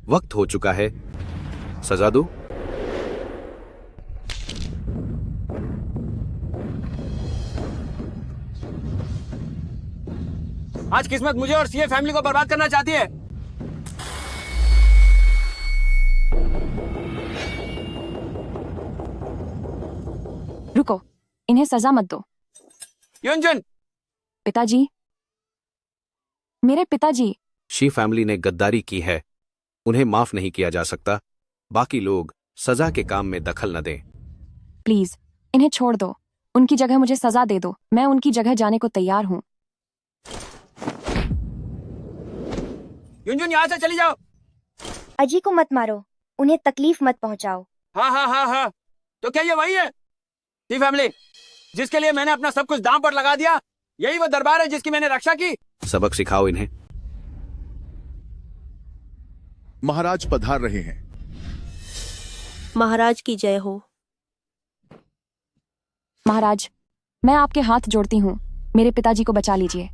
वक्त हो चुका है, सजा दो। आज किस्मत मुझे और सीए फैमिली को बर्बाद करना चाहती है। रुको, इन्हें सजा मत दो। युनजुन, पिताजी, मेरे पिताजी। शी फैमिली ने गद्दारी की है, उन्हें माफ नहीं किया जा सकता। बाकी लोग सजा के काम में दखल न दें। प्लीज इन्हें छोड़ दो, उनकी जगह मुझे सजा दे दो। मैं उनकी जगह जाने को तैयार हूँ। युनजुन, यहाँ से चली जाओ। अजी को मत मारो, उन्हें तकलीफ मत पहुंचाओ। हाँ हाँ हाँ हाँ, तो क्या ये वही है सी फैमिली जिसके लिए मैंने अपना सब कुछ दांव पर लगा दिया? यही वो दरबार है जिसकी मैंने रक्षा की? सबक सिखाओ इन्हें। महाराज पधार रहे हैं। महाराज की जय हो। महाराज, मैं आपके हाथ जोड़ती हूँ, मेरे पिताजी को बचा लीजिए।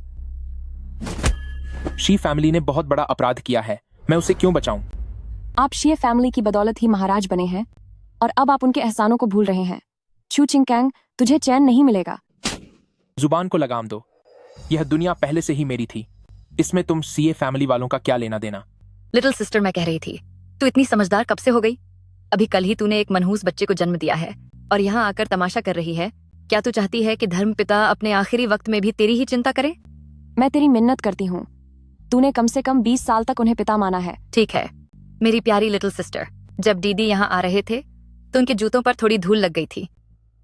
शी फैमिली ने बहुत बड़ा अपराध किया है, मैं उसे क्यों बचाऊं? आप शी फैमिली की बदौलत ही महाराज बने हैं और अब आप उनके एहसानों को भूल रहे हैं। छू चिंगकैंग, तुझे चैन नहीं मिलेगा। जुबान को लगाम दो, यह दुनिया पहले से ही मेरी थी, इसमें तुम सीए फैमिली वालों का क्या लेना देना? लिटिल सिस्टर, मैं कह रही थी, तू इतनी समझदार कब से हो गई? अभी कल ही तूने एक मनहूस बच्चे को जन्म दिया है और यहाँ आकर तमाशा कर रही है। क्या तू चाहती है कि धर्मपिता अपने आखिरी वक्त में भी तेरी ही चिंता करे? मैं तेरी मिन्नत करती हूँ, तूने कम से कम 20 साल तक उन्हें पिता माना है। ठीक है मेरी प्यारी लिटिल सिस्टर, जब दीदी यहाँ आ रहे थे तो उनके जूतों पर थोड़ी धूल लग गई थी।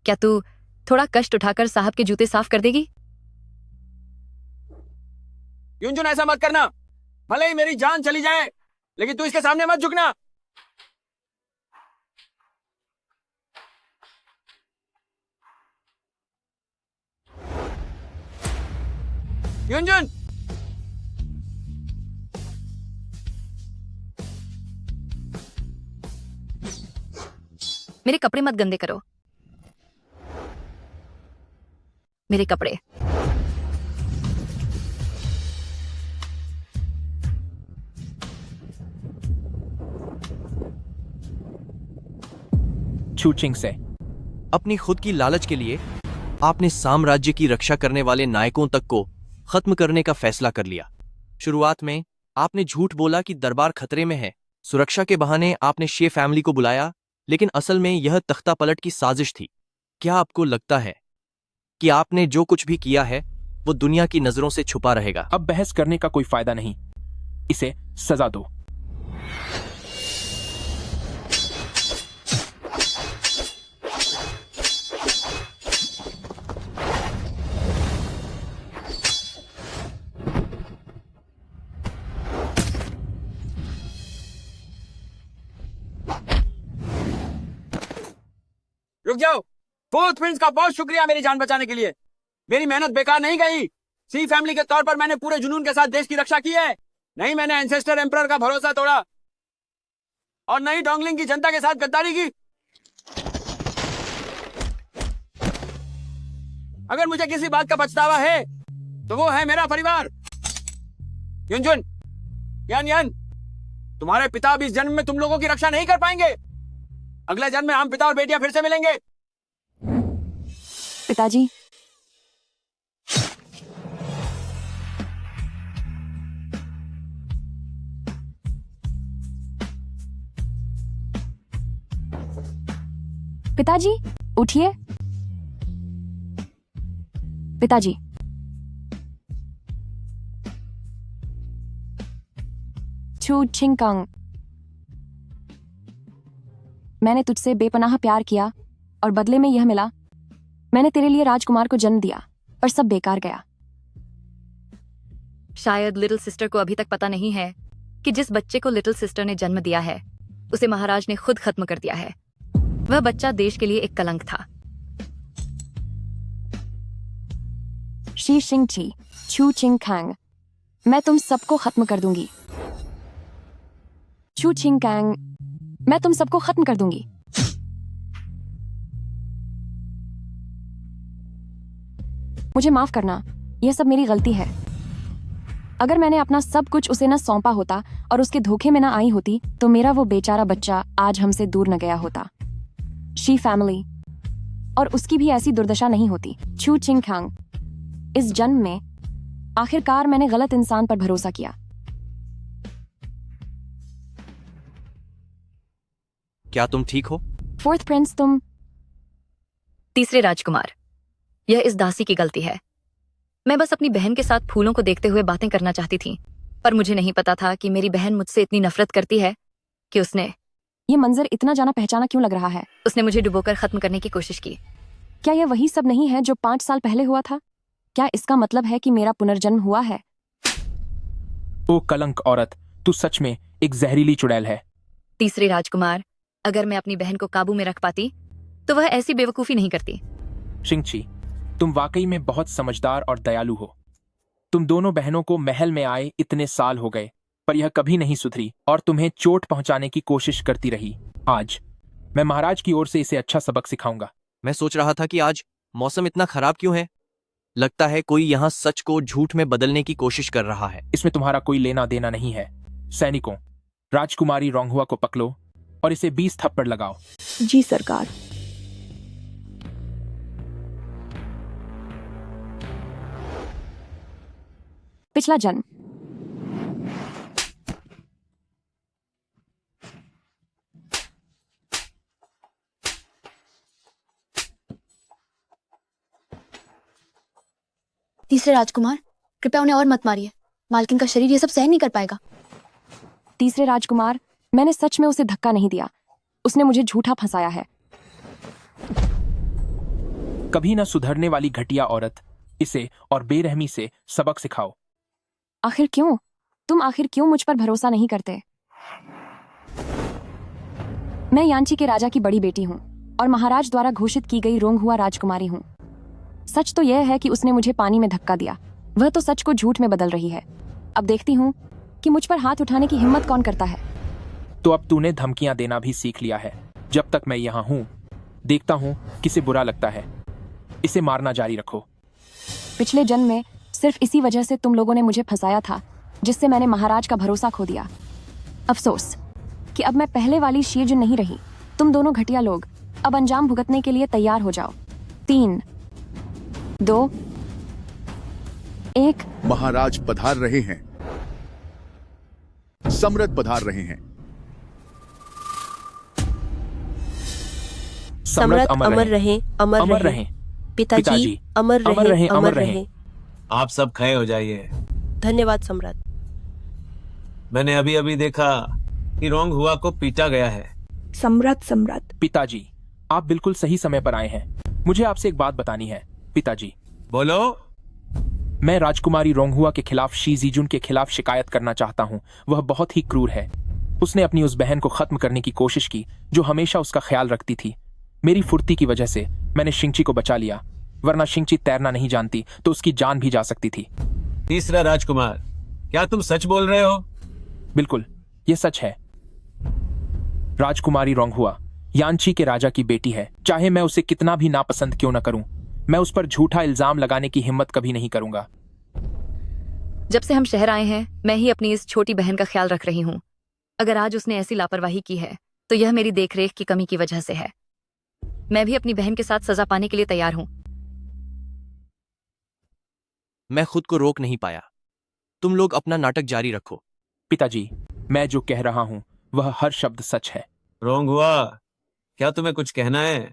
क्या तू थोड़ा कष्ट उठाकर साहब के जूते साफ कर देगी? युनजुन, ऐसा मत करना। भले ही मेरी जान चली जाए लेकिन तू इसके सामने मत झुकना। युनजुन, मेरे कपड़े मत गंदे करो। मेरे कपड़े। छूचिंग से अपनी खुद की लालच के लिए आपने साम्राज्य की रक्षा करने वाले नायकों तक को खत्म करने का फैसला कर लिया। शुरुआत में आपने झूठ बोला कि दरबार खतरे में है, सुरक्षा के बहाने आपने शे फैमिली को बुलाया, लेकिन असल में यह तख्ता पलट की साजिश थी। क्या आपको लगता है कि आपने जो कुछ भी किया है वो दुनिया की नजरों से छुपा रहेगा? अब बहस करने का कोई फायदा नहीं, इसे सजा दो। रुक जाओ। फोर्थ प्रिंस का बहुत शुक्रिया मेरी जान बचाने के लिए। मेरी मेहनत बेकार नहीं गई। सी फैमिली के तौर पर मैंने पूरे जुनून के साथ देश की रक्षा की है। नहीं मैंने एंसेस्टर एम्परर का भरोसा तोड़ा और नहीं डोंगलिंग की जनता के साथ गद्दारी की। अगर मुझे किसी बात का पछतावा है तो वो है मेरा परिवार। युनजुन, यान यान, तुम्हारे पिता अब इस जन्म में तुम लोगों की रक्षा नहीं कर पाएंगे। अगले जन्म में हम पिता और बेटियां फिर से मिलेंगे। पिताजी, पिताजी उठिए। पिताजी, छू चिंगकैंग, मैंने तुझसे बेपनाह प्यार किया और बदले में यह मिला। मैंने तेरे लिए राजकुमार को जन्म दिया पर सब बेकार गया। शायद लिटिल सिस्टर को अभी तक पता नहीं है कि जिस बच्चे को लिटिल सिस्टर ने जन्म दिया है उसे महाराज ने खुद खत्म कर दिया है। वह बच्चा देश के लिए एक कलंक था। शी शिंगची, छू चिंगकैंग, मैं तुम सबको खत्म कर दूंगी। छू चिंगकैंग, मैं तुम सबको खत्म कर दूंगी। मुझे माफ करना, यह सब मेरी गलती है। अगर मैंने अपना सब कुछ उसे न सौंपा होता और उसके धोखे में न आई होती तो मेरा वो बेचारा बच्चा आज हमसे दूर न गया होता। शी फैमिली और उसकी भी ऐसी दुर्दशा नहीं होती। छू चिंग खांग। इस जन्म में आखिरकार मैंने गलत इंसान पर भरोसा किया। क्या तुम ठीक हो? फोर्थ प्रिंस, तुम तीसरे राजकुमार, यह इस दासी की गलती है। मैं बस अपनी बहन के साथ फूलों को देखते हुए बातें करना चाहती थी, पर मुझे नहीं पता था कि मेरी बहन मुझसे इतनी नफरत करती है कि उसने ये मंजर इतना जाना पहचाना क्यों लग रहा है? मुझे डुबोकर खत्म करने की कोशिश की। क्या यह वही सब नहीं है जो 5 साल पहले हुआ था? क्या इसका मतलब है कि मेरा पुनर्जन्म हुआ है? ओ कलंक औरत, तू सच में एक जहरीली चुड़ैल है। तीसरे राजकुमार, अगर मैं अपनी बहन को काबू में रख पाती तो वह ऐसी बेवकूफी नहीं करती। शिंगची, तुम वाकई में बहुत समझदार और दयालु हो। तुम दोनों बहनों को महल में आए इतने साल हो गए, पर यह कभी नहीं सुधरी और तुम्हें चोट पहुंचाने की कोशिश करती रही। आज मैं महाराज की ओर से इसे अच्छा सबक सिखाऊंगा। मैं सोच रहा था कि आज मौसम इतना खराब क्यों है। लगता है कोई यहाँ सच को झूठ में बदलने की कोशिश कर रहा है। इसमें तुम्हारा कोई लेना देना नहीं है। सैनिकों, राजकुमारी रोंगहुआ को पकड़ो और इसे 20 थप्पड़ लगाओ। जी सरकार। पिछला जन्म। तीसरे राजकुमार, कृपया उन्हें और मत मारिए। मालकिन का शरीर ये सब सहन नहीं कर पाएगा। तीसरे राजकुमार, मैंने सच में उसे धक्का नहीं दिया। उसने मुझे झूठा फंसाया है। कभी न सुधरने वाली घटिया औरत, इसे और बेरहमी से सबक सिखाओ। आखिर क्यों? तुम आखिर क्यों मुझ पर भरोसा नहीं करते? मैं यांची के राजा की बड़ी बेटी हूँ और महाराज द्वारा घोषित की गई रोंगहुआ राजकुमारी हूँ। सच तो यह है कि उसने मुझे पानी में धक्का दिया। वह तो सच को झूठ में बदल रही है। अब देखती हूँ कि मुझ पर हाथ उठाने की हिम्मत कौन करता है। तो अब तूने धमकियां देना भी सीख लिया है। जब तक मैं यहाँ हूँ, देखता हूँ किसे बुरा लगता है। इसे मारना जारी रखो। पिछले जन्म में सिर्फ इसी वजह से तुम लोगों ने मुझे फंसाया था, जिससे मैंने महाराज का भरोसा खो दिया। अफसोस कि अब मैं पहले वाली शीरजुन नहीं रही। तुम दोनों घटिया लोग अब अंजाम भुगतने के लिए तैयार हो जाओ। 3, 2, 1। महाराज पधार रहे हैं। सम्राट पधार रहे हैं। सम्राट अमर रहे, अमर रहे। पिताजी अमर रहे, अमर रहे। आप सब खड़े हो जाइए। धन्यवाद सम्राट। मैंने अभी अभी देखा कि रोंगहुआ को पीटा गया है। सम्राट। पिताजी, आप बिल्कुल सही समय पर आए हैं। मुझे आपसे एक बात बतानी है। पिताजी, बोलो। मैं राजकुमारी रोंगहुआ के खिलाफ शी जीजुन के खिलाफ शिकायत करना चाहता हूँ। वह बहुत ही क्रूर है। उसने अपनी उस बहन को खत्म करने की कोशिश की जो हमेशा उसका ख्याल रखती थी। मेरी फुर्ती की वजह से मैंने शिंगची को बचा लिया, वरना शिंगची तैरना नहीं जानती तो उसकी जान भी जा सकती थी। तीसरा राजकुमार, क्या तुम सच बोल रहे हो? बिल्कुल, ये सच है। राजकुमारी रोंगहुआ यांची के राजा की बेटी है। चाहे मैं उसे कितना भी नापसंद क्यों न करूं, मैं उस पर झूठा इल्जाम लगाने की हिम्मत कभी नहीं करूंगा। जब से हम शहर आए हैं, मैं ही अपनी इस छोटी बहन का ख्याल रख रही हूँ। अगर आज उसने ऐसी लापरवाही की है तो यह मेरी देखरेख की कमी की वजह से है। मैं भी अपनी बहन के साथ सजा पाने के लिए तैयार हूँ। मैं खुद को रोक नहीं पाया। तुम लोग अपना नाटक जारी रखो। पिताजी, मैं जो कह रहा हूं वह हर शब्द सच है। रोंगहुआ, क्या तुम्हें कुछ कहना है?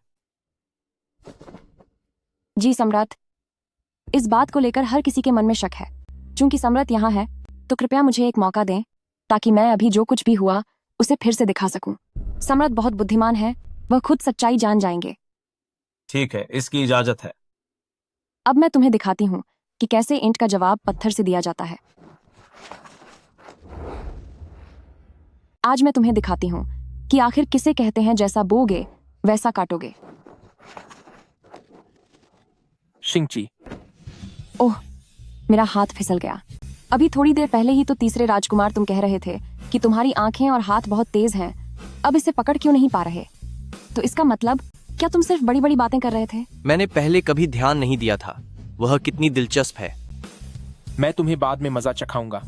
जी सम्राट, इस बात को लेकर हर किसी के मन में शक है। चूंकि सम्राट यहाँ है तो कृपया मुझे एक मौका दें ताकि मैं अभी जो कुछ भी हुआ उसे फिर से दिखा सकूं। सम्राट बहुत बुद्धिमान है, वह खुद सच्चाई जान जाएंगे। ठीक है, इसकी इजाजत है। अब मैं तुम्हें दिखाती हूँ कि कैसे ईंट का जवाब पत्थर से दिया जाता है। आज मैं तुम्हें दिखाती हूँ कि आखिर किसे कहते हैं जैसा बोगे वैसा काटोगे। शिंगची, ओह, मेरा हाथ फिसल गया। अभी थोड़ी देर पहले ही तो तीसरे राजकुमार तुम कह रहे थे कि तुम्हारी आंखें और हाथ बहुत तेज हैं। अब इसे पकड़ क्यों नहीं पा रहे? तो इसका मतलब क्या तुम सिर्फ बड़ी बड़ी बातें कर रहे थे? मैंने पहले कभी ध्यान नहीं दिया था। वह कितनी दिलचस्प है। मैं तुम्हें बाद में मजा चखाऊंगा।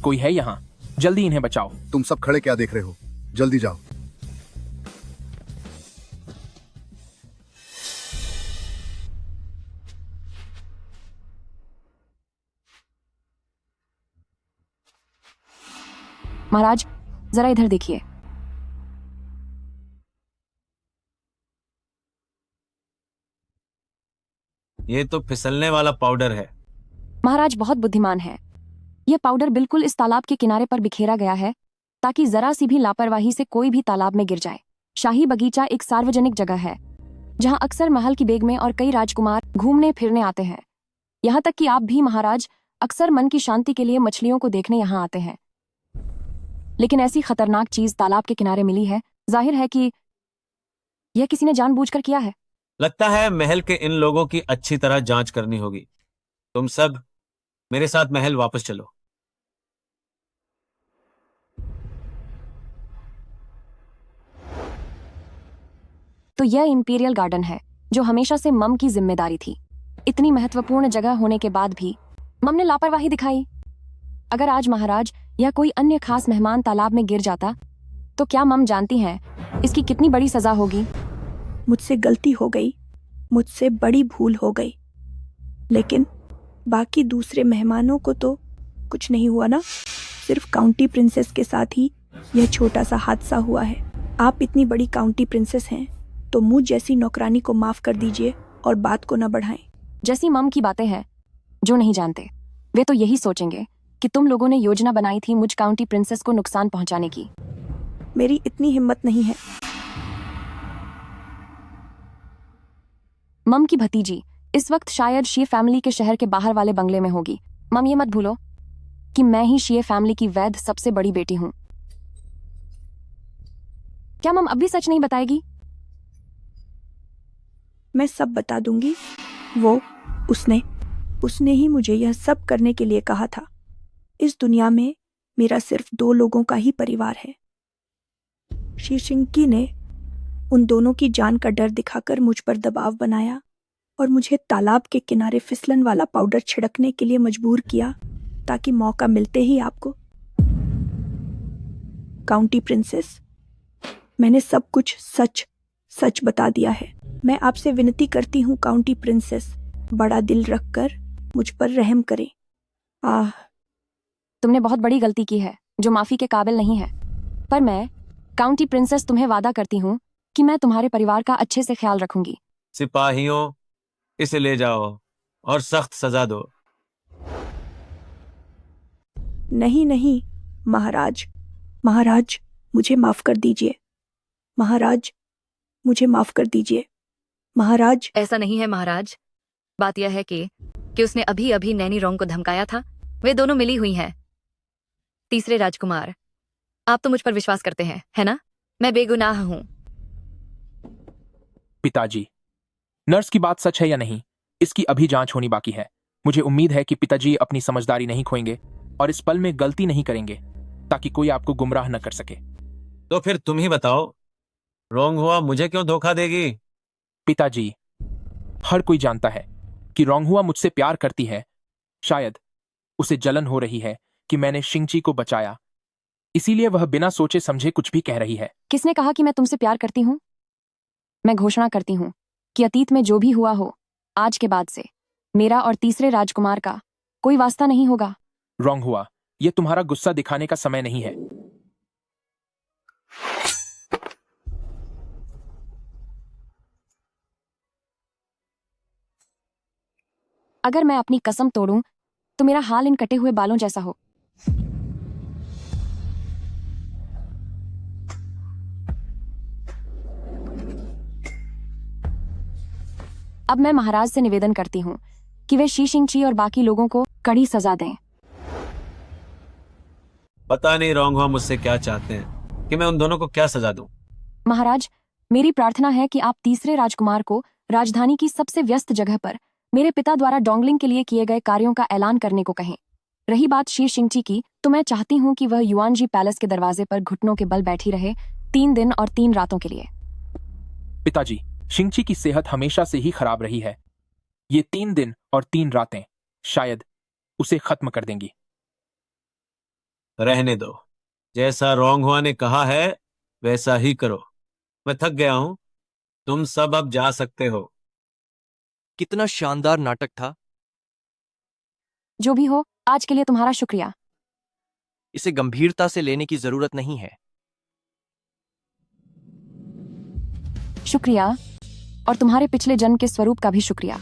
कोई है यहाँ? जल्दी इन्हें बचाओ। तुम सब खड़े क्या देख रहे हो? जल्दी जाओ। महाराज, जरा इधर देखिए। ये तो फिसलने वाला पाउडर है। महाराज बहुत बुद्धिमान है। यह पाउडर बिल्कुल इस तालाब के किनारे पर बिखेरा गया है ताकि जरा सी भी लापरवाही से कोई भी तालाब में गिर जाए। शाही बगीचा एक सार्वजनिक जगह है जहां अक्सर महल की बेगमें और कई राजकुमार घूमने फिरने आते हैं। यहाँ तक कि आप भी महाराज अक्सर मन की शांति के लिए मछलियों को देखने यहाँ आते हैं। लेकिन ऐसी खतरनाक चीज तालाब के किनारे मिली है। जाहिर है कि यह किसी ने जानबूझकर किया है। लगता है महल के इन लोगों की अच्छी तरह जांच करनी होगी। तुम सब मेरे साथ महल वापस चलो। तो यह इंपीरियल गार्डन है जो हमेशा से मम की जिम्मेदारी थी। इतनी महत्वपूर्ण जगह होने के बाद भी मम ने लापरवाही दिखाई। अगर आज महाराज या कोई अन्य खास मेहमान तालाब में गिर जाता तो क्या मम जानती हैं इसकी कितनी बड़ी सजा होगी? मुझसे गलती हो गई, मुझसे बड़ी भूल हो गई, लेकिन बाकी दूसरे मेहमानों को तो कुछ नहीं हुआ ना। सिर्फ काउंटी प्रिंसेस के साथ ही यह छोटा सा हादसा हुआ है। आप इतनी बड़ी काउंटी प्रिंसेस हैं तो मुझ जैसी नौकरानी को माफ कर दीजिए और बात को न बढ़ाएं। जैसी मम की बातें हैं जो नहीं जानते वे तो यही सोचेंगे कि तुम लोगों ने योजना बनाई थी मुझ काउंटी प्रिंसेस को नुकसान पहुंचाने की। मेरी इतनी हिम्मत नहीं है। मम की भतीजी इस वक्त शायद शी फैमिली के शहर के बाहर वाले बंगले में होगी। मम ये मत भूलो कि मैं ही शी फैमिली की वैध सबसे बड़ी बेटी हूं। क्या मम अब भी सच नहीं बताएगी? मैं सब बता दूंगी। वो उसने ही मुझे यह सब करने के लिए कहा था। इस दुनिया में मेरा सिर्फ 2 लोगों का ही परिवार है। शीशिंकी ने उन दोनों की जान का डर दिखाकर मुझ पर दबाव बनाया और मुझे तालाब के किनारे फिसलन वाला पाउडर छिड़कने के लिए मजबूर किया ताकि मौका मिलते ही आपको। काउंटी प्रिंसेस, मैंने सब कुछ सच बता दिया है। मैं आपसे विनती करती हूँ काउंटी प्रिंसेस, बड़ा दिल रखकर मुझ पर रहम करें। तुमने बहुत बड़ी गलती की है जो माफी के काबिल नहीं है, पर मैं काउंटी प्रिंसेस तुम्हें वादा करती हूँ कि मैं तुम्हारे परिवार का अच्छे से ख्याल रखूंगी। सिपाहियों, इसे ले जाओ और सख्त सजा दो। नहीं महाराज मुझे माफ कर दीजिए। महाराज मुझे माफ कर दीजिए। महाराज ऐसा नहीं है महाराज। बात यह है कि उसने अभी अभी नैनी रोंग को धमकाया था। वे दोनों मिली हुई हैं। तीसरे राजकुमार, आप तो मुझ पर विश्वास करते हैं, है ना? मैं बेगुनाह हूं। पिताजी, नर्स की बात सच है या नहीं, इसकी अभी जांच होनी बाकी है। मुझे उम्मीद है कि पिताजी अपनी समझदारी नहीं खोएंगे और इस पल में गलती नहीं करेंगे ताकि कोई आपको गुमराह न कर सके। तो फिर तुम ही बताओ, रोंगहुआ मुझे क्यों धोखा देगी? पिताजी, हर कोई जानता है कि रोंगहुआ मुझसे प्यार करती है। शायद उसे जलन हो रही है कि मैंने शिंगची को बचाया, इसीलिए वह बिना सोचे समझे कुछ भी कह रही है। किसने कहा कि मैं तुमसे प्यार करती हूँ? मैं घोषणा करती हूँ कि अतीत में जो भी हुआ हो, आज के बाद से मेरा और तीसरे राजकुमार का कोई वास्ता नहीं होगा। रोंगहुआ, यह तुम्हारा गुस्सा दिखाने का समय नहीं है। अगर मैं अपनी कसम तोड़ूं तो मेरा हाल इन कटे हुए बालों जैसा हो। अब मैं महाराज से निवेदन करती हूँ कि वे शीशिंगची और बाकी लोगों को कड़ी सजा दें। पता नहीं रोंगहुआ मुझसे क्या चाहते हैं कि मैं उन दोनों को क्या सजा दूं। महाराज, मेरी प्रार्थना है कि आप तीसरे राजकुमार को राजधानी की सबसे व्यस्त जगह पर मेरे पिता द्वारा डोंगलिंग के लिए किए गए कार्यों का ऐलान करने को कहें। रही बात शीशिंगची की, तो मैं चाहती हूँ कि वह युआनजी पैलेस के दरवाजे पर घुटनों के बल बैठी रहे 3 दिन और 3 रातों के लिए। पिताजी, शिंगची की सेहत हमेशा से ही खराब रही है। ये 3 दिन और 3 रातें शायद उसे खत्म कर देंगी। रहने दो, जैसा रोंग हुआ ने कहा है वैसा ही करो। मैं थक गया हूं, तुम सब अब जा सकते हो। कितना शानदार नाटक था। जो भी हो, आज के लिए तुम्हारा शुक्रिया। इसे गंभीरता से लेने की जरूरत नहीं है। शुक्रिया, और तुम्हारे पिछले जन्म के स्वरूप का भी शुक्रिया।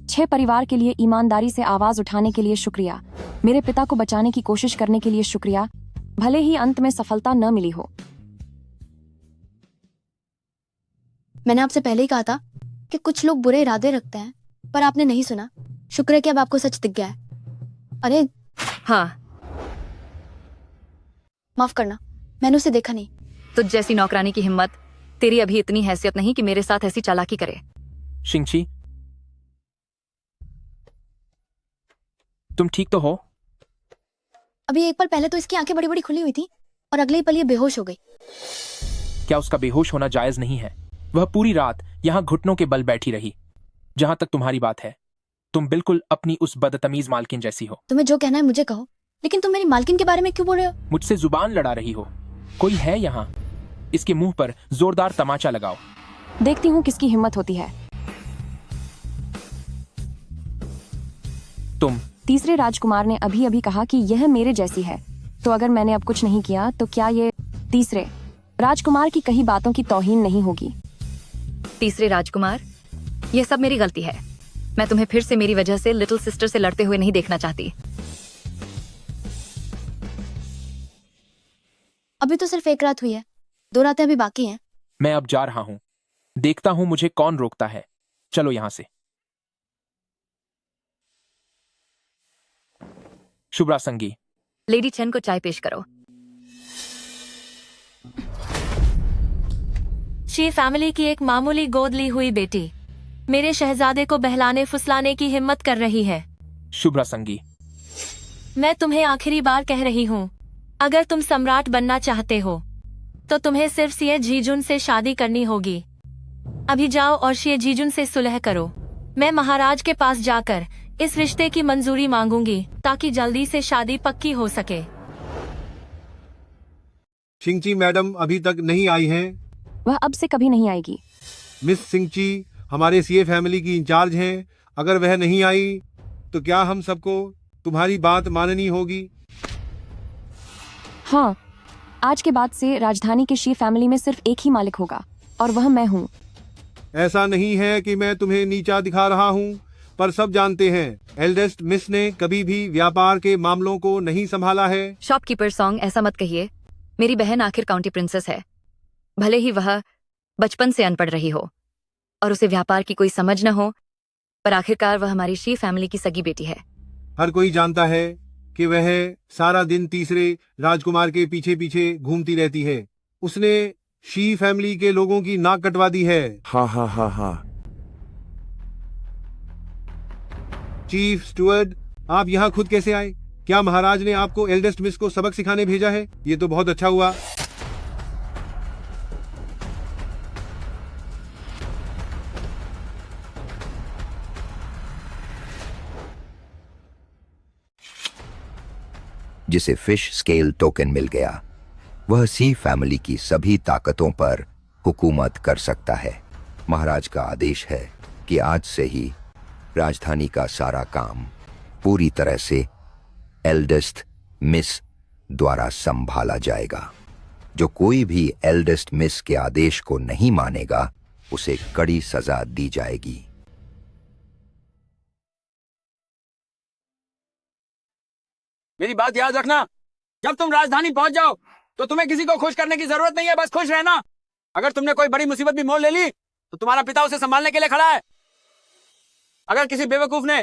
6 परिवार के लिए ईमानदारी से आवाज उठाने के लिए शुक्रिया। मेरे पिता को बचाने की कोशिश करने के लिए शुक्रिया, भले ही अंत में सफलता न मिली हो। मैंने आपसे पहले ही कहा था कि कुछ लोग बुरे इरादे रखते हैं, पर आपने नहीं सुना। शुक्र है कि अब आपको सच दिख गया है। अरे हाँ, माफ करना, मैंने उसे देखा नहीं। तुझ जैसी नौकरानी की हिम्मत, तेरी अभी इतनी हैसियत नहीं कि मेरे साथ ऐसी चालाकी करे। शिंगची, तुम ठीक तो हो? अभी एक पल पहले तो इसकी आंखें बड़ी बड़ी खुली हुई थी और अगले ही पल ये बेहोश हो गई। क्या उसका बेहोश होना जायज नहीं है? वह पूरी रात यहाँ घुटनों के बल बैठी रही। जहां तक तुम्हारी बात है, तुम बिल्कुल अपनी उस बदतमीज मालकिन जैसी हो। तुम्हें जो कहना है मुझे कहो, लेकिन तुम मेरी मालकिन के बारे में क्यों बोल रहे हो? मुझसे जुबान लड़ा रही हो। कोई है यहाँ? इसके मुंह पर जोरदार तमाचा लगाओ। देखती हूँ किसकी हिम्मत होती है। तुम। तीसरे राजकुमार ने अभी अभी कहा कि यह मेरे जैसी है, तो अगर मैंने अब कुछ नहीं किया तो क्या ये तीसरे राजकुमार की कही बातों की तौहीन नहीं होगी? तीसरे राजकुमार, यह सब मेरी गलती है। मैं तुम्हें फिर से मेरी वजह से लिटिल सिस्टर से लड़ते हुए नहीं देखना चाहती। अभी तो सिर्फ एक रात हुई है, 2 रातें अभी बाकी हैं। मैं अब जा रहा हूँ। देखता हूँ मुझे कौन रोकता है। चलो यहाँ से। शुभ्रा संगी, लेडी चेन को चाय पेश करो। शी फैमिली की एक मामूली गोद ली हुई बेटी मेरे शहजादे को बहलाने फुसलाने की हिम्मत कर रही है। शुभ्रा संगी, मैं तुम्हें आखिरी बार कह रही हूँ, अगर तुम सम्राट बनना चाहते हो तो तुम्हें सिर्फ सिए जीजुन से शादी करनी होगी। अभी जाओ और शिए जीजुन से सुलह करो। मैं महाराज के पास जाकर इस रिश्ते की मंजूरी मांगूंगी ताकि जल्दी से शादी पक्की हो सके। शिंगची मैडम अभी तक नहीं आई हैं। वह अब से कभी नहीं आएगी। मिस शिंगची हमारे सीए फैमिली की इंचार्ज हैं। अगर वह नहीं आई तो क्या हम सबको तुम्हारी बात माननी होगी? हाँ, आज के बाद से राजधानी के शी फैमिली में सिर्फ एक ही मालिक होगा, और वह मैं हूँ। ऐसा नहीं है कि मैं तुम्हें नीचा दिखा रहा हूँ, पर सब जानते हैं एल्डेस्ट मिस ने कभी भी व्यापार के मामलों को नहीं संभाला है। शॉपकीपर सॉन्ग, ऐसा मत कहिए। मेरी बहन आखिर काउंटी प्रिंसेस है। भले ही वह बचपन से अनपढ़ रही हो और उसे व्यापार की कोई समझ न हो, पर आखिरकार वह हमारी शी फैमिली की सगी बेटी है। हर कोई जानता है कि वह सारा दिन तीसरे राजकुमार के पीछे पीछे घूमती रहती है। उसने शी फैमिली के लोगों की नाक कटवा दी है। हाँ हाँ हाँ हाँ। चीफ स्टुअर्ड, आप यहाँ खुद कैसे आए? क्या महाराज ने आपको एल्डेस्ट मिस को सबक सिखाने भेजा है? ये तो बहुत अच्छा हुआ। जिसे फिश स्केल टोकन मिल गया, वह सी फैमिली की सभी ताकतों पर हुकूमत कर सकता है। महाराज का आदेश है कि आज से ही राजधानी का सारा काम पूरी तरह से एल्डेस्ट मिस द्वारा संभाला जाएगा। जो कोई भी एल्डेस्ट मिस के आदेश को नहीं मानेगा, उसे कड़ी सजा दी जाएगी। मेरी बात याद रखना, जब तुम राजधानी पहुंच जाओ तो तुम्हें किसी को खुश करने की जरूरत नहीं है, बस खुश रहना। अगर तुमने कोई बड़ी मुसीबत भी मोल ले ली तो तुम्हारा पिता उसे संभालने के लिए खड़ा है। अगर किसी बेवकूफ ने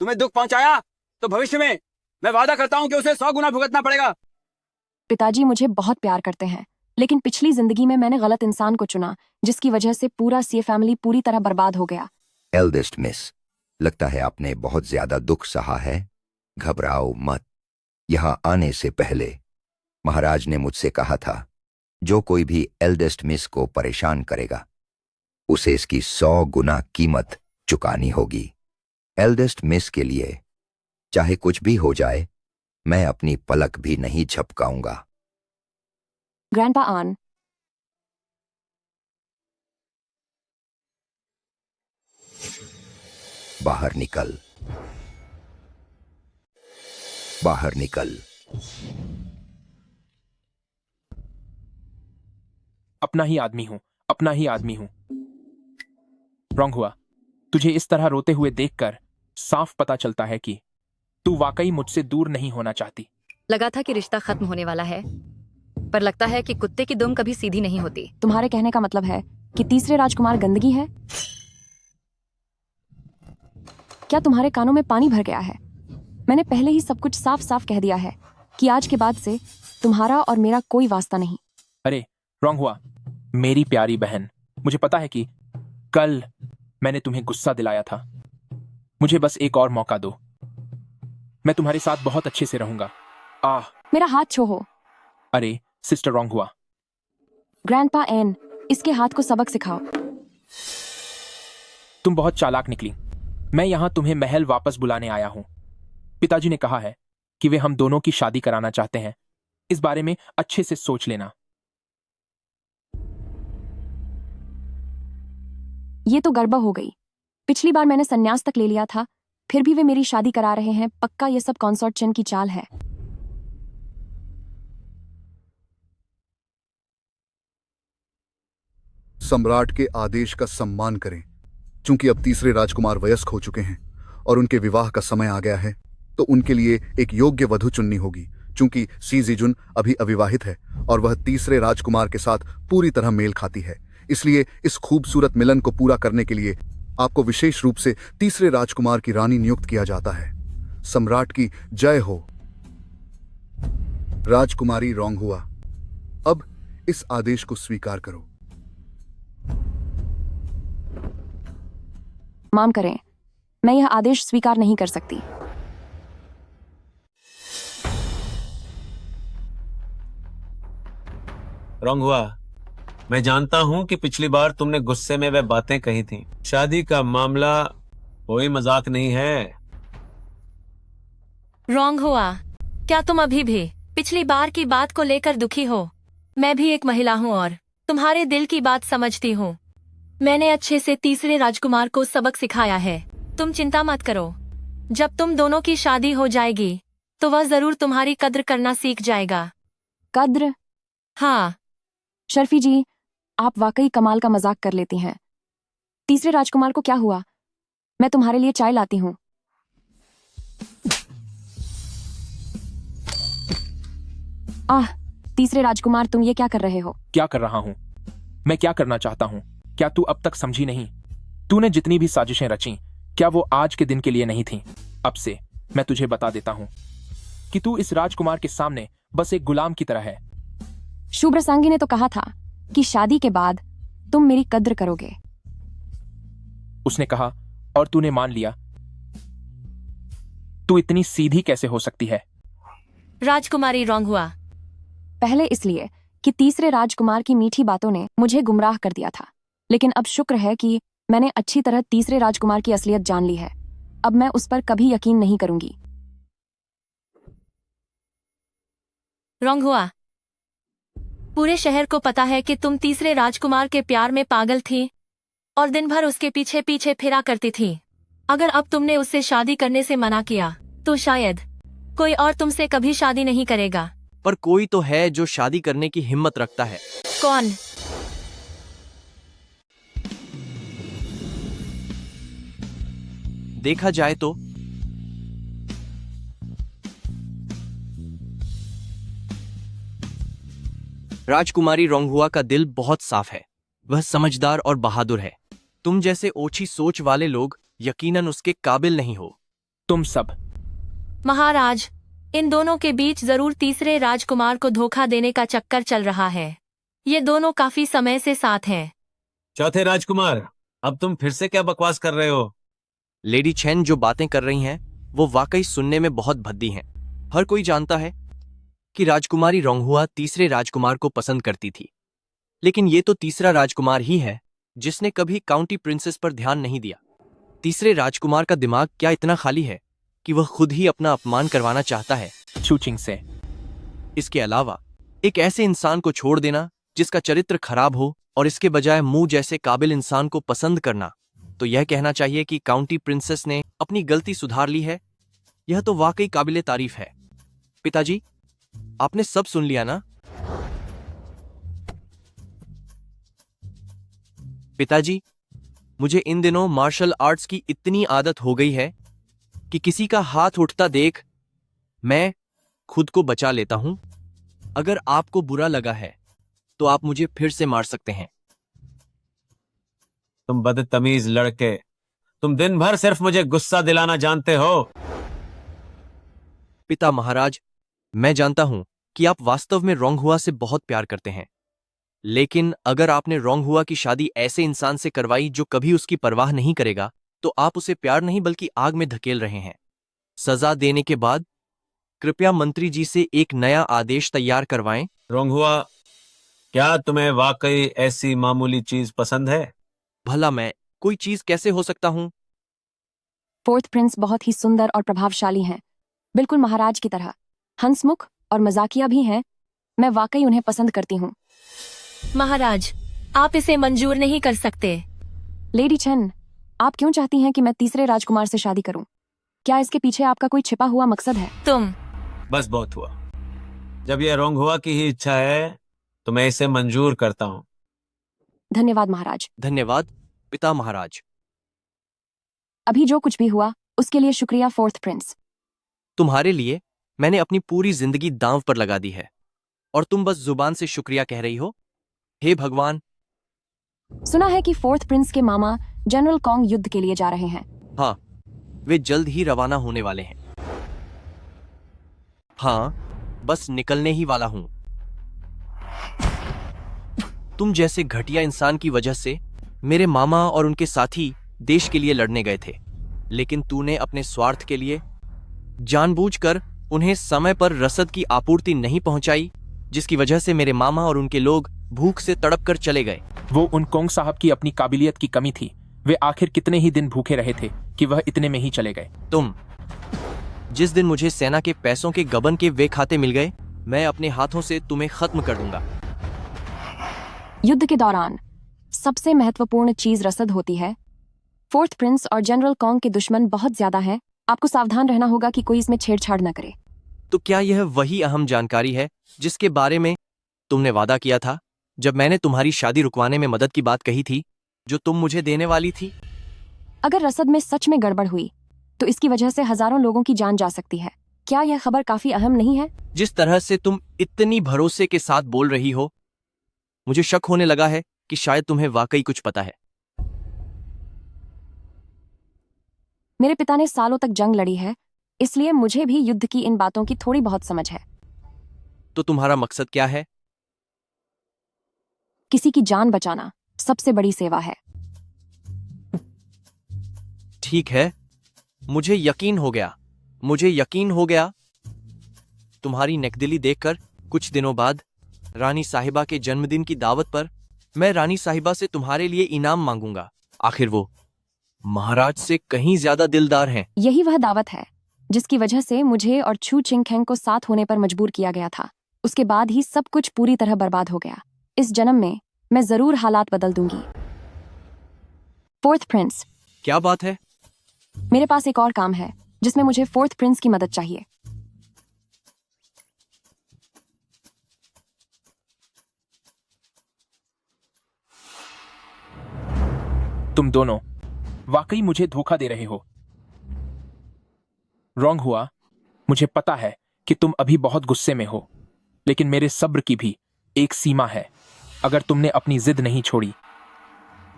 तुम्हें दुख पहुंचाया तो भविष्य में मैं वादा करता हूं कि उसे 100 गुना भुगतना पड़ेगा। पिताजी मुझे बहुत प्यार करते हैं, लेकिन पिछली जिंदगी में मैंने गलत इंसान को चुना, जिसकी वजह से पूरा सी फैमिली पूरी तरह बर्बाद हो गया। एल्डेस्ट मिस, लगता है आपने बहुत ज्यादा दुख सहा है। घबराओ मत। यहां आने से पहले महाराज ने मुझसे कहा था, जो कोई भी एल्डेस्ट मिस को परेशान करेगा उसे इसकी 100 गुना कीमत चुकानी होगी। एल्डेस्ट मिस के लिए चाहे कुछ भी हो जाए, मैं अपनी पलक भी नहीं झपकाऊंगा। ग्रैंडपा आन। बाहर निकल, बाहर निकल। अपना ही आदमी हूं, अपना ही आदमी हूं। रॉन्ग हुआ। तुझे इस तरह रोते हुए देखकर साफ पता चलता है कि तू वाकई मुझसे दूर नहीं होना चाहती। लगा था कि रिश्ता खत्म होने वाला है, पर लगता है कि कुत्ते की दुम कभी सीधी नहीं होती। तुम्हारे कहने का मतलब है कि तीसरे राजकुमार गंदगी है? क्या तुम्हारे कानों में पानी भर गया है? मैंने पहले ही सब कुछ साफ साफ कह दिया है कि आज के बाद से तुम्हारा और मेरा कोई वास्ता नहीं। अरे रॉन्ग हुआ, मेरी प्यारी बहन, मुझे पता है कि कल मैंने तुम्हें गुस्सा दिलाया था। मुझे बस एक और मौका दो, मैं तुम्हारे साथ बहुत अच्छे से रहूंगा। मेरा हाथ छोड़ो। अरे सिस्टर रॉन्ग हुआ। ग्रैंडपा एन, इसके हाथ को सबक सिखाओ। तुम बहुत चालाक निकली। मैं यहां तुम्हें महल वापस बुलाने आया हूं। पिताजी ने कहा है कि वे हम दोनों की शादी कराना चाहते हैं। इस बारे में अच्छे से सोच लेना। ये तो गड़बड़ हो गई। पिछली बार मैंने संन्यास तक ले लिया था, फिर भी वे मेरी शादी करा रहे हैं। पक्का ये सब कॉन्सॉर्ट चेन की चाल है। सम्राट के आदेश का सम्मान करें। चूंकि अब तीसरे राजकुमार वयस्क हो चुके हैं और उनके विवाह का समय आ गया है, तो उनके लिए एक योग्य वधू चुननी होगी। चूंकि सी जीजुन अभी अविवाहित है और वह तीसरे राजकुमार के साथ पूरी तरह मेल खाती है, इसलिए इस खूबसूरत मिलन को पूरा करने के लिए आपको विशेष रूप से तीसरे राजकुमार की रानी नियुक्त किया जाता है। सम्राट की जय हो। राजकुमारी रॉन्ग हुआ, अब इस आदेश को स्वीकार करो। माफ करें, मैं यह आदेश स्वीकार नहीं कर सकती। रॉन्ग हुआ। मैं जानता हूं कि पिछली बार तुमने गुस्से में वह बातें कही थीं। शादी का मामला कोई मजाक नहीं है। रॉन्ग हुआ। क्या तुम अभी भी पिछली बार की बात को लेकर दुखी हो? मैं भी एक महिला हूं और तुम्हारे दिल की बात समझती हूं। मैंने अच्छे से तीसरे राजकुमार को सबक सिखाया है। तुम चिंता मत करो। जब तुम दोनों की शादी हो जाएगी तो वह जरूर तुम्हारी कद्र करना सीख जाएगा। कद्र? हाँ। शर्फी जी, आप वाकई कमाल का मजाक कर लेती हैं। तीसरे राजकुमार को क्या हुआ? मैं तुम्हारे लिए चाय लाती हूँ। तीसरे राजकुमार, तुम ये क्या कर रहे हो? क्या कर रहा हूं? मैं क्या करना चाहता हूं? क्या तू अब तक समझी नहीं? तूने जितनी भी साजिशें रची, क्या वो आज के दिन के लिए नहीं थीं? अब से मैं तुझे बता देता हूं कि तू इस राजकुमार के सामने बस एक गुलाम की तरह है। शुभ्रसांगी ने तो कहा था कि शादी के बाद तुम मेरी कद्र करोगे। उसने कहा और तूने मान लिया। तू इतनी सीधी कैसे हो सकती है? राजकुमारी रॉन्ग हुआ। पहले इसलिए कि तीसरे राजकुमार की मीठी बातों ने मुझे गुमराह कर दिया था, लेकिन अब शुक्र है कि मैंने अच्छी तरह तीसरे राजकुमार की असलियत जान ली है। अब मैं उस पर कभी यकीन नहीं करूंगी। रॉन्ग हुआ। पूरे शहर को पता है कि तुम तीसरे राजकुमार के प्यार में पागल थी और दिन भर उसके पीछे पीछे फिरा करती थी। अगर अब तुमने उससे शादी करने से मना किया तो शायद कोई और तुमसे कभी शादी नहीं करेगा। पर कोई तो है जो शादी करने की हिम्मत रखता है। कौन? देखा जाए तो राजकुमारी रोंगहुआ का दिल बहुत साफ है। वह समझदार और बहादुर है। तुम जैसे ओछी सोच वाले लोग यकीनन उसके काबिल नहीं हो। तुम सब। महाराज, इन दोनों के बीच जरूर तीसरे राजकुमार को धोखा देने का चक्कर चल रहा है। ये दोनों काफी समय से साथ हैं। चौथे राजकुमार, अब तुम फिर से क्या बकवास कर रहे हो? लेडी चैन जो बातें कर रही हैं वो वाकई सुनने में बहुत भद्दी हैं। हर कोई जानता है कि राजकुमारी रोंगहुआ तीसरे राजकुमार को पसंद करती थी, लेकिन ये तो तीसरा राजकुमार ही है जिसने कभी काउंटी प्रिंसेस पर ध्यान नहीं दिया। तीसरे राजकुमार का दिमाग क्या इतना खाली है कि वह खुद ही अपना अपमान करवाना चाहता है छूचिंग से। इसके अलावा एक ऐसे इंसान को छोड़ देना जिसका चरित्र खराब हो और इसके बजाय मुंह जैसे काबिल इंसान को पसंद करना, तो यह कहना चाहिए कि काउंटी प्रिंसेस ने अपनी गलती सुधार ली है। यह तो वाकई काबिले तारीफ है। पिताजी, आपने सब सुन लिया ना? पिताजी, मुझे इन दिनों मार्शल आर्ट्स की इतनी आदत हो गई है कि किसी का हाथ उठता देख मैं खुद को बचा लेता हूं। अगर आपको बुरा लगा है तो आप मुझे फिर से मार सकते हैं। तुम बदतमीज लड़के, तुम दिन भर सिर्फ मुझे गुस्सा दिलाना जानते हो। पिता महाराज, मैं जानता हूं कि आप वास्तव में रोंगहुआ से बहुत प्यार करते हैं, लेकिन अगर आपने रोंगहुआ की शादी ऐसे इंसान से करवाई जो कभी उसकी परवाह नहीं करेगा, तो आप उसे प्यार नहीं बल्कि आग में धकेल रहे हैं। सजा देने के बाद कृपया मंत्री जी से एक नया आदेश तैयार करवाएं। रोंगहुआ, क्या तुम्हें वाकई ऐसी मामूली चीज पसंद है? भला मैं कोई चीज कैसे हो सकता हूं? फोर्थ प्रिंस बहुत ही सुंदर और प्रभावशाली हैं, बिल्कुल महाराज की तरह, हंसमुख और मजाकिया भी हैं। मैं वाकई उन्हें पसंद करती हूँ। महाराज, आप इसे मंजूर नहीं कर सकते। लेडी चेन, आप क्यों चाहती हैं कि मैं तीसरे राजकुमार से शादी करूं? क्या इसके पीछे आपका कोई छिपा हुआ मकसद है? तुम बस बहुत हुआ। जब यह रोंगहुआ की ही इच्छा है तो मैं इसे मंजूर करता हूं। धन्यवाद महाराज। धन्यवाद पिता महाराज। अभी जो कुछ भी हुआ उसके लिए शुक्रिया फोर्थ प्रिंस। तुम्हारे लिए मैंने अपनी पूरी जिंदगी दांव पर लगा दी है और तुम बस जुबान से शुक्रिया कह रही हो। हे भगवान। सुना है कि फोर्थ प्रिंस के मामा जनरल कॉन्ग युद्ध के लिए जा रहे हैं। हाँ, वे जल्द ही रवाना होने वाले हैं। हाँ, बस निकलने ही वाला हूं। तुम जैसे घटिया इंसान की वजह से मेरे मामा और उनके साथी देश के लिए लड़ने गए थे, लेकिन तूने अपने स्वार्थ के लिए जानबूझकर उन्हें समय पर रसद की आपूर्ति नहीं पहुंचाई, जिसकी वजह से मेरे मामा और उनके लोग भूख से तड़प कर चले गए। वो उन कोंग साहब की अपनी काबिलियत की कमी थी। वे आखिर कितने ही दिन भूखे रहे थे कि वह इतने में ही चले गए। तुम जिस दिन मुझे सेना के पैसों के गबन के वे खाते मिल गए, मैं अपने हाथों से तुम्हें खत्म कर दूंगा। युद्ध के दौरान सबसे महत्वपूर्ण चीज रसद होती है। फोर्थ प्रिंस और जनरल कॉन्ग के दुश्मन बहुत ज्यादा हैं। आपको सावधान रहना होगा कि कोई इसमें छेड़छाड़ न करे। तो क्या यह वही अहम जानकारी है जिसके बारे में तुमने वादा किया था जब मैंने तुम्हारी शादी रुकवाने में मदद की बात कही थी, जो तुम मुझे देने वाली थी? अगर रसद में सच में गड़बड़ हुई तो इसकी वजह से हजारों लोगों की जान जा सकती है। क्या यह खबर काफी अहम नहीं है? जिस तरह से तुम इतनी भरोसे के साथ बोल रही हो, मुझे शक होने लगा है कि शायद तुम्हें वाकई कुछ पता है। मेरे पिता ने सालों तक जंग लड़ी है, इसलिए मुझे भी युद्ध की इन बातों की थोड़ी बहुत समझ है। तो तुम्हारा मकसद क्या है? किसी की जान बचाना सबसे बड़ी सेवा है। ठीक है, मुझे यकीन हो गया। तुम्हारी नेकदिली देखकर कुछ दिनों बाद रानी साहिबा के जन्मदिन की दावत पर मैं रानी साहिबा से तुम्हारे लिए इनाम मांगूंगा। आखिर वो महाराज से कहीं ज्यादा दिलदार हैं। यही वह दावत है जिसकी वजह से मुझे और छू चिंगखेंग को साथ होने पर मजबूर किया गया था। उसके बाद ही सब कुछ पूरी तरह बर्बाद हो गया। इस जन्म में मैं जरूर हालात बदल दूंगी। फोर्थ प्रिंस, क्या बात है? मेरे पास एक और काम है जिसमें मुझे फोर्थ प्रिंस की मदद चाहिए। तुम दोनों वाकई मुझे धोखा दे रहे हो। रोंगहुआ, मुझे पता है कि तुम अभी बहुत गुस्से में हो, लेकिन मेरे सब्र की भी एक सीमा है। अगर तुमने अपनी जिद नहीं छोड़ी।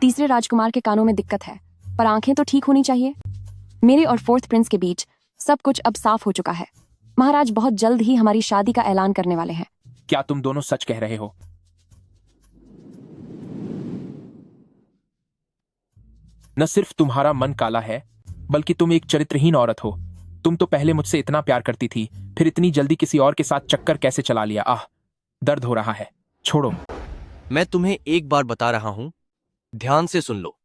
तीसरे राजकुमार के कानों में दिक्कत है, पर आंखें तो ठीक होनी चाहिए। मेरे और फोर्थ प्रिंस के बीच सब कुछ अब साफ हो चुका है। महाराज बहुत जल्द ही हमारी शादी का ऐलान करने वाले हैं। क्या तुम दोनों सच कह रहे हो? न सिर्फ तुम्हारा मन काला है, बल्कि तुम एक चरित्रहीन औरत हो। तुम तो पहले मुझसे इतना प्यार करती थी, फिर इतनी जल्दी किसी और के साथ चक्कर कैसे चला लिया? आह, दर्द हो रहा है। छोड़ो। मैं तुम्हें एक बार बता रहा हूं, ध्यान से सुन लो।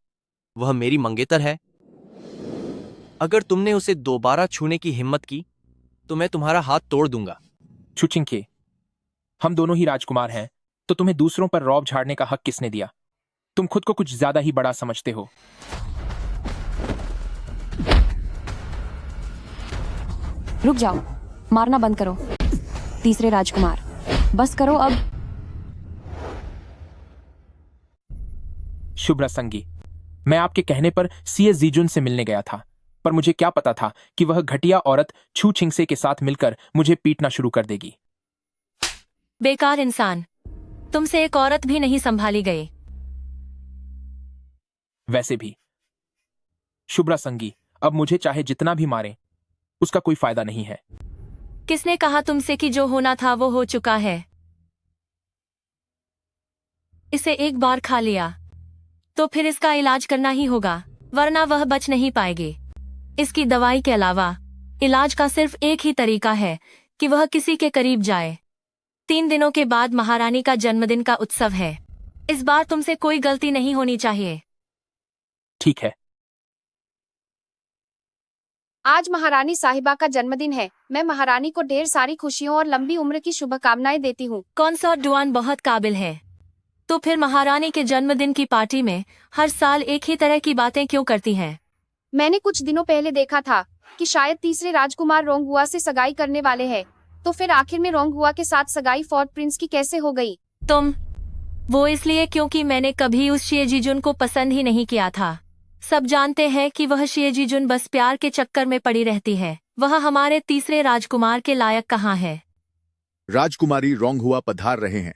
वह मेरी मंगेतर है। अगर तुमने उसे दोबारा छूने की हिम्मत की तो मैं तुम्हारा हाथ तोड़ दूंगा। छुचिंके, हम दोनों ही राजकुमार हैं, तो तुम्हें दूसरों पर रौब झाड़ने का हक किसने दिया? तुम खुद को कुछ ज्यादा ही बड़ा समझते हो। रुक जाओ, मारना बंद करो। तीसरे राजकुमार, बस करो अब। शुभ्रा संगी, मैं आपके कहने पर सीएस जीजुन से मिलने गया था, पर मुझे क्या पता था कि वह घटिया औरत छू छिंगसे के साथ मिलकर मुझे पीटना शुरू कर देगी। बेकार इंसान, तुमसे एक औरत भी नहीं संभाली गई। वैसे भी शुभ्रा संगी, अब मुझे चाहे जितना भी मारें, उसका कोई फायदा नहीं है। किसने कहा तुमसे कि जो होना था वो हो चुका है? इसे एक बार खा लिया तो फिर इसका इलाज करना ही होगा, वरना वह बच नहीं पाएगी। इसकी दवाई के अलावा इलाज का सिर्फ एक ही तरीका है कि वह किसी के करीब जाए। 3 दिनों के बाद महारानी का जन्मदिन का उत्सव है। इस बार तुमसे कोई गलती नहीं होनी चाहिए। ठीक है। आज महारानी साहिबा का जन्मदिन है। मैं महारानी को ढेर सारी खुशियों और लंबी उम्र की शुभकामनाएं देती हूँ। कॉन्सर्ट डुआन बहुत काबिल है, तो फिर महारानी के जन्मदिन की पार्टी में हर साल एक ही तरह की बातें क्यों करती हैं? मैंने कुछ दिनों पहले देखा था कि शायद तीसरे राजकुमार रोंगहुआ से सगाई करने वाले हैं, तो फिर आखिर में रोंगहुआ के साथ सगाई फोर्ट प्रिंस की कैसे हो गई? वो इसलिए क्योंकि मैंने कभी उस शिएजीजुन को पसंद ही नहीं किया था। सब जानते हैं कि वह शिएजीजुन बस प्यार के चक्कर में पड़ी रहती है। वह हमारे तीसरे राजकुमार के लायक कहाँ है? राजकुमारी रोंगहुआ पधार रहे हैं।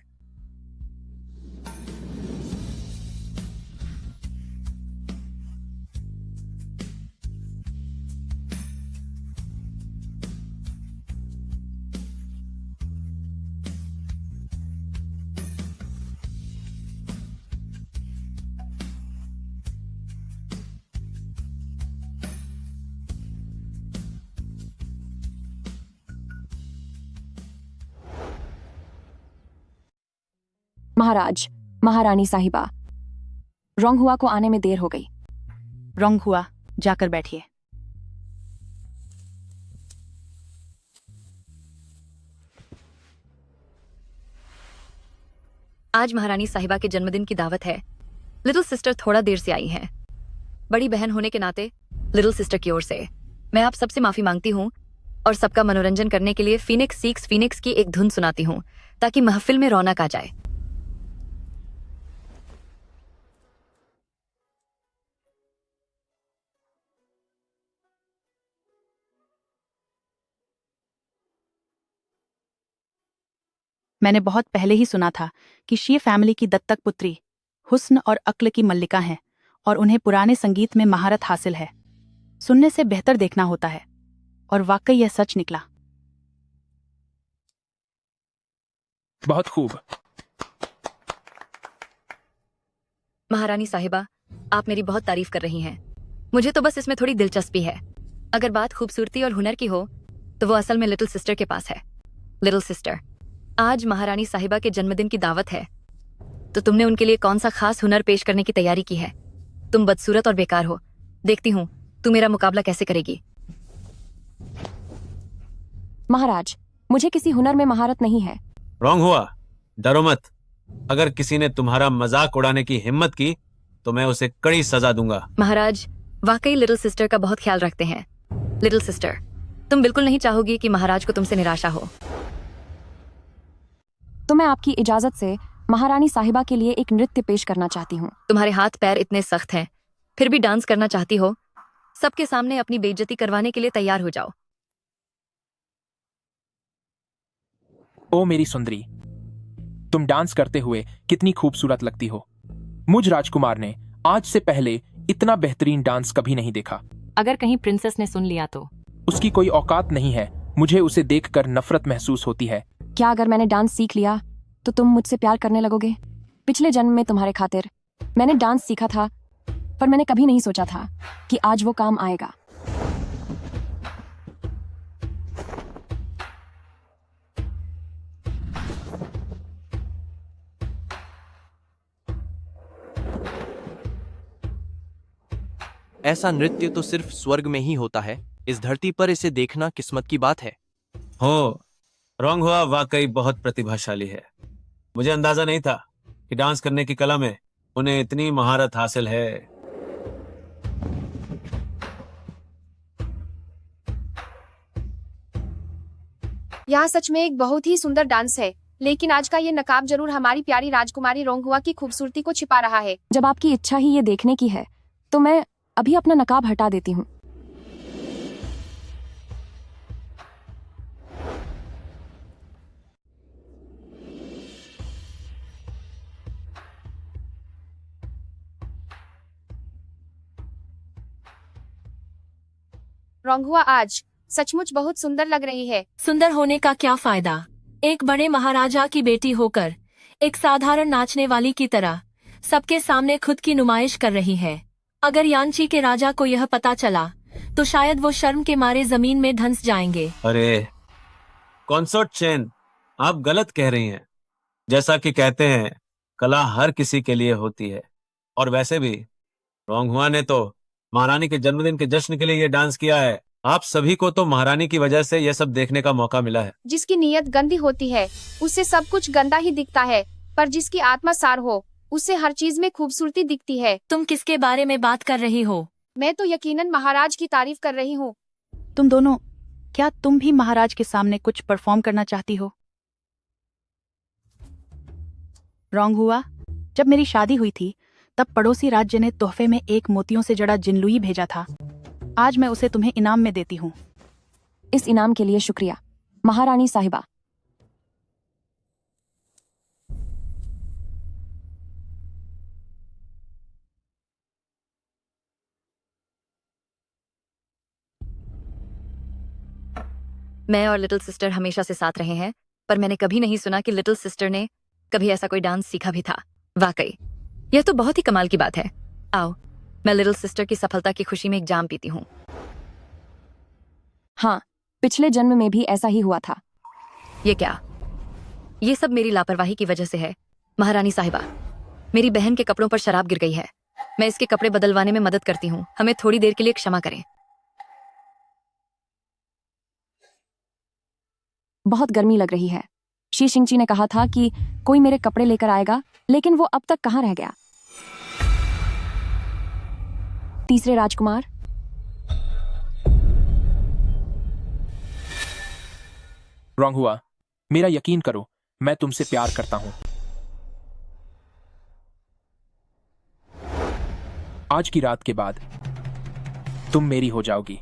महाराज, महारानी साहिबा, रोंगहुआ को आने में देर हो गई। रोंगहुआ, जाकर बैठिए। आज महारानी साहिबा के जन्मदिन की दावत है। लिटिल सिस्टर थोड़ा देर से आई है। बड़ी बहन होने के नाते लिटिल सिस्टर की ओर से मैं आप सबसे माफी मांगती हूँ और सबका मनोरंजन करने के लिए फीनिक्स सीक्स फीनिक्स की एक धुन सुनाती हूँ ताकि महफिल में रौनक आ जाए। मैंने बहुत पहले ही सुना था कि शी फैमिली की दत्तक पुत्री हुस्न और अक्ल की मल्लिका हैं और उन्हें पुराने संगीत में महारत हासिल है। सुनने से बेहतर देखना होता है, और वाकई यह सच निकला। बहुत खूब। महारानी साहिबा, आप मेरी बहुत तारीफ कर रही हैं। मुझे तो बस इसमें थोड़ी दिलचस्पी है। अगर बात खूबसूरती और हुनर की हो तो वो असल में लिटिल सिस्टर के पास है। लिटिल सिस्टर, आज महारानी साहिबा के जन्मदिन की दावत है, तो तुमने उनके लिए कौन सा खास हुनर पेश करने की तैयारी की है? तुम बदसूरत और बेकार हो। देखती हूँ तू मेरा मुकाबला कैसे करेगी। महाराज, मुझे किसी हुनर में महारत नहीं है। रोंगहुआ, डरो मत। अगर किसी ने तुम्हारा मजाक उड़ाने की हिम्मत की तो मैं उसे कड़ी सजा दूंगा। महाराज वाकई लिटिल सिस्टर का बहुत ख्याल रखते हैं। लिटिल सिस्टर, तुम बिल्कुल नहीं चाहोगी कि महाराज को तुमसे निराशा हो। तो मैं आपकी इजाजत से महारानी साहिबा के लिए एक नृत्य पेश करना चाहती हूँ। तुम्हारे हाथ पैर इतने सख्त हैं, फिर भी डांस करना चाहती हो? सबके सामने अपनी बेइज्जती करवाने के लिए तैयार हो जाओ। ओ मेरी सुंदरी, तुम डांस करते हुए कितनी खूबसूरत लगती हो। मुझ राजकुमार ने आज से पहले इतना बेहतरीन डांस कभी नहीं देखा। अगर कहीं प्रिंसेस ने सुन लिया तो? उसकी कोई औकात नहीं है। मुझे उसे देखकर नफरत महसूस होती है। क्या अगर मैंने डांस सीख लिया तो तुम मुझसे प्यार करने लगोगे? पिछले जन्म में तुम्हारे खातिर मैंने डांस सीखा था, पर मैंने कभी नहीं सोचा था कि आज वो काम आएगा। ऐसा नृत्य तो सिर्फ स्वर्ग में ही होता है। इस धरती पर इसे देखना किस्मत की बात है। हो, रोंग हुआ वाकई बहुत प्रतिभाशाली है। मुझे अंदाजा नहीं था कि डांस करने की कला में उन्हें इतनी महारत हासिल है। यहाँ सच में एक बहुत ही सुंदर डांस है, लेकिन आज का ये नकाब जरूर हमारी प्यारी राजकुमारी रोंगहुआ की खूबसूरती को छिपा रहा है। जब आपकी इच्छा ही ये देखने की है तो मैं अभी अपना नकाब हटा देती हूँ। रोंगहुआ आज सचमुच बहुत सुंदर लग रही है। सुंदर होने का क्या फायदा? एक बड़े महाराजा की बेटी होकर एक साधारण नाचने वाली की तरह सबके सामने खुद की नुमाइश कर रही है। अगर यांची के राजा को यह पता चला तो शायद वो शर्म के मारे जमीन में धंस जाएंगे। अरे कॉन्सर्ट चेन, आप गलत कह रही हैं। जैसा कि कहते हैं, कला हर किसी के लिए होती है। और वैसे भी रोंगहुआ ने तो महारानी के जन्मदिन के जश्न के लिए ये डांस किया है। आप सभी को तो महारानी की वजह से यह सब देखने का मौका मिला है। जिसकी नीयत गंदी होती है उससे सब कुछ गंदा ही दिखता है, पर जिसकी आत्मा सार हो उससे हर चीज में खूबसूरती दिखती है। तुम किसके बारे में बात कर रही हो? मैं तो यकीनन महाराज की तारीफ कर रही हूँ। तुम दोनों, क्या तुम भी महाराज के सामने कुछ परफॉर्म करना चाहती हो? रोंगहुआ, जब मेरी शादी हुई थी तब पड़ोसी राज्य ने तोहफे में एक मोतियों से जड़ा जिनलुई भेजा था। आज मैं उसे तुम्हें इनाम में देती हूँ। इस इनाम के लिए शुक्रिया महारानी साहिबा। मैं और लिटिल सिस्टर हमेशा से साथ रहे हैं, पर मैंने कभी नहीं सुना कि लिटिल सिस्टर ने कभी ऐसा कोई डांस सीखा भी था। वाकई यह तो बहुत ही कमाल की बात है। आओ, मैं लिटिल सिस्टर की सफलता की खुशी में एक जाम पीती हूँ। हाँ, पिछले जन्म में भी ऐसा ही हुआ था। ये क्या? ये सब मेरी लापरवाही की वजह से है। महारानी साहिबा, मेरी बहन के कपड़ों पर शराब गिर गई है। मैं इसके कपड़े बदलवाने में मदद करती हूँ। हमें थोड़ी देर के लिए क्षमा करें। बहुत गर्मी लग रही है। शी शिंगची ने कहा था कि कोई मेरे कपड़े लेकर आएगा, लेकिन वो अब तक कहाँ रह गया? तीसरे राजकुमार, रोंगहुआ, मेरा यकीन करो, मैं तुमसे प्यार करता हूं। आज की रात के बाद तुम मेरी हो जाओगी।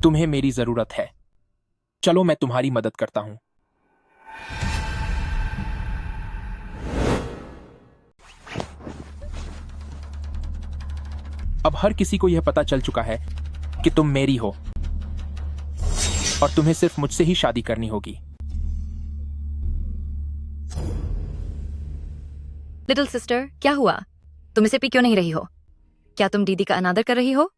तुम्हें मेरी जरूरत है। चलो, मैं तुम्हारी मदद करता हूं। अब हर किसी को यह पता चल चुका है कि तुम मेरी हो और तुम्हें सिर्फ मुझसे ही शादी करनी होगी। लिटिल सिस्टर, क्या हुआ? तुम इसे पी क्यों नहीं रही हो? क्या तुम दीदी का अनादर कर रही हो?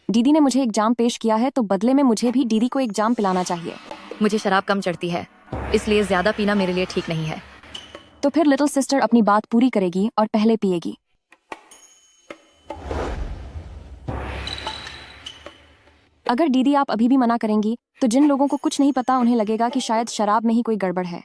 दीदी ने मुझे एक जाम पेश किया है, तो बदले में मुझे भी दीदी को एक जाम पिलाना चाहिए। मुझे शराब कम चढ़ती है, इसलिए ज्यादा पीना मेरे लिए ठीक नहीं है। तो फिर लिटिल सिस्टर अपनी बात पूरी करेगी और पहले पिएगी। अगर दीदी आप अभी भी मना करेंगी तो जिन लोगों को कुछ नहीं पता उन्हें लगेगा कि शायद शराब में ही कोई गड़बड़ है।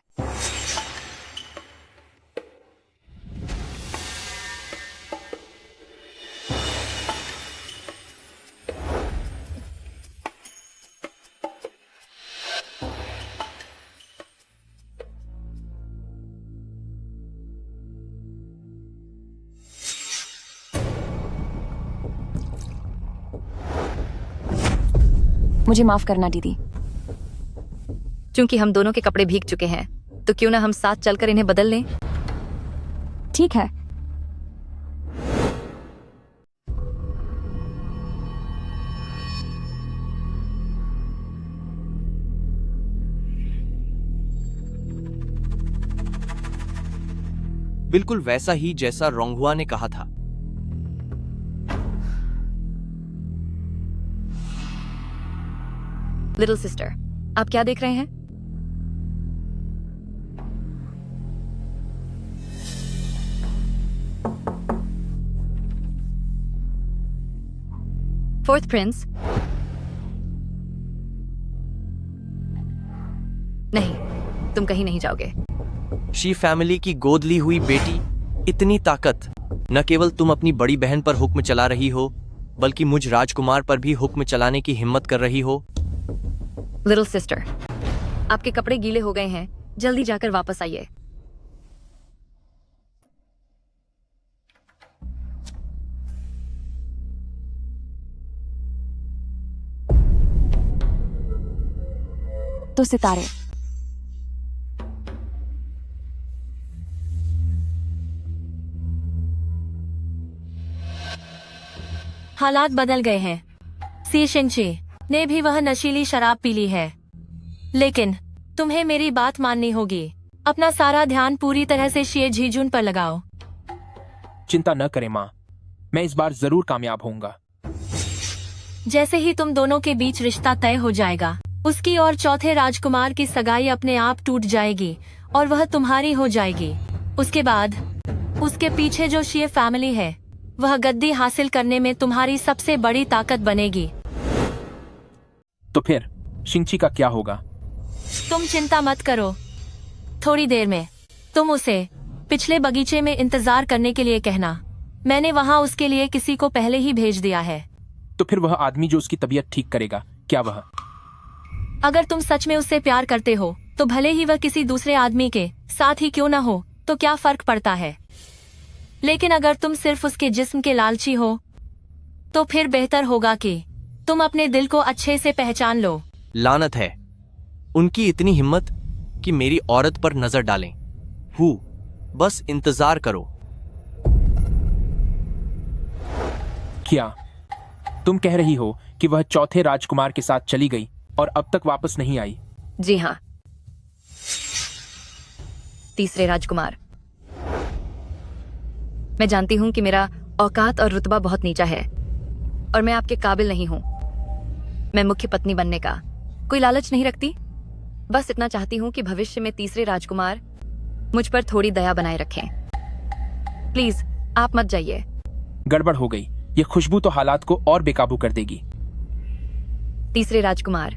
मुझे माफ करना दीदी। क्योंकि हम दोनों के कपड़े भीग चुके हैं, तो क्यों ना हम साथ चलकर इन्हें बदल लें? ठीक है। बिल्कुल वैसा ही जैसा रोंगहुआ ने कहा था। लिटिल सिस्टर, आप क्या देख रहे हैं? Fourth Prince? नहीं, तुम कहीं नहीं जाओगे। शी फैमिली की गोद ली हुई बेटी, इतनी ताकत। न केवल तुम अपनी बड़ी बहन पर हुक्म चला रही हो, बल्कि मुझ राजकुमार पर भी हुक्म चलाने की हिम्मत कर रही हो। लिटिल सिस्टर, आपके कपड़े गीले हो गए हैं, जल्दी जाकर वापस आइए। तो सितारे, हालात बदल गए हैं। सी शिंची ने भी वह नशीली शराब पी ली है, लेकिन तुम्हें मेरी बात माननी होगी। अपना सारा ध्यान पूरी तरह से शिए झीजुन पर लगाओ। चिंता न करें माँ, मैं इस बार जरूर कामयाब होऊंगा। जैसे ही तुम दोनों के बीच रिश्ता तय हो जाएगा, उसकी और चौथे राजकुमार की सगाई अपने आप टूट जाएगी और वह तुम्हारी हो जाएगी। उसके बाद उसके पीछे जो शिए फैमिली है, वह गद्दी हासिल करने में तुम्हारी सबसे बड़ी ताकत बनेगी। तो फिर शिंची का क्या होगा? तुम चिंता मत करो, थोड़ी देर में तुम उसे पिछले बगीचे में इंतजार करने के लिए कहना। मैंने वहाँ उसके लिए किसी को पहले ही भेज दिया है। तो फिर वह आदमी जो उसकी तबीयत ठीक करेगा, क्या वह? अगर तुम सच में उससे प्यार करते हो, तो भले ही वह किसी दूसरे आदमी के साथ ही क्यों न हो, तो क्या फर्क पड़ता है। लेकिन अगर तुम सिर्फ उसके जिस्म के लालची हो, तो फिर बेहतर होगा कि तुम अपने दिल को अच्छे से पहचान लो। लानत है उनकी इतनी हिम्मत कि मेरी औरत पर नजर डालें। बस इंतजार करो। क्या तुम कह रही हो कि वह चौथे राजकुमार के साथ चली गई और अब तक वापस नहीं आई? जी हाँ, तीसरे राजकुमार। मैं जानती हूँ कि मेरा औकात और रुतबा बहुत नीचा है और मैं आपके काबिल नहीं हूँ। मैं मुख्य पत्नी बनने का कोई लालच नहीं रखती। बस इतना चाहती हूँ कि भविष्य में तीसरे राजकुमार मुझ पर थोड़ी दया बनाए रखें। प्लीज आप मत जाइए। गड़बड़ हो गई। ये खुशबू तो हालात को और बेकाबू कर देगी। तीसरे राजकुमार,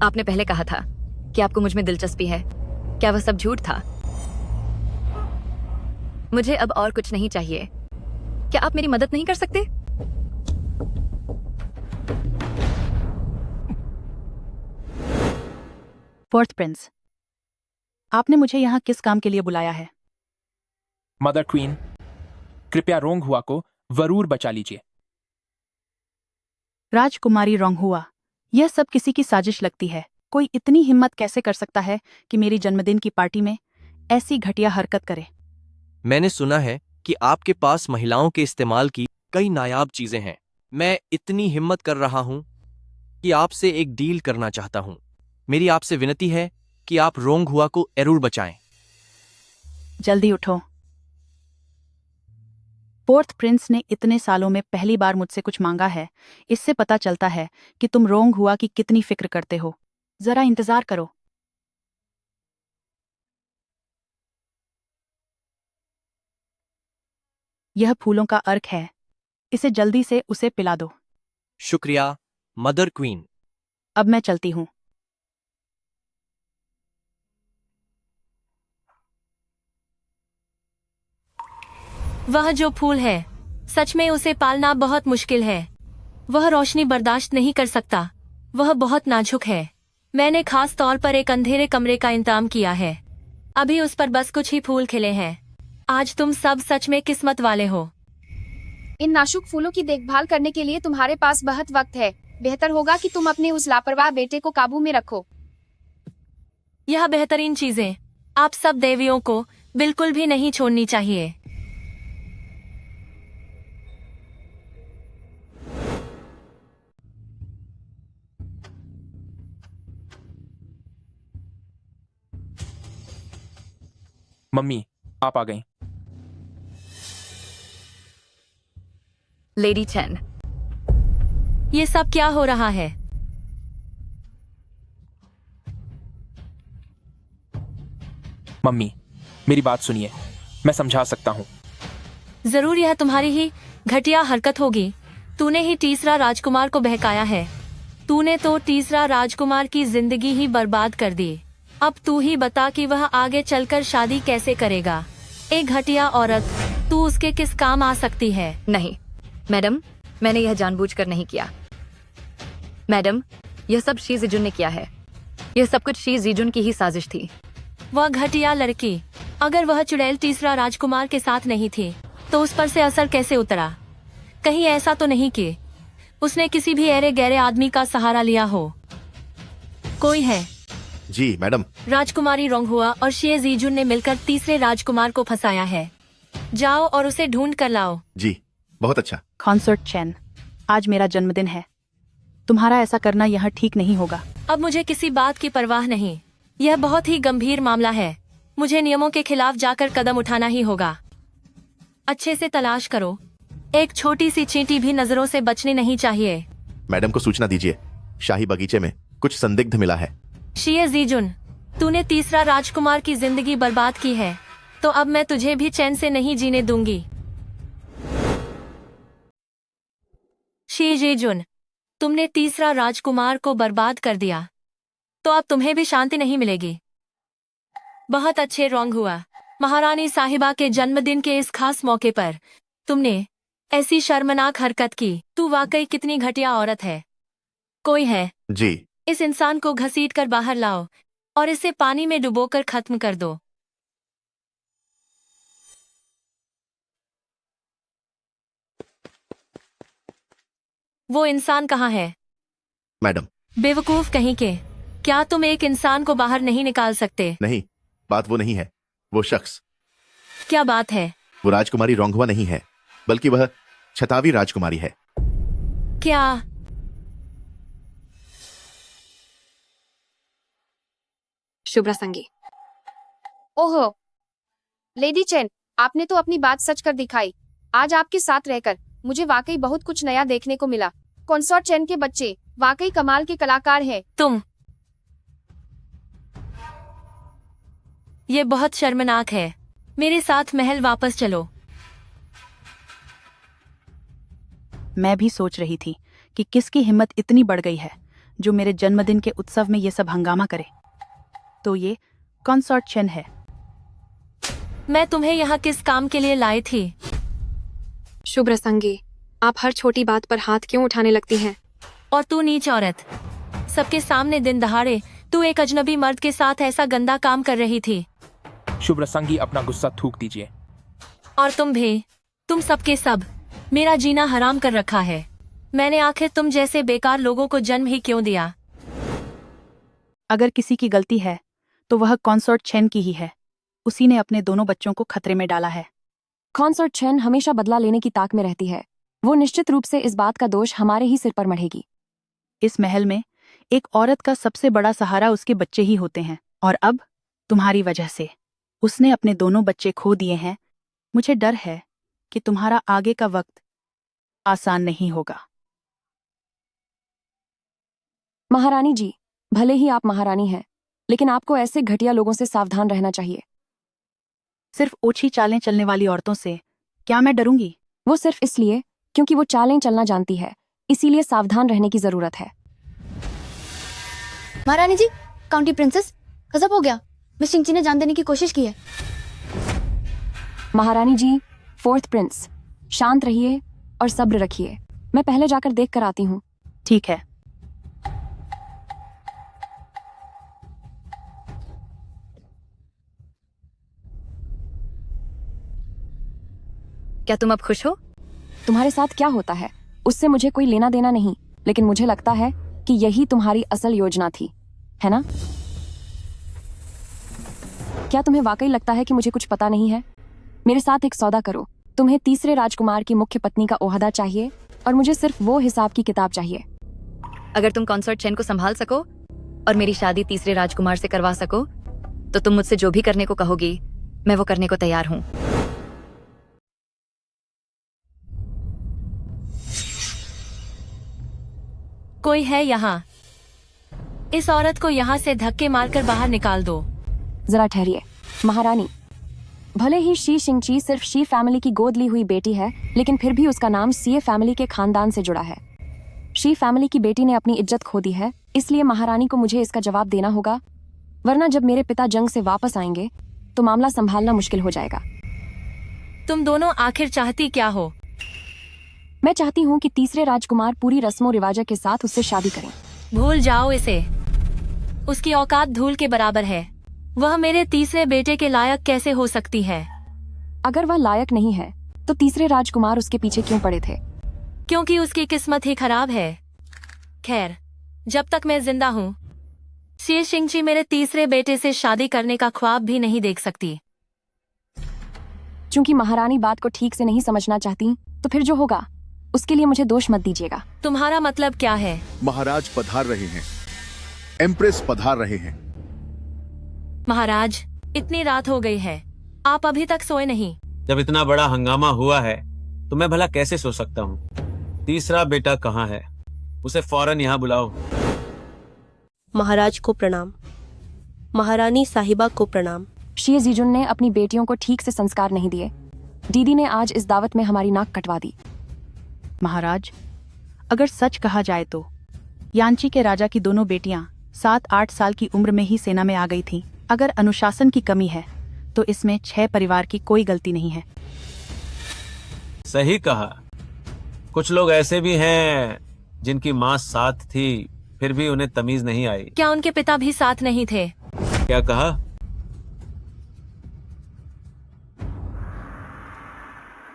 आपने पहले कहा था कि आपको मुझ में दिलचस्पी है। क्या वह सब झूठ था? मुझे अब और कुछ नहीं चाहिए। क्या आप मेरी मदद नहीं कर सकते? फोर्थ प्रिंस, आपने मुझे यहाँ किस काम के लिए बुलाया है? मदर क्वीन, कृपया रोंगहुआ को जरूर बचा लीजिए। राजकुमारी रोंगहुआ, यह सब किसी की साजिश लगती है। कोई इतनी हिम्मत कैसे कर सकता है कि मेरी जन्मदिन की पार्टी में ऐसी घटिया हरकत करे? मैंने सुना है कि आपके पास महिलाओं के इस्तेमाल की कई नायाब चीजें हैं। मैं इतनी हिम्मत कर रहा हूं कि आपसे एक डील करना चाहता हूं। मेरी आपसे विनती है कि आप रोंगहुआ को जरूर बचाएं। जल्दी उठो। फोर्थ प्रिंस ने इतने सालों में पहली बार मुझसे कुछ मांगा है। इससे पता चलता है कि तुम रोंगहुआ की कितनी फिक्र करते हो। जरा इंतजार करो। यह फूलों का अर्क है। इसे जल्दी से उसे पिला दो। शुक्रिया मदर क्वीन। अब मैं चलती हूँ। वह जो फूल है, सच में उसे पालना बहुत मुश्किल है। वह रोशनी बर्दाश्त नहीं कर सकता। वह बहुत नाजुक है। मैंने खास तौर पर एक अंधेरे कमरे का इंतजाम किया है। अभी उस पर बस कुछ ही फूल खिले हैं। आज तुम सब सच में किस्मत वाले हो। इन नाजुक फूलों की देखभाल करने के लिए तुम्हारे पास बहुत वक्त है। बेहतर होगा कि तुम अपने उस लापरवाह बेटे को काबू में रखो। यह बेहतरीन चीजें आप सब देवियों को बिल्कुल भी नहीं छोड़नी चाहिए। मम्मी, आप आ गईं। लेडी चैन, ये सब क्या हो रहा है? मम्मी, मेरी बात सुनिए, मैं समझा सकता हूँ। जरूर यह तुम्हारी ही घटिया हरकत होगी। तूने ही तीसरा राजकुमार को बहकाया है। तूने तो तीसरा राजकुमार की जिंदगी ही बर्बाद कर दी। अब तू ही बता कि वह आगे चलकर शादी कैसे करेगा। एक घटिया औरत, तू उसके किस काम आ सकती है? नहीं मैडम, मैंने यह जानबूझकर नहीं किया। मैडम, यह सब शी जीजुन ने किया है। यह सब कुछ शी जीजुन की ही साजिश थी। वह घटिया लड़की, अगर वह चुड़ैल तीसरा राजकुमार के साथ नहीं थी तो उस पर से असर कैसे उतरा? कहीं ऐसा तो नहीं कि उसने किसी भी ऐरे गहरे आदमी का सहारा लिया हो? कोई है? जी मैडम। राजकुमारी रोंगहुआ और शी जीजुन ने मिलकर तीसरे राजकुमार को फंसाया है। जाओ और उसे ढूंढ कर लाओ। जी, बहुत अच्छा। कॉन्सर्ट चैन, आज मेरा जन्मदिन है। तुम्हारा ऐसा करना यहाँ ठीक नहीं होगा। अब मुझे किसी बात की परवाह नहीं। यह बहुत ही गंभीर मामला है। मुझे नियमों के खिलाफ जाकर कदम उठाना ही होगा। अच्छे से तलाश करो। एक छोटी सी चींटी भी नजरों से बचनी नहीं चाहिए। मैडम को सूचना दीजिए, शाही बगीचे में कुछ संदिग्ध मिला है। शी जीजुन, तूने तीसरा राजकुमार की जिंदगी बर्बाद की है, तो अब मैं तुझे भी चैन से नहीं जीने दूंगी। शी जीजुन, तुमने तीसरा राजकुमार को बर्बाद कर दिया, तो अब तुम्हें भी शांति नहीं मिलेगी। बहुत अच्छे रोंगहुआ, महारानी साहिबा के जन्मदिन के इस खास मौके पर तुमने ऐसी शर्मनाक हरकत की। तू वाकई कितनी घटिया औरत है। कोई है? जी। इस इंसान को घसीट कर बाहर लाओ और इसे पानी में डुबोकर खत्म कर दो। वो इंसान कहाँ है? मैडम। बेवकूफ कहीं के, क्या तुम एक इंसान को बाहर नहीं निकाल सकते? नहीं, बात वो नहीं है। वो शख्स। क्या बात है? वो राजकुमारी रोंगहुआ नहीं है, बल्कि वह छतावी राजकुमारी है। क्या? शुभ्रा संगी। ओहो लेडी चैन, आपने तो अपनी बात सच कर दिखाई। आज आपके साथ रहकर मुझे वाकई बहुत कुछ नया देखने को मिला। कंसॉर्ट चैन के बच्चे वाकई कमाल के कलाकार हैं। तुम, ये बहुत शर्मनाक है। मेरे साथ महल वापस चलो। मैं भी सोच रही थी कि किसकी हिम्मत इतनी बढ़ गई है जो मेरे जन्मदिन के उत्सव में ये सब हंगामा करे। तो ये कंसॉर्ट चैन है। मैं तुम्हें यहाँ किस काम के लिए लाई थी? शुभ्रा संगी, आप हर छोटी बात पर हाथ क्यों उठाने लगती हैं? और तू नीच औरत, सबके सामने दिन दहाड़े तू एक अजनबी मर्द के साथ ऐसा गंदा काम कर रही थी। शुभ्रा संगी, अपना गुस्सा थूक दीजिए। और तुम भी, तुम सबके सब मेरा जीना हराम कर रखा है। मैंने आखिर तुम जैसे बेकार लोगों को जन्म ही क्यों दिया? अगर किसी की गलती है तो वह कंसॉर्ट चैन की ही है। उसी ने अपने दोनों बच्चों को खतरे में डाला है। कंसॉर्ट चैन हमेशा बदला लेने की ताक में रहती है। वो निश्चित रूप से इस बात का दोष हमारे ही सिर पर मढ़ेगी। इस महल में एक औरत का सबसे बड़ा सहारा उसके बच्चे ही होते हैं, और अब तुम्हारी वजह से उसने अपने दोनों बच्चे खो दिए हैं। मुझे डर है कि तुम्हारा आगे का वक्त आसान नहीं होगा। महारानी जी, भले ही आप महारानी हैं, लेकिन आपको ऐसे घटिया लोगों से सावधान रहना चाहिए। सिर्फ ओछी चालें चलने वाली औरतों से क्या मैं डरूंगी? वो सिर्फ इसलिए क्योंकि वो चालें चलना जानती है, इसीलिए सावधान रहने की जरूरत है। महारानी जी, काउंटी प्रिंसेस, गजब हो गया। मिस चिंची ने जान देने की कोशिश की है। महारानी जी, फोर्थ प्रिंस, शांत रहिए और सब्र रखिए। मैं पहले जाकर देख कर आती हूँ। ठीक है। क्या तुम अब खुश हो? तुम्हारे साथ क्या होता है उससे मुझे कोई लेना देना नहीं, लेकिन मुझे लगता है कि यही तुम्हारी असल योजना थी, है ना? क्या तुम्हें वाकई लगता है कि मुझे कुछ पता नहीं है? मेरे साथ एक सौदा करो। तुम्हें तीसरे राजकुमार की मुख्य पत्नी का ओहदा चाहिए और मुझे सिर्फ वो हिसाब की किताब चाहिए। अगर तुम कंसॉर्ट चैन को संभाल सको और मेरी शादी तीसरे राजकुमार से करवा सको तो तुम मुझसे जो भी करने को कहोगी मैं वो करने को तैयार हूँ। कोई है यहाँ? इस औरत को यहाँ से धक्के मारकर बाहर निकाल दो। जरा ठहरिए महारानी। भले ही शी शिंगची सिर्फ शी फैमिली की गोद ली हुई बेटी है, लेकिन फिर भी उसका नाम सीए फैमिली के खानदान से जुड़ा है। शी फैमिली की बेटी ने अपनी इज्जत खो दी है, इसलिए महारानी को मुझे इसका जवाब देना होगा, वरना जब मेरे पिता जंग से वापस आएंगे तो मामला संभालना मुश्किल हो जाएगा। तुम दोनों आखिर चाहती क्या हो? मैं चाहती हूँ कि तीसरे राजकुमार पूरी रस्मों रिवाजा के साथ उससे शादी करें। भूल जाओ इसे। उसकी औकात धूल के बराबर है। वह मेरे तीसरे बेटे के लायक कैसे हो सकती है? अगर वह लायक नहीं है तो तीसरे राजकुमार उसके पीछे क्यों पड़े थे? क्योंकि उसकी किस्मत ही खराब है। खैर, जब तक मैं जिंदा हूँ शी शिंगची मेरे तीसरे बेटे से शादी करने का ख्वाब भी नहीं देख सकती। चूंकि महारानी बात को ठीक से नहीं समझना चाहती, तो फिर जो होगा उसके लिए मुझे दोष मत दीजिएगा। तुम्हारा मतलब क्या है? महाराज पधार रहे हैं, एम्प्रेस पधार रहे हैं। महाराज, इतनी रात हो गई है, आप अभी तक सोए नहीं? जब इतना बड़ा हंगामा हुआ है तो मैं भला कैसे सो सकता हूँ? तीसरा बेटा कहाँ है? उसे फौरन यहाँ बुलाओ। महाराज को प्रणाम। महारानी साहिबा को प्रणाम। शी जीजुन ने अपनी बेटियों को ठीक से संस्कार नहीं दिए। दीदी ने आज इस दावत में हमारी नाक कटवा दी। महाराज, अगर सच कहा जाए तो यांची के राजा की दोनों बेटियां 7-8 साल की उम्र में ही सेना में आ गई थीं। अगर अनुशासन की कमी है तो इसमें 6 परिवार की कोई गलती नहीं है। सही कहा। कुछ लोग ऐसे भी हैं जिनकी माँ साथ थी, फिर भी उन्हें तमीज नहीं आई। क्या उनके पिता भी साथ नहीं थे? क्या कहा?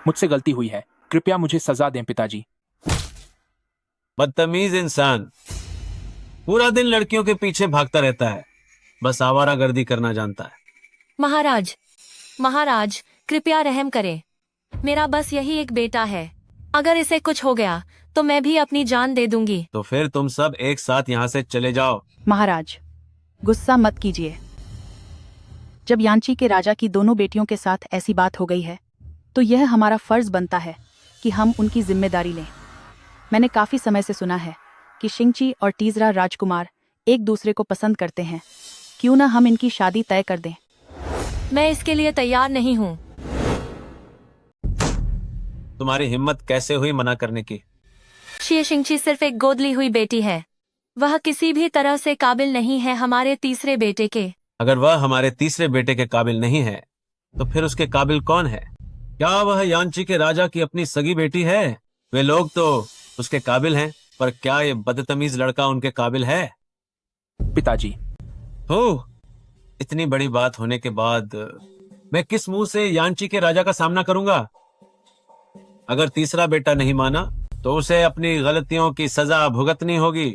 मुझसे गलती हुई है, कृपया मुझे सजा दें पिताजी। बदतमीज इंसान, पूरा दिन लड़कियों के पीछे भागता रहता है, बस आवारागर्दी करना जानता है। महाराज, महाराज, कृपया रहम करें। मेरा बस यही एक बेटा है। अगर इसे कुछ हो गया तो मैं भी अपनी जान दे दूंगी। तो फिर तुम सब एक साथ यहाँ से चले जाओ। महाराज, गुस्सा मत कीजिए। जब यांची के राजा की दोनों बेटियों के साथ ऐसी बात हो गई है तो यह हमारा फर्ज बनता है कि हम उनकी जिम्मेदारी लें। मैंने काफी समय से सुना है कि शिंगची और तीसरा राजकुमार एक दूसरे को पसंद करते हैं। क्यों ना हम इनकी शादी तय कर दें? मैं इसके लिए तैयार नहीं हूँ। तुम्हारी हिम्मत कैसे हुई मना करने की? शी शिंगची सिर्फ एक गोद ली हुई बेटी है। वह किसी भी तरह से काबिल नहीं है हमारे तीसरे बेटे के। अगर वह हमारे तीसरे बेटे के काबिल नहीं है तो फिर उसके काबिल कौन है? क्या वह यांची के राजा की अपनी सगी बेटी है? वे लोग तो उसके काबिल हैं, पर क्या ये बदतमीज लड़का उनके काबिल है? पिताजी, हो, इतनी बड़ी बात होने के बाद मैं किस मुंह से यांची के राजा का सामना करूंगा? अगर तीसरा बेटा नहीं माना तो उसे अपनी गलतियों की सजा भुगतनी होगी।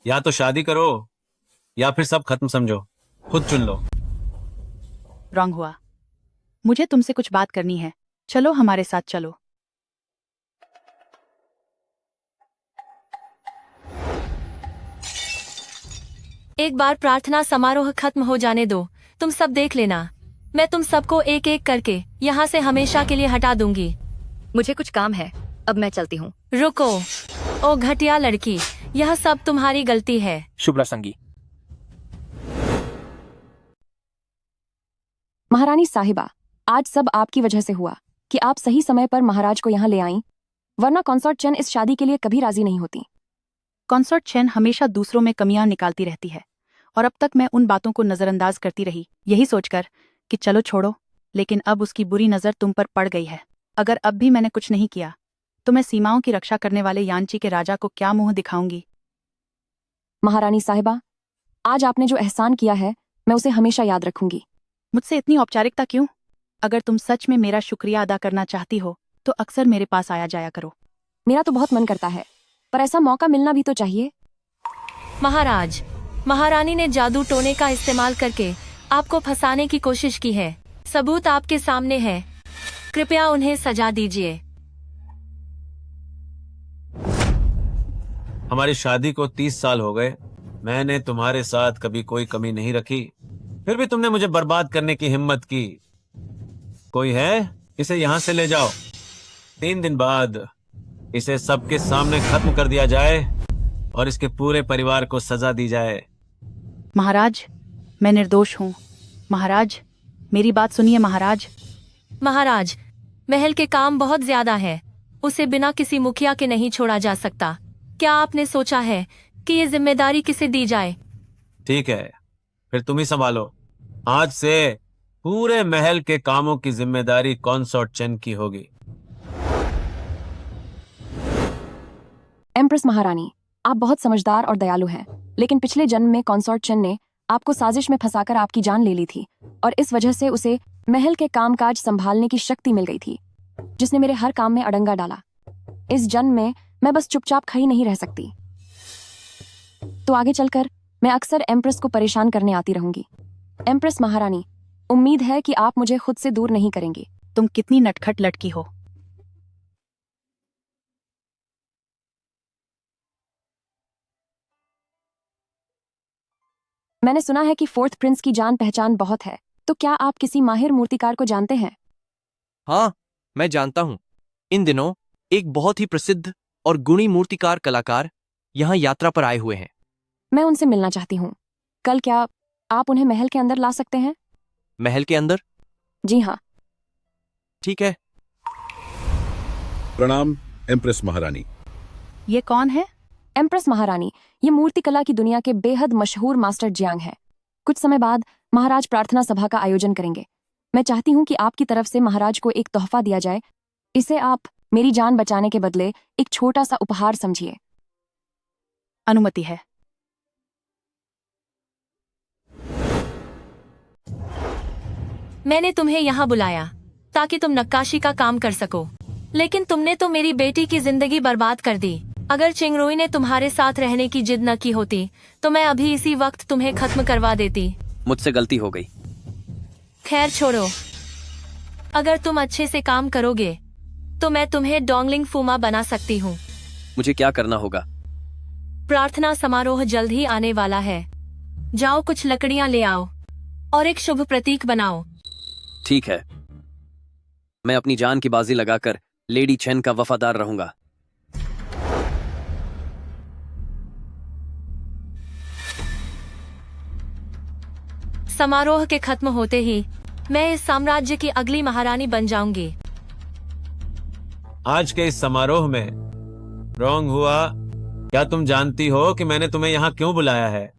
या तो शादी करो या फिर सब खत्म समझो, खुद चुन लो। रॉन्ग हुआ। मुझे तुमसे कुछ बात करनी है। चलो हमारे साथ चलो। एक बार प्रार्थना समारोह खत्म हो जाने दो, तुम सब देख लेना। मैं तुम सबको एक एक करके यहाँ से हमेशा के लिए हटा दूंगी। मुझे कुछ काम है, अब मैं चलती हूँ। रुको, ओ घटिया लड़की, यह सब तुम्हारी गलती है। शुभ्रा संगी। महारानी साहिबा, आज सब आपकी वजह से हुआ कि आप सही समय पर महाराज को यहाँ ले आईं, वरना कंसॉर्ट चेन इस शादी के लिए कभी राजी नहीं होती। कंसॉर्ट चेन हमेशा दूसरों में कमियां निकालती रहती है और अब तक मैं उन बातों को नजरअंदाज करती रही, यही सोचकर कि चलो छोड़ो, लेकिन अब उसकी बुरी नजर तुम पर पड़ गई है। अगर अब भी मैंने कुछ नहीं किया तो मैं सीमाओं की रक्षा करने वाले यांची के राजा को क्या मुंह दिखाऊंगी? महारानी साहिबा, आज आपने जो एहसान किया है मैं उसे हमेशा याद रखूंगी। मुझसे इतनी औपचारिकता क्यों? अगर तुम सच में मेरा शुक्रिया अदा करना चाहती हो तो अक्सर मेरे पास आया जाया करो। मेरा तो बहुत मन करता है, पर ऐसा मौका मिलना भी तो चाहिए। महाराज, महारानी ने जादू टोने का इस्तेमाल करके आपको फंसाने की कोशिश की है। सबूत आपके सामने है, कृपया उन्हें सजा दीजिए। हमारी शादी को 30 साल हो गए। मैंने तुम्हारे साथ कभी कोई कमी नहीं रखी, फिर भी तुमने मुझे बर्बाद करने की हिम्मत की। कोई है? इसे यहाँ से ले जाओ। 3 दिन बाद इसे सबके सामने खत्म कर दिया जाए। और इसके पूरे परिवार को सजा दी जाए। महाराज, मैं निर्दोष हूँ। महाराज, मेरी बात सुनिए महाराज। महाराज, महल के काम बहुत ज्यादा है, उसे बिना किसी मुखिया के नहीं छोड़ा जा सकता। क्या आपने सोचा है कि ये जिम्मेदारी किसे दी जाए? ठीक है, फिर तुम ही संभालो। आज से पूरे महल के कामों की जिम्मेदारी कंसोर्ट चेन की होगी। एम्प्रेस महारानी, आप बहुत समझदार और दयालु हैं, लेकिन पिछले जन्म में कंसोर्ट चेन ने आपको साजिश में फंसाकर आपकी जान ले ली थी और इस वजह से उसे महल के कामकाज संभालने की शक्ति मिल गई थी, जिसने मेरे हर काम में अड़ंगा डाला। इस जन्म में मैं बस चुपचाप खड़ी नहीं रह सकती, तो आगे चलकर मैं अक्सर एम्प्रेस को परेशान करने आती रहूंगी। एम्प्रेस महारानी, उम्मीद है कि आप मुझे खुद से दूर नहीं करेंगी। तुम कितनी नटखट लड़की हो। मैंने सुना है कि फोर्थ प्रिंस की जान पहचान बहुत है, तो क्या आप किसी माहिर मूर्तिकार को जानते हैं? हाँ, मैं जानता हूँ। इन दिनों एक बहुत ही प्रसिद्ध और गुणी मूर्तिकार कलाकार यहाँ यात्रा पर आए हुए हैं। मैं उनसे मिलना चाहती हूँ। कल क्या आप उन्हें महल के अंदर ला सकते हैं? महल के अंदर? जी हाँ। ठीक है। प्रणाम एम्प्रेस महारानी। ये कौन है? एम्प्रेस महारानी, ये मूर्ति कला की दुनिया के बेहद मशहूर मास्टर जियांग है। कुछ समय बाद महाराज प्रार्थना सभा का आयोजन करेंगे। मैं चाहती हूँ कि आपकी तरफ से महाराज को एक तोहफा दिया जाए। इसे आप मेरी जान बचाने के बदले एक छोटा सा उपहार समझिए। अनुमति है। मैंने तुम्हें यहाँ बुलाया ताकि तुम नक्काशी का काम कर सको, लेकिन तुमने तो मेरी बेटी की जिंदगी बर्बाद कर दी। अगर चिंगरुई ने तुम्हारे साथ रहने की जिद न की होती तो मैं अभी इसी वक्त तुम्हें खत्म करवा देती। मुझसे गलती हो गई। खैर छोड़ो, अगर तुम अच्छे से काम करोगे तो मैं तुम्हें डोंगलिंग फूमा बना सकती हूँ। मुझे क्या करना होगा? प्रार्थना समारोह जल्द ही आने वाला है। जाओ कुछ लकड़ियाँ ले आओ और एक शुभ प्रतीक बनाओ। ठीक है, मैं अपनी जान की बाजी लगाकर लेडी चेन का वफादार रहूंगा। समारोह के खत्म होते ही मैं इस साम्राज्य की अगली महारानी बन जाऊंगी। आज के इस समारोह में रोंग हुआ, क्या तुम जानती हो कि मैंने तुम्हें यहाँ क्यों बुलाया है?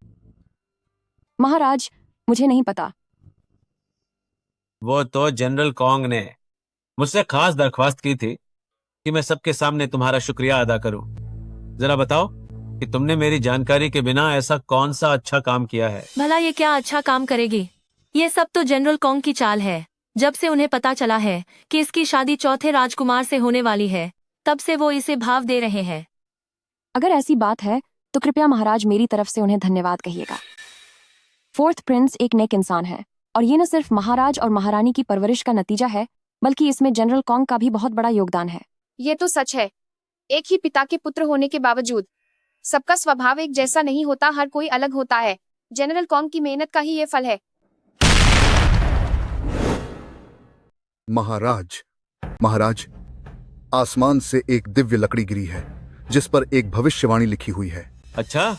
महाराज, मुझे नहीं पता। वो तो जनरल कॉन्ग ने मुझसे खास दरख्वास्त की थी कि मैं सबके सामने तुम्हारा शुक्रिया अदा करूं। जरा बताओ कि तुमने मेरी जानकारी के बिना ऐसा कौन सा अच्छा काम किया है? भला ये क्या अच्छा काम करेगी? ये सब तो जनरल कॉन्ग की चाल है। जब से उन्हें पता चला है कि इसकी शादी चौथे राजकुमार से होने वाली है, तब से वो इसे भाव दे रहे हैं। अगर ऐसी बात है तो कृपया महाराज मेरी तरफ से उन्हें धन्यवाद कहिएगा। फोर्थ प्रिंस एक नेक इंसान है और ये न सिर्फ महाराज और महारानी की परवरिश का नतीजा है, बल्कि इसमें जनरल कॉन्ग का भी बहुत बड़ा योगदान है। ये तो सच है। एक ही पिता के पुत्र होने के बावजूद सबका स्वभाव एक जैसा नहीं होता, हर कोई अलग होता है। जनरल कॉन्ग की मेहनत का ही ये फल है। महाराज, आसमान से एक दिव्य लकड़ी गिरी है जिस पर एक भविष्यवाणी लिखी हुई है। अच्छा,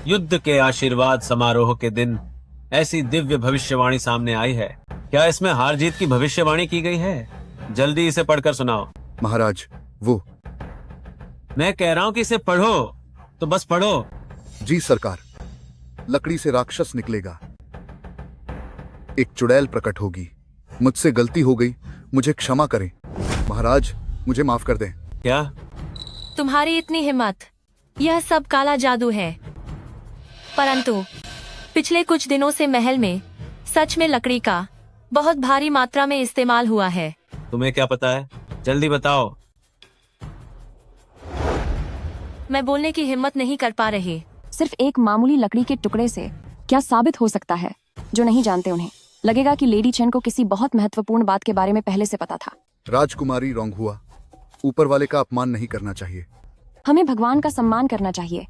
युद्ध के आशीर्वाद समारोह के दिन ऐसी दिव्य भविष्यवाणी सामने आई है। क्या इसमें हार जीत की भविष्यवाणी की गई है? जल्दी इसे पढ़कर सुनाओ। महाराज, वो मैं कह रहा हूँ कि इसे पढ़ो, तो बस पढ़ो। जी सरकार। लकड़ी से राक्षस निकलेगा, एक चुड़ैल प्रकट होगी। मुझसे गलती हो गई, मुझे क्षमा करें। महाराज, मुझे माफ कर दें। क्या तुम्हारी इतनी हिम्मत? यह सब काला जादू है। परंतु पिछले कुछ दिनों से महल में सच में लकड़ी का बहुत भारी मात्रा में इस्तेमाल हुआ है। तुम्हें क्या पता है? जल्दी बताओ। मैं बोलने की हिम्मत नहीं कर पा रही। सिर्फ एक मामूली लकड़ी के टुकड़े से क्या साबित हो सकता है? जो नहीं जानते उन्हें लगेगा कि लेडी चेन को किसी बहुत महत्वपूर्ण बात के बारे में पहले से पता था। राजकुमारी रोंग हुआ, ऊपर वाले का अपमान नहीं करना चाहिए। हमें भगवान का सम्मान करना चाहिए,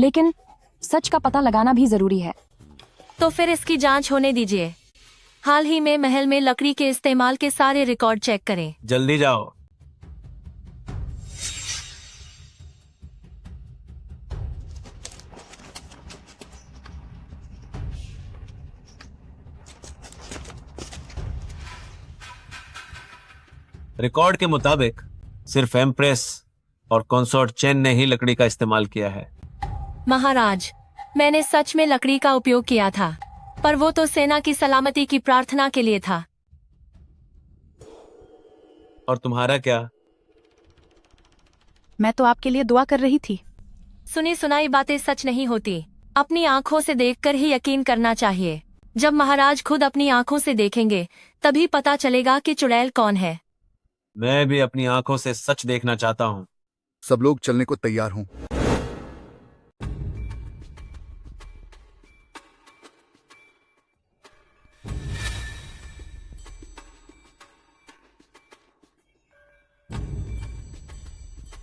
लेकिन सच का पता लगाना भी जरूरी है। तो फिर इसकी जांच होने दीजिए। हाल ही में महल में लकड़ी के इस्तेमाल के सारे रिकॉर्ड चेक करें। जल्दी जाओ। रिकॉर्ड के मुताबिक सिर्फ एम्प्रेस और कंसोर्ट चेन ने ही लकड़ी का इस्तेमाल किया है। महाराज, मैंने सच में लकड़ी का उपयोग किया था, पर वो तो सेना की सलामती की प्रार्थना के लिए था। और तुम्हारा क्या? मैं तो आपके लिए दुआ कर रही थी। सुनी सुनाई बातें सच नहीं होती, अपनी आंखों से देखकर ही यकीन करना चाहिए। जब महाराज खुद अपनी आंखों से देखेंगे तभी पता चलेगा कि चुड़ैल कौन है। मैं भी अपनी आंखों से सच देखना चाहता हूँ। सब लोग चलने को तैयार हों।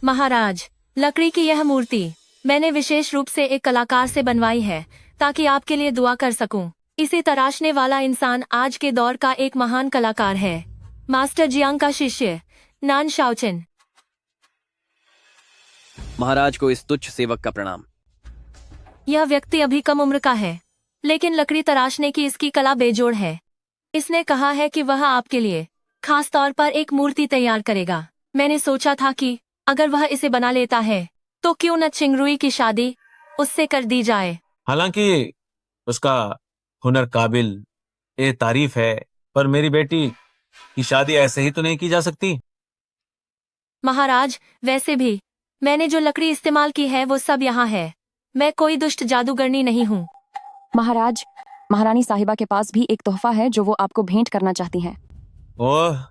महाराज, लकड़ी की यह मूर्ति मैंने विशेष रूप से एक कलाकार से बनवाई है ताकि आपके लिए दुआ कर सकूं। इसे तराशने वाला इंसान आज के दौर का एक महान कलाकार है, मास्टर जियांग का शिष्य नान शाओचिन। महाराज को इस तुच्छ सेवक का प्रणाम। यह व्यक्ति अभी कम उम्र का है, लेकिन लकड़ी तराशने की इसकी कला बेजोड़ है। इसने कहा है कि वह आपके लिए खास तौर पर एक मूर्ति तैयार करेगा। मैंने सोचा था कि अगर वह इसे बना लेता है तो क्यों न चिंगरुई की शादी उससे कर दी जाए। हालांकि उसका हुनर काबिल ए तारीफ है, पर मेरी बेटी की शादी ऐसे ही तो नहीं की जा सकती। महाराज, वैसे भी मैंने जो लकड़ी इस्तेमाल की है वो सब यहाँ है। मैं कोई दुष्ट जादूगरनी नहीं हूँ। महाराज, महारानी साहिबा के पास भी एक तोहफा है जो वो आपको भेंट करना चाहती हैं। ओह,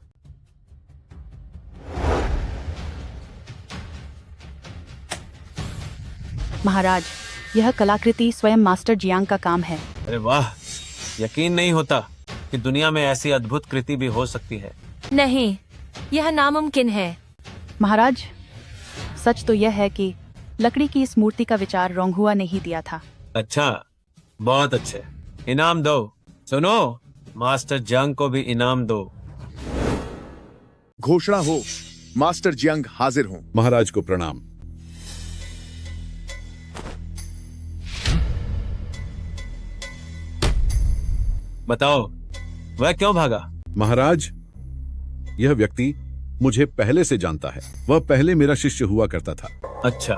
महाराज, यह कलाकृति स्वयं मास्टर जियांग का काम है। अरे वाह, यकीन नहीं होता कि दुनिया में ऐसी अद्भुत कृति भी हो सकती है। नहीं, यह नामुमकिन है। महाराज, सच तो यह है कि लकड़ी की इस मूर्ति का विचार रोंगहुआ ने ही दिया था। अच्छा, बहुत अच्छे। इनाम दो। सुनो, मास्टर जियांग को भी इनाम दो। घोषणा हो, मास्टर जियांग हाजिर हों। महाराज को प्रणाम। बताओ, वह क्यों भागा? महाराज, यह व्यक्ति मुझे पहले से जानता है। वह पहले मेरा शिष्य हुआ करता था। अच्छा,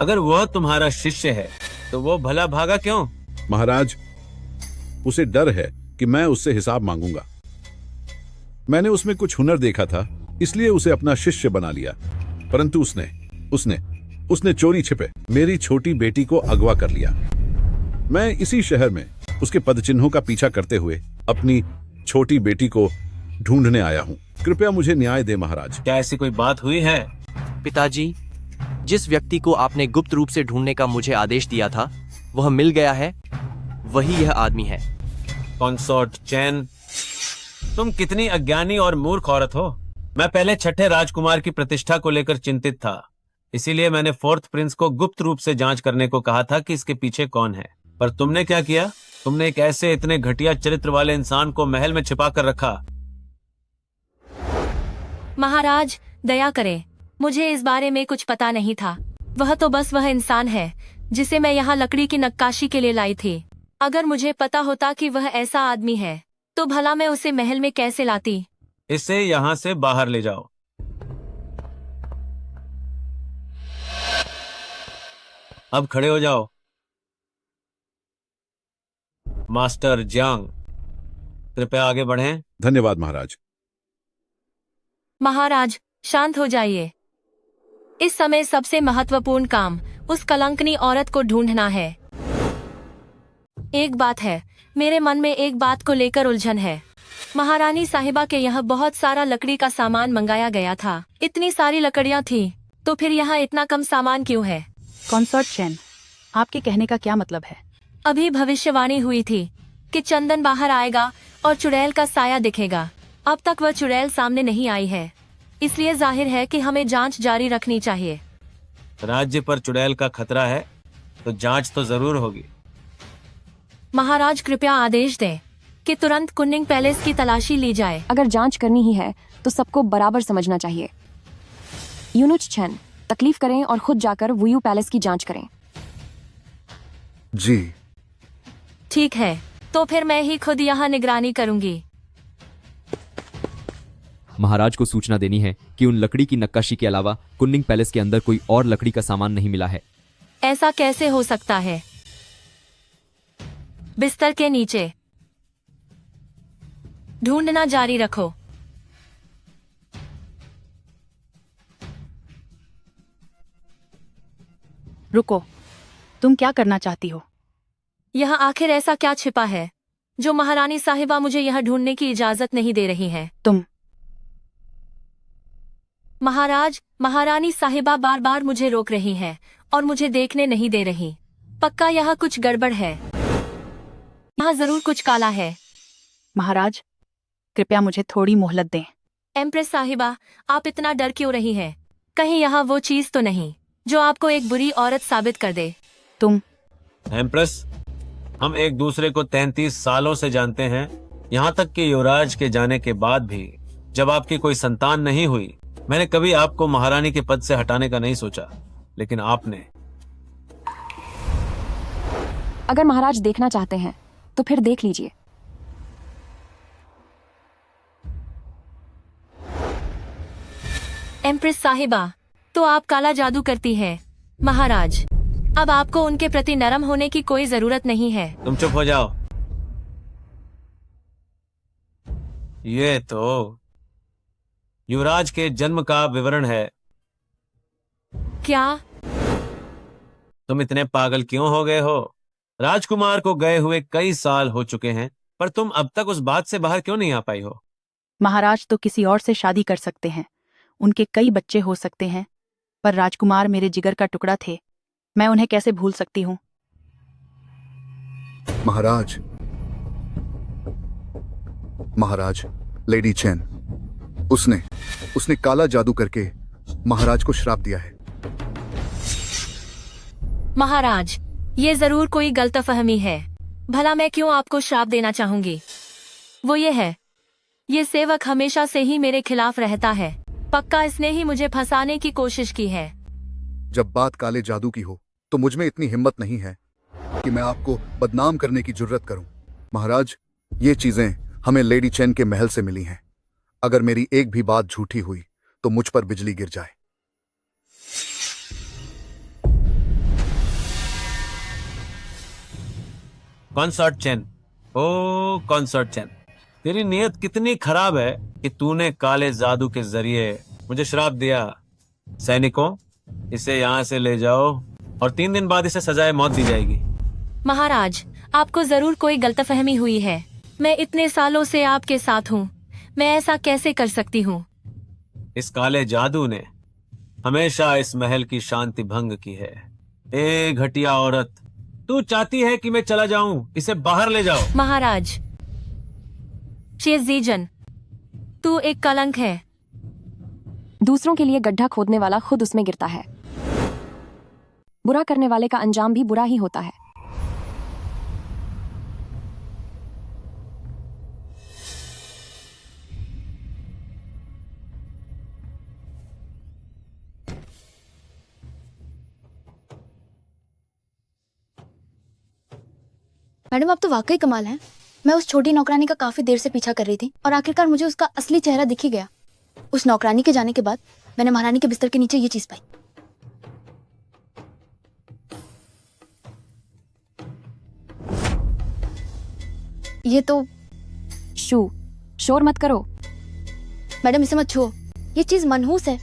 अगर वह तुम्हारा शिष्य है तो वो भला भागा क्यों? महाराज, उसे डर है कि मैं उससे हिसाब मांगूंगा। मैंने उसमें कुछ हुनर देखा था, इसलिए उसे अपना शिष्य बना लिया। परंतु उसने चोरी छिपे मेरी छोटी बेटी को अगवा कर लिया। मैं इसी शहर में उसके पदचिन्हों का पीछा करते हुए अपनी छोटी बेटी को ढूंढने आया हूँ। कृपया मुझे न्याय दे महाराज। क्या ऐसी कोई बात हुई है? पिताजी, जिस व्यक्ति को आपने गुप्त रूप से ढूंढने का मुझे आदेश दिया था वह मिल गया है। वही यह आदमी है। कंसोर्ट चैन, तुम कितनी अज्ञानी और मूर्ख औरत हो। मैं पहले छठे राजकुमार की प्रतिष्ठा को लेकर चिंतित था, इसीलिए मैंने फोर्थ प्रिंस को गुप्त रूप से जांच करने को कहा था कि इसके पीछे कौन है। पर तुमने क्या किया? तुमने एक ऐसे इतने घटिया चरित्र वाले इंसान को महल में छिपा कर रखा। महाराज, दया करें, मुझे इस बारे में कुछ पता नहीं था। वह तो बस वह इंसान है जिसे मैं यहाँ लकड़ी की नक्काशी के लिए लाई थी। अगर मुझे पता होता कि वह ऐसा आदमी है तो भला मैं उसे महल में कैसे लाती। इसे यहाँ से बाहर ले जाओ। अब खड़े हो जाओ। मास्टर जियांग, कृपया आगे बढ़ें। धन्यवाद महाराज। महाराज, शांत हो जाइए। इस समय सबसे महत्वपूर्ण काम उस कलंकनी औरत को ढूंढना है। एक बात है, मेरे मन में एक बात को लेकर उलझन है। महारानी साहिबा के यहाँ बहुत सारा लकड़ी का सामान मंगाया गया था। इतनी सारी लकड़ियाँ थी, तो फिर यहाँ इतना कम सामान क्यों है? कंसोर्ट चैन, आपके कहने का क्या मतलब है? अभी भविष्यवाणी हुई थी कि चंदन बाहर आएगा और चुड़ैल का साया दिखेगा। अब तक वह चुड़ैल सामने नहीं आई है, इसलिए जाहिर है कि हमें जांच जारी रखनी चाहिए। राज्य पर चुड़ैल का खतरा है तो जांच तो जरूर होगी। महाराज, कृपया आदेश दें कि तुरंत कुन्निंग पैलेस की तलाशी ली जाए। अगर जांच करनी ही है तो सबको बराबर समझना चाहिए। यूनुच छन, तकलीफ करें और खुद जाकर वुयू पैलेस की जांच करें। जी ठीक है, तो फिर मैं ही खुद यहाँ निगरानी करूंगी। महाराज को सूचना देनी है कि उन लकड़ी की नक्काशी के अलावा कुन्निंग पैलेस के अंदर कोई और लकड़ी का सामान नहीं मिला है। ऐसा कैसे हो सकता है? बिस्तर के नीचे ढूंढना जारी रखो। रुको, तुम क्या करना चाहती हो? यहाँ आखिर ऐसा क्या छिपा है जो महारानी साहिबा मुझे यह ढूंढने की इजाजत नहीं दे रही है? तुम महाराज, महारानी साहिबा बार बार मुझे रोक रही हैं और मुझे देखने नहीं दे रही। पक्का यहाँ कुछ गड़बड़ है। यहाँ जरूर कुछ काला है। महाराज, कृपया मुझे थोड़ी मोहलत दें। एम्प्रेस साहिबा, आप इतना डर क्यों रही हैं? कहीं यहाँ वो चीज तो नहीं जो आपको एक बुरी औरत साबित कर दे? तुम एम्प्रेस, हम एक दूसरे को 33 सालों से जानते हैं। यहाँ तक कि युवराज के जाने के बाद भी जब आपकी कोई संतान नहीं हुई, मैंने कभी आपको महारानी के पद से हटाने का नहीं सोचा, लेकिन आपने। अगर महाराज देखना चाहते हैं तो फिर देख लीजिए। एम्प्रेस साहिबा, तो आप काला जादू करती हैं। महाराज, अब आपको उनके प्रति नरम होने की कोई जरूरत नहीं है। तुम चुप हो जाओ। ये तो युवराज के जन्म का विवरण है। क्या? तुम इतने पागल क्यों हो गए हो? राजकुमार को गए हुए कई साल हो चुके हैं, पर तुम अब तक उस बात से बाहर क्यों नहीं आ पाई हो? महाराज तो किसी और से शादी कर सकते हैं, उनके कई बच्चे हो सकते हैं, पर राजकुमार मेरे जिगर का टुकड़ा थे। मैं उन्हें कैसे भूल सकती हूँ? महाराज, महाराज, लेडी चेन, उसने काला जादू करके महाराज को श्राप दिया है। महाराज, ये जरूर कोई गलतफहमी है। भला मैं क्यों आपको श्राप देना चाहूंगी? वो ये है, ये सेवक हमेशा से ही मेरे खिलाफ रहता है। पक्का इसने ही मुझे फंसाने की कोशिश की है। जब बात काले जादू की हो तो मुझ में इतनी हिम्मत नहीं है कि मैं आपको बदनाम करने की जुर्रत करूं। महाराज, ये चीजें हमें लेडी चेन के महल से मिली हैं। अगर मेरी एक भी बात झूठी हुई तो मुझ पर बिजली गिर जाए। कॉन्सर्ट चेन, ओ कॉन्सर्ट चेन, तेरी नीयत कितनी खराब है कि तूने काले जादू के जरिए मुझे श्राप दिया। सैनिकों, इसे यहाँ से ले जाओ और 3 दिन बाद इसे सजाए मौत दी जाएगी। महाराज, आपको जरूर कोई गलतफहमी हुई है। मैं इतने सालों से आपके साथ हूँ, मैं ऐसा कैसे कर सकती हूँ? इस काले जादू ने हमेशा इस महल की शांति भंग की है। ए घटिया औरत, तू चाहती है कि मैं चला जाऊं? इसे बाहर ले जाओ। महाराज, शेज़ीजन, तू एक कलंक है। दूसरों के लिए गड्ढा खोदने वाला खुद उसमें गिरता है। बुरा करने वाले का अंजाम भी बुरा ही होता है। मैडम, आप तो वाकई कमाल हैं। मैं उस छोटी नौकरानी का काफी देर से पीछा कर रही थी और आखिरकार मुझे उसका असली चेहरा दिख ही गया। उस नौकरानी के जाने के बाद मैंने महारानी के बिस्तर के नीचे ये चीज पाई। ये तो शोर मत करो। मैडम, इसे मत छुओ। ये चीज मनहूस है।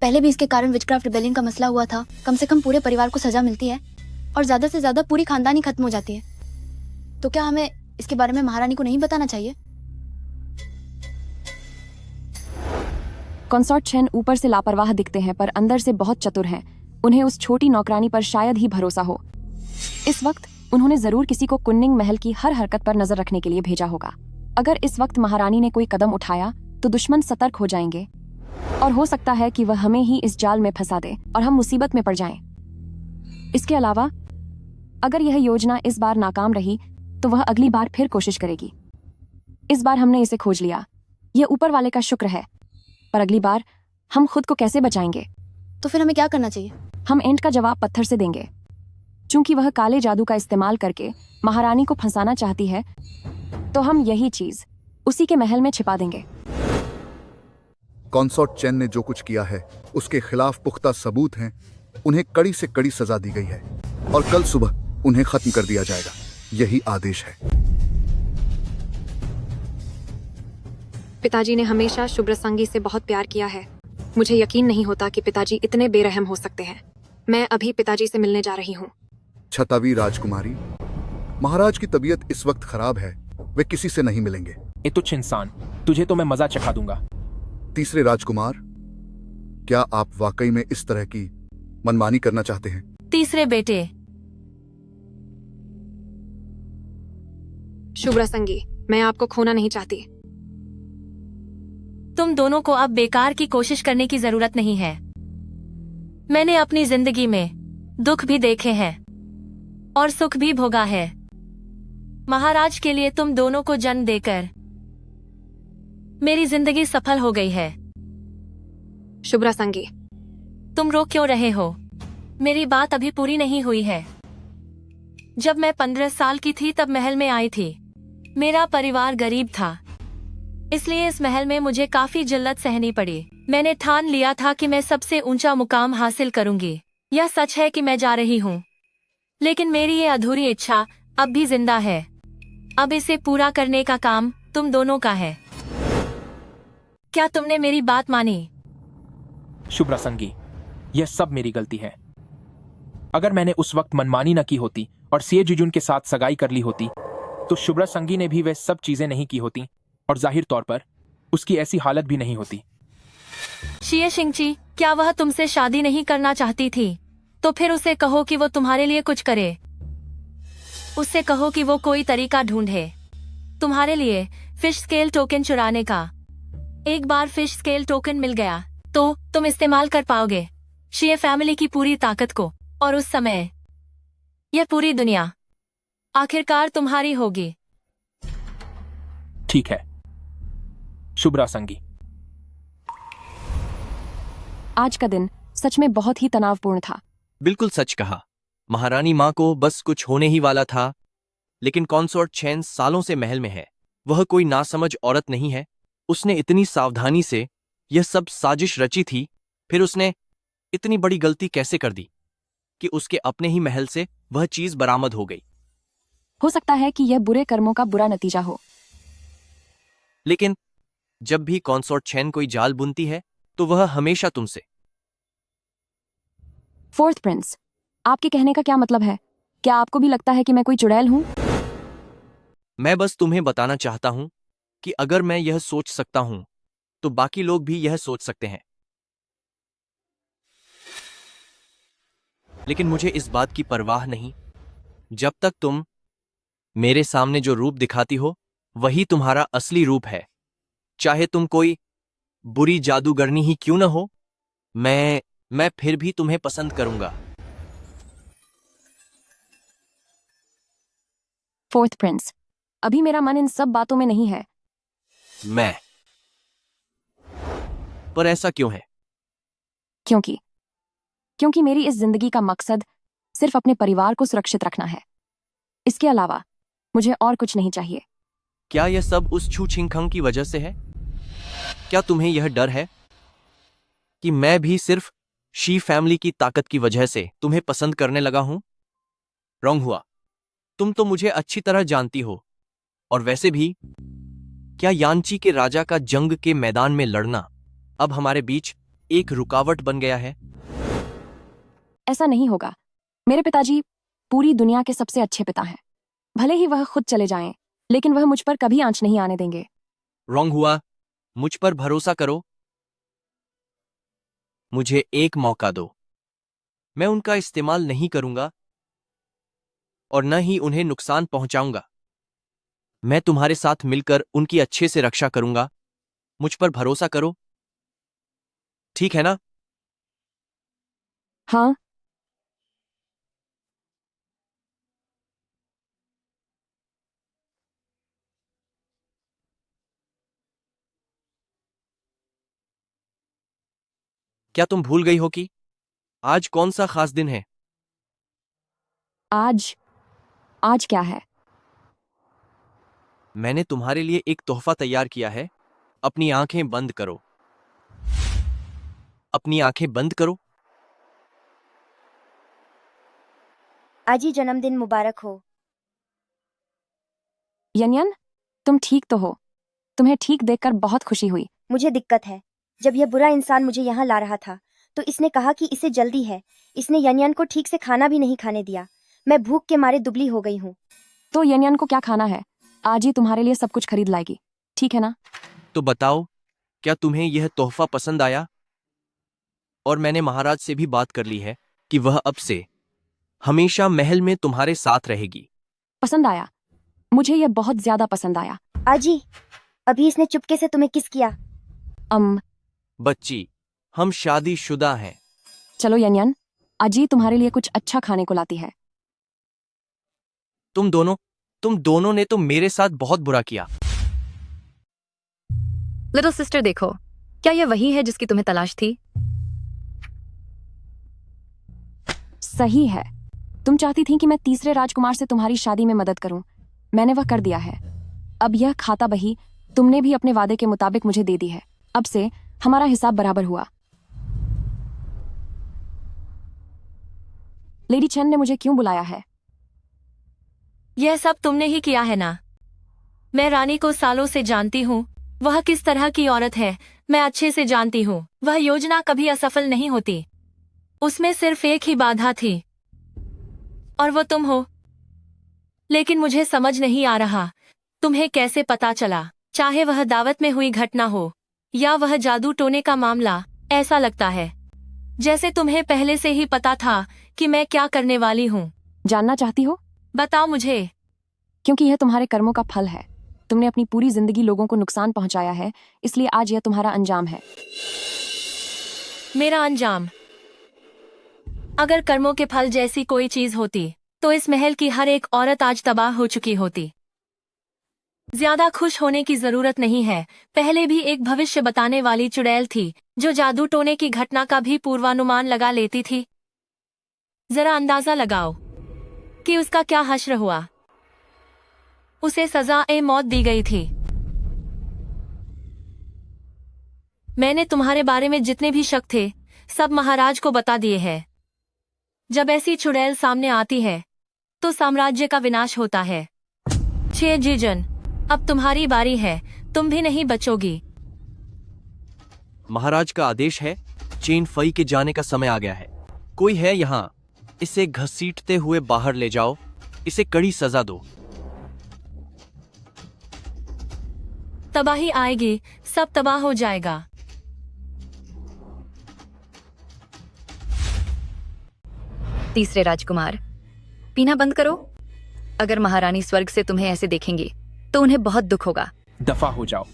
पहले भी इसके कारण विचक्राफ्ट रिबेलियन का मसला हुआ था। कम से कम पूरे परिवार को सजा मिलती है और ज्यादा से ज्यादा पूरी खानदानी खत्म हो जाती है। तो क्या हमें इसके बारे में महारानी को नहीं बताना चाहिए? कंसॉर्ट चेन ऊपर से लापरवाह दिखते हैं पर अंदर से बहुत चतुर हैं। उन्हें उस छोटी नौकरानी पर शायद ही भरोसा हो। इस वक्त उन्होंने जरूर किसी को कुन्निंग महल की हर हरकत पर नजर रखने के लिए भेजा होगा। अगर इस वक्त महारानी ने कोई कदम उठाया तो दुश्मन सतर्क हो जाएंगे और हो सकता है कि वह हमें ही इस जाल में फंसा दे और हम मुसीबत में पड़ जाएं। इसके अलावा अगर यह योजना इस बार नाकाम रही तो वह अगली बार फिर कोशिश करेगी। इस बार हमने इसे खोज लिया, यह ऊपर वाले का शुक्र है, पर अगली बार हम खुद को कैसे बचाएंगे? तो फिर हमें क्या करना चाहिए? हम एंट का जवाब पत्थर से देंगे। चूंकि वह काले जादू का इस्तेमाल करके महारानी को फंसाना चाहती है, तो हम यही चीज उसी के महल में छिपा देंगे। कॉन्सॉर्ट चैन ने जो कुछ किया है उसके खिलाफ पुख्ता सबूत हैं। उन्हें कड़ी से कड़ी सजा दी गई है और कल सुबह उन्हें खत्म कर दिया जाएगा। यही आदेश है। पिताजी ने हमेशा शुभ्रसंगी से बहुत प्यार किया है। मुझे यकीन नहीं होता कि पिताजी इतने बेरहम हो सकते हैं। मैं अभी पिताजी से मिलने जा रही हूँ। छतावी राजकुमारी, महाराज की तबीयत इस वक्त खराब है, वे किसी से नहीं मिलेंगे। ये तुच्छ इंसान, तुझे तो मैं मजा चखा दूंगा। तीसरे राजकुमार, क्या आप वाकई में इस तरह की मनमानी करना चाहते हैं? तीसरे बेटे, शुभ्रसंगी, मैं आपको खोना नहीं चाहती। तुम दोनों को अब बेकार की कोशिश करने की जरूरत नहीं है। मैंने अपनी जिंदगी में दुख भी देखे हैं और सुख भी भोगा है। महाराज के लिए तुम दोनों को जन्म देकर मेरी जिंदगी सफल हो गई है। शुभ्रसंगी, तुम रो क्यों रहे हो? मेरी बात अभी पूरी नहीं हुई है। जब मैं 15 साल की थी तब महल में आई थी। मेरा परिवार गरीब था, इसलिए इस महल में मुझे काफी जिल्लत सहनी पड़ी। मैंने ठान लिया था कि मैं सबसे ऊंचा मुकाम हासिल करूंगी। यह सच है कि मैं जा रही हूँ, लेकिन मेरी ये अधूरी इच्छा अब भी जिंदा है। अब इसे पूरा करने का काम तुम दोनों का है। क्या तुमने मेरी बात मानी? शुभ्रसंगी, यह सब मेरी गलती है। अगर मैंने उस वक्त मनमानी न की होती और सीए जीजुन के साथ सगाई कर ली होती तो शुभ्रसंगी ने भी वह सब चीजें नहीं की होती और जाहिर तौर पर उसकी ऐसी हालत भी नहीं होती। शिए शिंगची, क्या वह तुमसे शादी नहीं करना चाहती थी? तो फिर उसे कहो कि वो तुम्हारे लिए कुछ करे। उससे कहो कि वो कोई तरीका ढूंढे तुम्हारे लिए फिश स्केल टोकन चुराने का। एक बार फिश स्केल टोकन मिल गया तो तुम इस्तेमाल कर पाओगे शिए फैमिली की पूरी ताकत को, और उस समय यह पूरी दुनिया आखिरकार तुम्हारी होगी। ठीक है शुभ्रसंगी। आज का दिन सच में बहुत ही तनावपूर्ण था। बिल्कुल सच कहा। महारानी माँ को बस कुछ होने ही वाला था, लेकिन कॉन्सॉर्ट चैन सालों से महल में है। वह कोई नासमझ औरत नहीं है। उसने इतनी सावधानी से यह सब साजिश रची थी, फिर उसने इतनी बड़ी गलती कैसे कर दी कि उसके अपने ही महल से वह चीज बरामद हो गई। हो सकता है कि यह बुरे कर्मों का बुरा नतीजा हो। लेकिन जब भी कॉन्सॉर्ट चैन कोई जाल बुनती है तो वह हमेशा तुमसे। फोर्थ प्रिंस, आपके कहने का क्या मतलब है? क्या आपको भी लगता है कि मैं कोई चुड़ैल हूं? मैं बस तुम्हें बताना चाहता हूं कि अगर मैं यह सोच सकता हूं तो बाकी लोग भी यह सोच सकते हैं। लेकिन मुझे इस बात की परवाह नहीं। जब तक तुम मेरे सामने जो रूप दिखाती हो वही तुम्हारा असली रूप है। चाहे तुम कोई बुरी जादूगरनी ही क्यों न हो, मैं फिर भी तुम्हें पसंद करूंगा। फोर्थ प्रिंस, अभी मेरा मन इन सब बातों में नहीं है। पर ऐसा क्यों है? क्योंकि मेरी इस जिंदगी का मकसद सिर्फ अपने परिवार को सुरक्षित रखना है। इसके अलावा मुझे और कुछ नहीं चाहिए। क्या यह सब उस छू छिंगखंग की वजह से है? क्या तुम्हें यह डर है कि मैं भी सिर्फ शी फैमिली की ताकत की वजह से तुम्हें पसंद करने लगा हूं? रॉन्ग हुआ। तुम तो मुझे अच्छी तरह जानती हो। और वैसे भी क्या यांची के राजा का जंग के मैदान में लड़ना अब हमारे बीच एक रुकावट बन गया है? ऐसा नहीं होगा। मेरे पिताजी पूरी दुनिया के सबसे अच्छे पिता हैं। भले ही वह खुद चले जाएं, लेकिन वह मुझ पर कभी आंच नहीं आने देंगे। रॉन्ग हुआ। मुझ पर भरोसा करो। मुझे एक मौका दो। मैं उनका इस्तेमाल नहीं करूंगा और न ही उन्हें नुकसान पहुंचाऊंगा। मैं तुम्हारे साथ मिलकर उनकी अच्छे से रक्षा करूंगा। मुझ पर भरोसा करो, ठीक है ना? हाँ। क्या तुम भूल गई हो कि आज कौन सा खास दिन है? आज क्या है? मैंने तुम्हारे लिए एक तोहफा तैयार किया है। अपनी आंखें बंद करो। अपनी आंखें बंद करो। आजी जन्मदिन मुबारक हो। यनयन, तुम ठीक तो हो? तुम्हें ठीक देखकर बहुत खुशी हुई। मुझे दिक्कत है। जब यह बुरा इंसान मुझे यहाँ ला रहा था तो इसने कहा कि इसे जल्दी है। इसने यनयन को ठीक से खाना भी नहीं खाने दिया। मैं भूख के मारे दुबली हो गई हूँ। तो यनयन को क्या खाना है? आज ही तुम्हारे लिए सब कुछ खरीद लाएगी, ठीक है ना? तो बताओ, क्या तुम्हें यह तोहफा पसंद आया? और मैंने महाराज से भी बात कर ली है कि वह अब से हमेशा महल में तुम्हारे साथ रहेगी। पसंद आया? मुझे यह बहुत ज्यादा पसंद आया। आजी, अभी इसने चुपके से तुम्हें किस किया? बच्ची, हम शादीशुदा हैं। चलो यनयन, अजी तुम्हारे लिए कुछ अच्छा खाने को लाती है। तुम दोनों ने तो मेरे साथ बहुत बुरा किया। लिटिल सिस्टर देखो, क्या यह वही है जिसकी तुम्हें तलाश थी? सही है। तुम चाहती थी कि मैं तीसरे राजकुमार से तुम्हारी शादी में मदद करूं। मैंने वह कर दिया है। अब यह खाता बही तुमने भी अपने वादे के मुताबिक मुझे दे दी है। अब से हमारा हिसाब बराबर हुआ। लेडी चेन ने मुझे क्यों बुलाया है? यह सब तुमने ही किया है ना? मैं रानी को सालों से जानती हूँ। वह किस तरह की औरत है मैं अच्छे से जानती हूँ। वह योजना कभी असफल नहीं होती। उसमें सिर्फ एक ही बाधा थी और वो तुम हो। लेकिन मुझे समझ नहीं आ रहा तुम्हें कैसे पता चला। चाहे वह दावत में हुई घटना हो या वह जादू टोने का मामला, ऐसा लगता है जैसे तुम्हें पहले से ही पता था कि मैं क्या करने वाली हूँ। जानना चाहती हो? बताओ मुझे। क्योंकि यह तुम्हारे कर्मों का फल है। तुमने अपनी पूरी जिंदगी लोगों को नुकसान पहुंचाया है, इसलिए आज यह तुम्हारा अंजाम है। मेरा अंजाम? अगर कर्मों के फल जैसी कोई चीज होती तो इस महल की हर एक औरत आज तबाह हो चुकी होती। ज्यादा खुश होने की जरूरत नहीं है। पहले भी एक भविष्य बताने वाली चुड़ैल थी जो जादू टोने की घटना का भी पूर्वानुमान लगा लेती थी। जरा अंदाजा लगाओ कि उसका क्या हश्र हुआ। उसे सजा-ए मौत दी गई थी। मैंने तुम्हारे बारे में जितने भी शक थे सब महाराज को बता दिए हैं। जब ऐसी चुड़ैल सामने आती है तो साम्राज्य का विनाश होता है। छे जीजन, अब तुम्हारी बारी है। तुम भी नहीं बचोगी। महाराज का आदेश है। चेन फई के जाने का समय आ गया है। कोई है यहाँ? इसे घसीटते हुए बाहर ले जाओ। इसे कड़ी सजा दो। तबाही आएगी, सब तबाह हो जाएगा। तीसरे राजकुमार, पीना बंद करो। अगर महारानी स्वर्ग से तुम्हें ऐसे देखेंगी तो उन्हें बहुत दुख होगा। दफा हो जाओ।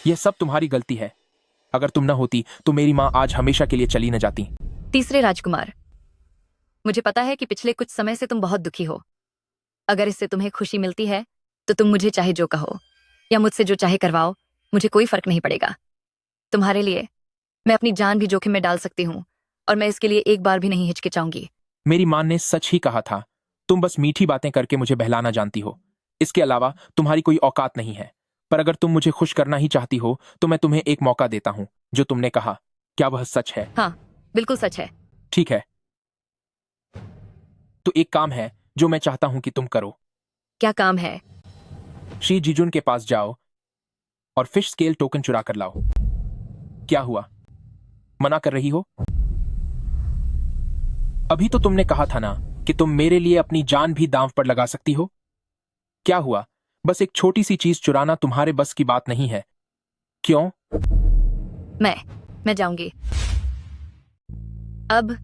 यह सब तुम्हारी गलती है। अगर तुम न होती तो मेरी माँ आज हमेशा के लिए चली न जाती। तीसरे राजकुमार, मुझे पता है कि पिछले कुछ समय से तुम बहुत दुखी हो। अगर इससे तुम्हें खुशी मिलती है तो तुम मुझे चाहे जो कहो या मुझसे जो चाहे करवाओ, मुझे कोई फर्क नहीं पड़ेगा। तुम्हारे लिए मैं अपनी जान भी जोखिम में डाल सकती हूँ और मैं इसके लिए एक बार भी नहीं हिचकिचाऊंगी। मेरी माँ ने सच ही कहा था। तुम बस मीठी बातें करके मुझे बहलाना जानती हो। इसके अलावा तुम्हारी कोई औकात नहीं है। पर अगर तुम मुझे खुश करना ही चाहती हो तो मैं तुम्हें एक मौका देता हूँ। जो तुमने कहा, क्या वह सच है? हाँ, बिल्कुल सच है। ठीक है, तो एक काम है जो मैं चाहता हूं कि तुम करो। क्या काम है? शी जीजुन के पास जाओ और फिश स्केल टोकन चुरा कर लाओ। क्या हुआ, मना कर रही हो? अभी तो तुमने कहा था ना कि तुम मेरे लिए अपनी जान भी दांव पर लगा सकती हो। क्या हुआ? बस एक छोटी सी चीज चुराना तुम्हारे बस की बात नहीं है, क्यों? मैं जाऊंगी। अब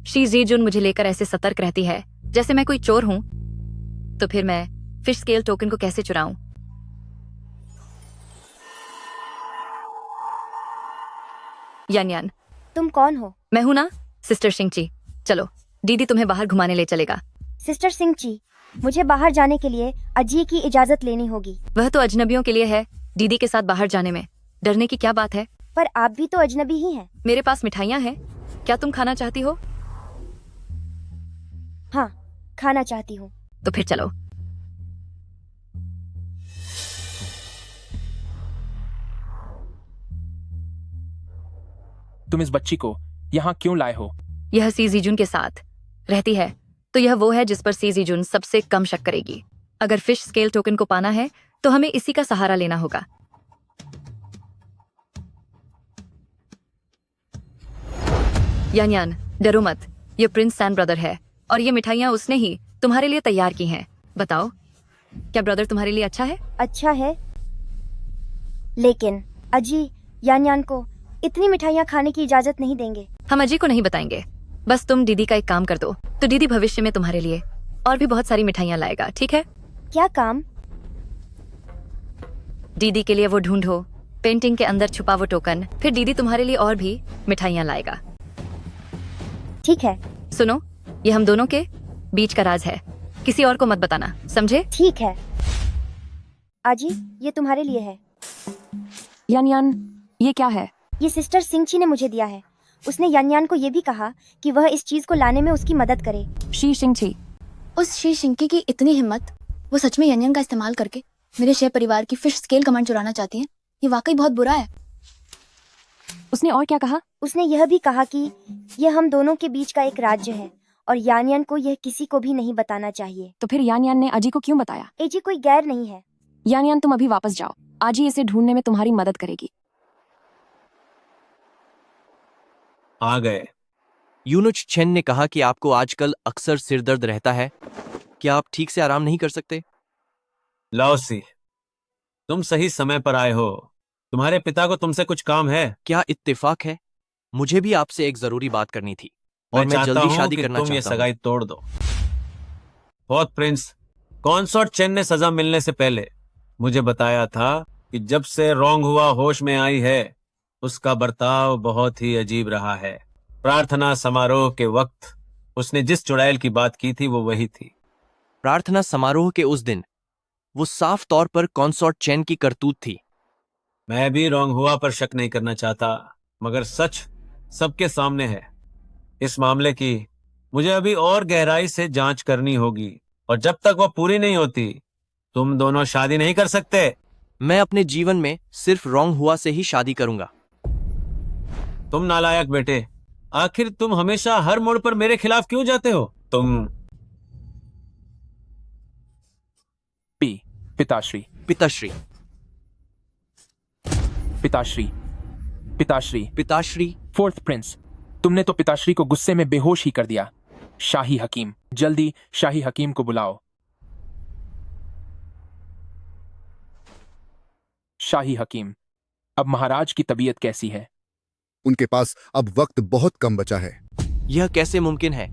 शी जीजुन मुझे लेकर ऐसे सतर्क रहती है जैसे मैं कोई चोर हूं, तो फिर मैं फिश स्केल टोकन को कैसे चुराऊं? यान, तुम कौन हो? मैं हूं ना, सिस्टर सिंगची। चलो, दीदी तुम्हें बाहर घुमाने ले चलेगा। सिस्टर सिंगची, मुझे बाहर जाने के लिए अजी की इजाजत लेनी होगी। वह तो अजनबियों के लिए है। दीदी के साथ बाहर जाने में डरने की क्या बात है? पर आप भी तो अजनबी ही हैं। मेरे पास मिठाइयाँ हैं। क्या तुम खाना चाहती हो? हाँ, खाना चाहती हूँ। तो फिर चलो। तुम इस बच्ची को यहाँ क्यों लाए हो? यह सी जीजुन के साथ रहती है तो यह वो है जिस पर सी जीजुन सबसे कम शक करेगी। अगर फिश स्केल टोकन को पाना है तो हमें इसी का सहारा लेना होगा। यान डरो मत, ये प्रिंस सैन ब्रदर है और ये मिठाइयाँ उसने ही तुम्हारे लिए तैयार की हैं। बताओ, क्या ब्रदर तुम्हारे लिए अच्छा है? अच्छा है, लेकिन अजी यान को इतनी मिठाइयाँ खाने की इजाजत नहीं देंगे। हम अजी को नहीं बताएंगे, बस तुम दीदी का एक काम कर दो तो दीदी भविष्य में तुम्हारे लिए और भी बहुत सारी मिठाइयाँ लाएगा, ठीक है? क्या काम? दीदी के लिए वो ढूंढो, पेंटिंग के अंदर छुपा वो टोकन, फिर दीदी तुम्हारे लिए और भी मिठाइयाँ लाएगा। ठीक है। सुनो, ये हम दोनों के बीच का राज है, किसी और को मत बताना, समझे? ठीक है। आजी, ये तुम्हारे लिए है। यान, ये क्या है? ये सिस्टर सिंची ने मुझे दिया है। उसने यान को ये भी कहा कि वह इस चीज को लाने में उसकी मदद करे। शी शिंची, उस शी शिंकी की इतनी हिम्मत, वो सच में यान का इस्तेमाल करके मेरे शेर परिवार की फिश स्केल कमांड चुराना चाहती है। ये वाकई बहुत बुरा है। उसने और क्या कहा? उसने यह भी कहा कि यह हम दोनों के बीच का एक राज्य है और यान को यह किसी को भी नहीं बताना चाहिए। तो फिर यान ने अजी को क्यों बताया? एजी कोई गैर नहीं है। यान, तुम अभी वापस जाओ, आजी इसे ढूंढने में तुम्हारी मदद करेगी। आ गए। यूनुच चेन ने कहा कि आपको आजकल अक्सर सिरदर्द रहता है, क्या आप ठीक से आराम नहीं कर सकते? लाओसी, तुम सही समय पर आए हो। तुम्हारे पिता को तुमसे कुछ काम है। क्या इत्तेफाक है? मुझे भी आपसे एक जरूरी बात करनी थी और मैं चाहता जल्दी हूं शादी कि करना तुम ये चाहता हूं। सगाई तोड़ दो। फोर्थ प्रिंस कॉन्सॉर्ट चेन ने सजा मिलने से पहले मुझे बताया था कि जब से रोंग हुआ होश में आई है उसका बर्ताव बहुत ही अजीब रहा है। प्रार्थना समारोह के वक्त उसने जिस चुड़ैल की बात की थी वो वही थी। प्रार्थना समारोह के उस दिन वो साफ तौर पर कॉन्सॉर्ट चेन की करतूत थी। मैं भी रोंग हुआ पर शक नहीं करना चाहता, मगर सच सबके सामने है। इस मामले की मुझे अभी और गहराई से जांच करनी होगी और जब तक वो पूरी नहीं होती तुम दोनों शादी नहीं कर सकते। मैं अपने जीवन में सिर्फ रोंग हुआ से ही शादी करूंगा। तुम नालायक बेटे, आखिर तुम हमेशा हर मोड़ पर मेरे खिलाफ क्यों जाते हो? तुम पिताश्री, पिताश्री, पिताश्री, पिताश्री, पिताश्री। फोर्थ प्रिंस, तुमने तो पिताश्री को गुस्से में बेहोश ही कर दिया। शाही हकीम, जल्दी शाही हकीम को बुलाओ। शाही हकीम, अब महाराज की तबीयत कैसी है? उनके पास अब वक्त बहुत कम बचा है। यह कैसे मुमकिन है?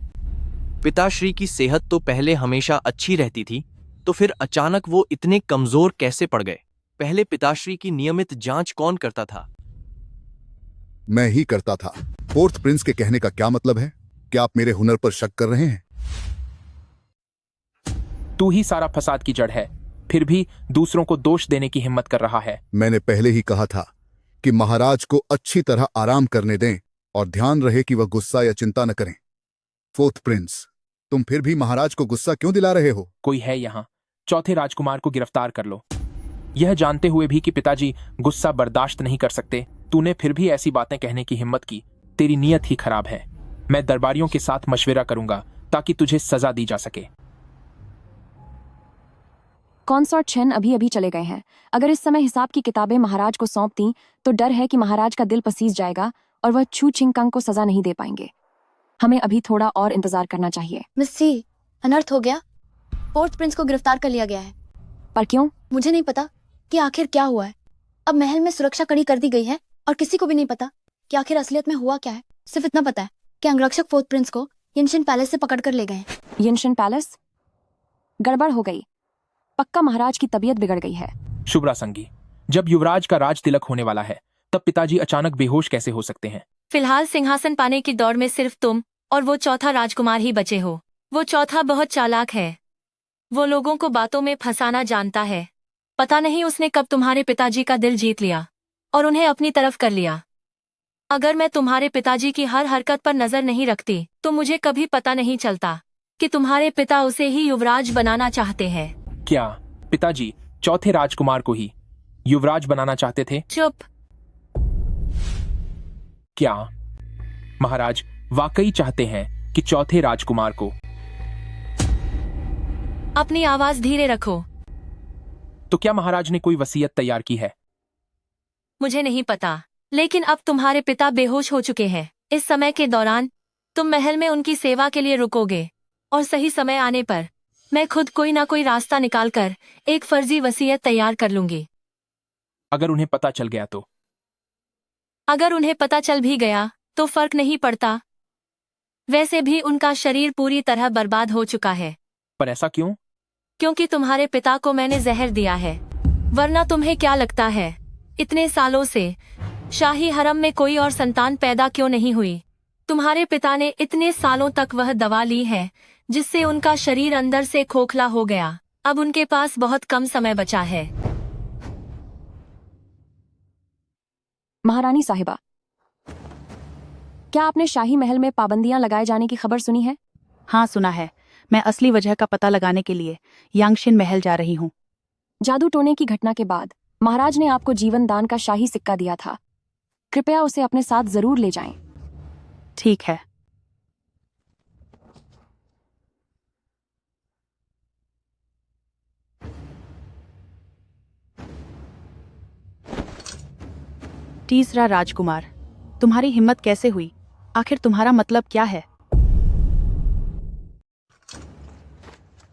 पिताश्री की सेहत तो पहले हमेशा अच्छी रहती थी, तो फिर अचानक वो इतने कमजोर कैसे पड़ गए? पहले पिताश्री की नियमित जांच कौन करता था? मैं ही करता था। फोर्थ प्रिंस के कहने का क्या मतलब है? क्या आप मेरे हुनर पर शक कर रहे हैं? तू ही सारा फसाद की जड़ है, फिर भी दूसरों को दोष देने की हिम्मत कर रहा है। मैंने पहले ही कहा था कि महाराज को अच्छी तरह आराम करने दें और ध्यान रहे कि वह गुस्सा या चिंता न करें। फोर्थ प्रिंस, तुम फिर भी महाराज को गुस्सा क्यों दिला रहे हो? कोई है यहाँ, चौथे राजकुमार को गिरफ्तार कर लो। यह जानते हुए भी कि पिताजी गुस्सा बर्दाश्त नहीं कर सकते, तूने फिर भी ऐसी बातें कहने की हिम्मत की। तेरी नीयत ही खराब है। मैं दरबारियों के साथ मशविरा करूंगा ताकि तुझे सजा दी जा सके। कॉन्सॉर्ट चेन अभी अभी चले गए हैं। अगर इस समय हिसाब की किताबें महाराज को सौंप दी तो डर है कि महाराज का दिल पसीज जाएगा और वह छू चिंकांग को सजा नहीं दे पाएंगे। हमें अभी थोड़ा और इंतजार करना चाहिए। मिस सी, अनर्थ हो गया। फोर्थ प्रिंस को गिरफ्तार कर लिया गया है। पर क्यों? मुझे नहीं पता कि आखिर क्या हुआ है। अब महल में सुरक्षा कड़ी कर दी गई है और किसी को भी नहीं पता कि आखिर असलियत में हुआ क्या है। सिर्फ इतना पता है कि अंगरक्षक फोर्थ प्रिंस को यिनशिन पैलेस से पकड़ कर ले गए हैं। यिनशिन पैलेस? गड़बड़ हो गई। पक्का महाराज की तबीयत बिगड़ गई है। शुभ्रा संगी, जब युवराज का राज तिलक होने वाला है तब पिताजी अचानक बेहोश कैसे हो सकते हैं? फिलहाल सिंहासन पाने की दौड़ में सिर्फ तुम और वो चौथा राजकुमार ही बचे हो। वो चौथा बहुत चालाक है। वो लोगों को बातों में फंसाना जानता है। पता नहीं उसने कब तुम्हारे पिताजी का दिल जीत लिया और उन्हें अपनी तरफ कर लिया। अगर मैं तुम्हारे पिताजी की हर हरकत पर नजर नहीं रखती तो मुझे कभी पता नहीं चलता कि तुम्हारे पिता उसे ही युवराज बनाना चाहते हैं। क्या पिताजी चौथे राजकुमार को ही युवराज बनाना चाहते थे? चुप। क्या महाराज वाकई चाहते हैं कि चौथे राजकुमार को। अपनी आवाज धीरे रखो। तो क्या महाराज ने कोई वसीयत तैयार की है? मुझे नहीं पता, लेकिन अब तुम्हारे पिता बेहोश हो चुके हैं। इस समय के दौरान तुम महल में उनकी सेवा के लिए रुकोगे और सही समय आने पर मैं खुद कोई ना कोई रास्ता निकालकर एक फर्जी वसीयत तैयार कर लूंगी। अगर उन्हें पता चल गया तो? अगर उन्हें पता चल भी गया तो फर्क नहीं पड़ता। वैसे भी उनका शरीर पूरी तरह बर्बाद हो चुका है। पर ऐसा क्यों? क्योंकि तुम्हारे पिता को मैंने जहर दिया है। वरना तुम्हें क्या लगता है इतने सालों से शाही हरम में कोई और संतान पैदा क्यों नहीं हुई? तुम्हारे पिता ने इतने सालों तक वह दवा ली है जिससे उनका शरीर अंदर से खोखला हो गया। अब उनके पास बहुत कम समय बचा है। महारानी साहिबा, क्या आपने शाही महल में पाबंदियां लगाए जाने की खबर सुनी है? हाँ सुना है। मैं असली वजह का पता लगाने के लिए यांगशिन महल जा रही हूँ। जादू टोने की घटना के बाद महाराज ने आपको जीवन दान का शाही सिक्का दिया था। कृपया उसे अपने साथ जरूर ले जाएं। ठीक है। तीसरा राजकुमार, तुम्हारी हिम्मत कैसे हुई? आखिर तुम्हारा मतलब क्या है?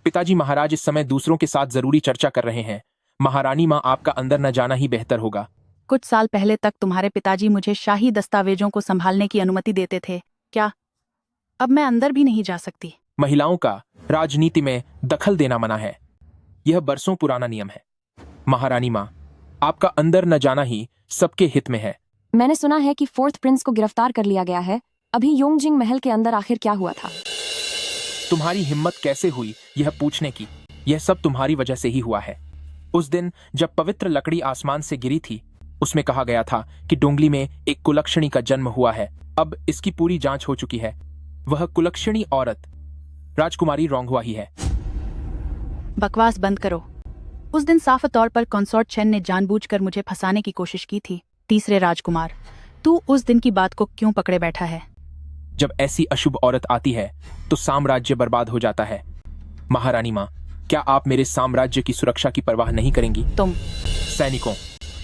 पिताजी, महाराज इस समय दूसरों के साथ जरूरी चर्चा कर रहे हैं। महारानी माँ, आपका अंदर न जाना ही बेहतर होगा। कुछ साल पहले तक तुम्हारे पिताजी मुझे शाही दस्तावेजों को संभालने की अनुमति देते थे। क्या अब मैं अंदर भी नहीं जा सकती? महिलाओं का राजनीति में दखल देना मना है। यह बरसों पुराना नियम है। महारानी माँ, आपका अंदर न जाना ही सबके हित में है। मैंने सुना है कि 4th प्रिंस को गिरफ्तार कर लिया गया है। अभी योंगजिंग महल के अंदर आखिर क्या हुआ था? तुम्हारी हिम्मत कैसे हुई यह पूछने की? यह सब तुम्हारी वजह से ही हुआ है। उस दिन जब पवित्र लकड़ी आसमान से गिरी थी, उसमें कहा गया था कि डोंगली में एक कुलक्षणी का जन्म हुआ है। अब इसकी पूरी जांच हो चुकी है। वह कुलक्षणी औरत राजकुमारी रोंगहुआ ही है। बकवास बंद करो। उस दिन साफ तौर पर कंसोर्ट चेन ने जानबूझकर मुझे फंसाने की कोशिश की थी। तीसरे राजकुमार, तू उस दिन की बात को क्यों पकड़े बैठा है? जब ऐसी अशुभ औरत आती है तो साम्राज्य बर्बाद हो जाता है। महारानी माँ, क्या आप मेरे साम्राज्य की सुरक्षा की परवाह नहीं करेंगी? तुम सैनिकों,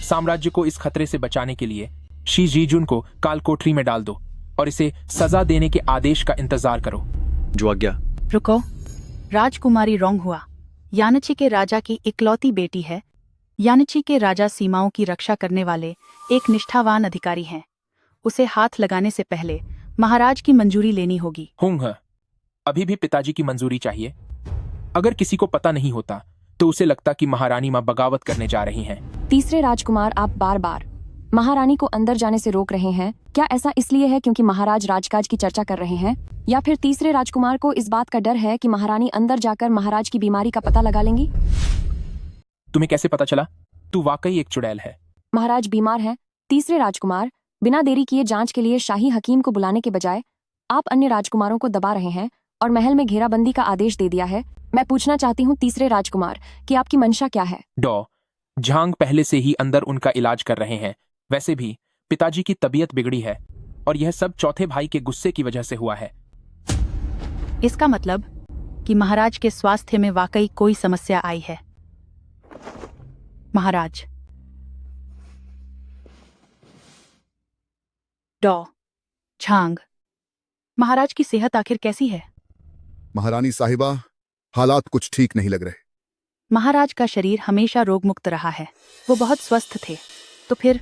साम्राज्य को इस खतरे से बचाने के लिए शी जीजुन को काल कोठरी में डाल दो और इसे सजा देने के आदेश का इंतजार करो। जो आज्ञा। रुको। राजकुमारी रोंगहुआ यानची के राजा की इकलौती बेटी है। यानची के राजा सीमाओं की रक्षा करने वाले एक निष्ठावान अधिकारी हैं। उसे हाथ लगाने से पहले महाराज की मंजूरी लेनी होगी। अभी भी पिताजी की मंजूरी चाहिए। अगर किसी को पता नहीं होता तो उसे लगता कि महारानी माँ बगावत करने जा रही हैं। तीसरे राजकुमार, आप बार बार महारानी को अंदर जाने से रोक रहे हैं। क्या ऐसा इसलिए है क्योंकि महाराज राजकाज की चर्चा कर रहे हैं, या फिर तीसरे राजकुमार को इस बात का डर है कि महारानी अंदर जाकर महाराज की बीमारी का पता लगा लेंगी? तुम्हें कैसे पता चला? तू वाकई एक चुड़ैल है। महाराज बीमार हैं। तीसरे राजकुमार, बिना देरी किए जांच के लिए शाही हकीम को बुलाने के बजाय आप अन्य राजकुमारों को दबा रहे हैं और महल में घेराबंदी का आदेश दे दिया है। मैं पूछना चाहती हूँ तीसरे राजकुमार कि आपकी मंशा क्या है? झांग पहले से ही अंदर उनका इलाज कर रहे हैं। वैसे भी पिताजी की तबीयत बिगड़ी है और यह सब चौथे भाई के गुस्से की वजह से हुआ है। इसका मतलब कि महाराज के स्वास्थ्य में वाकई कोई समस्या आई है। महाराज। झांग, महाराज की सेहत आखिर कैसी है? महारानी साहिबा, हालात कुछ ठीक नहीं लग रहे। महाराज का शरीर हमेशा रोगमुक्त रहा है। वो बहुत स्वस्थ थे, तो फिर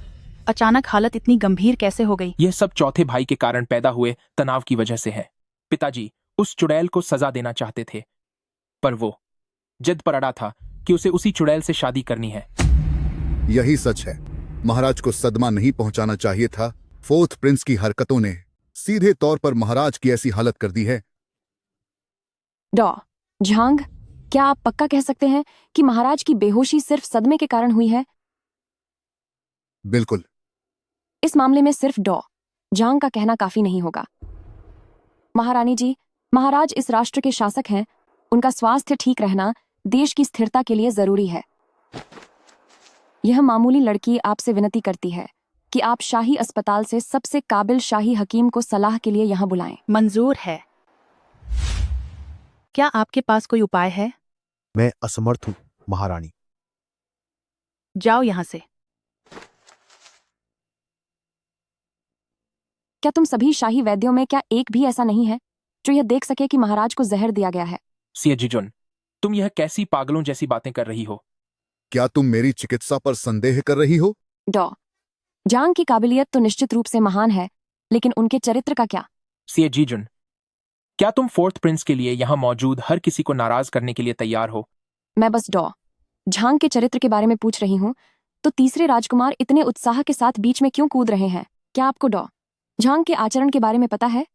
अचानक हालत इतनी गंभीर कैसे हो गई? यह सब चौथे भाई के कारण पैदा हुए तनाव की वजह से है। पिताजी उस चुड़ैल को सजा देना चाहते थे, पर वो जिद पर अड़ा था कि उसे उसी चुड़ैल से शादी करनी है। यही सच है। महाराज को सदमा नहीं पहुंचाना चाहिए था। 4th प्रिंस की हरकतों ने सीधे तौर पर महाराज की ऐसी हालत कर दी है। झांग, क्या आप पक्का कह सकते हैं कि महाराज की बेहोशी सिर्फ सदमे के कारण हुई है? बिल्कुल। इस मामले में सिर्फ झांग का कहना काफी नहीं होगा। महारानी जी, महाराज इस राष्ट्र के शासक हैं। उनका स्वास्थ्य ठीक रहना देश की स्थिरता के लिए जरूरी है। यह मामूली लड़की आपसे विनती करती है, कि आप शाही अस्पताल से सबसे काबिल शाही हकीम को सलाह के लिए यहाँ बुलाएं। मंजूर है। क्या आपके पास कोई उपाय है? मैं असमर्थ हूँ महारानी। जाओ यहाँ से। क्या तुम सभी शाही वैद्यों में क्या एक भी ऐसा नहीं है जो यह देख सके कि महाराज को जहर दिया गया है? सिया जीजुन, तुम यह कैसी पागलों जैसी बातें कर रही हो? क्या तुम मेरी चिकित्सा पर संदेह कर रही हो? डॉ जांग की काबिलियत तो निश्चित रूप से महान है, लेकिन उनके चरित्र का क्या? सिया जीजुन, क्या तुम फोर्थ प्रिंस के लिए यहाँ मौजूद हर किसी को नाराज करने के लिए तैयार हो? मैं बस डॉ झांग के चरित्र के बारे में पूछ रही हूँ, तो तीसरे राजकुमार इतने उत्साह के साथ बीच में क्यों कूद रहे हैं? क्या आपको डॉ झांग के आचरण के बारे में पता है?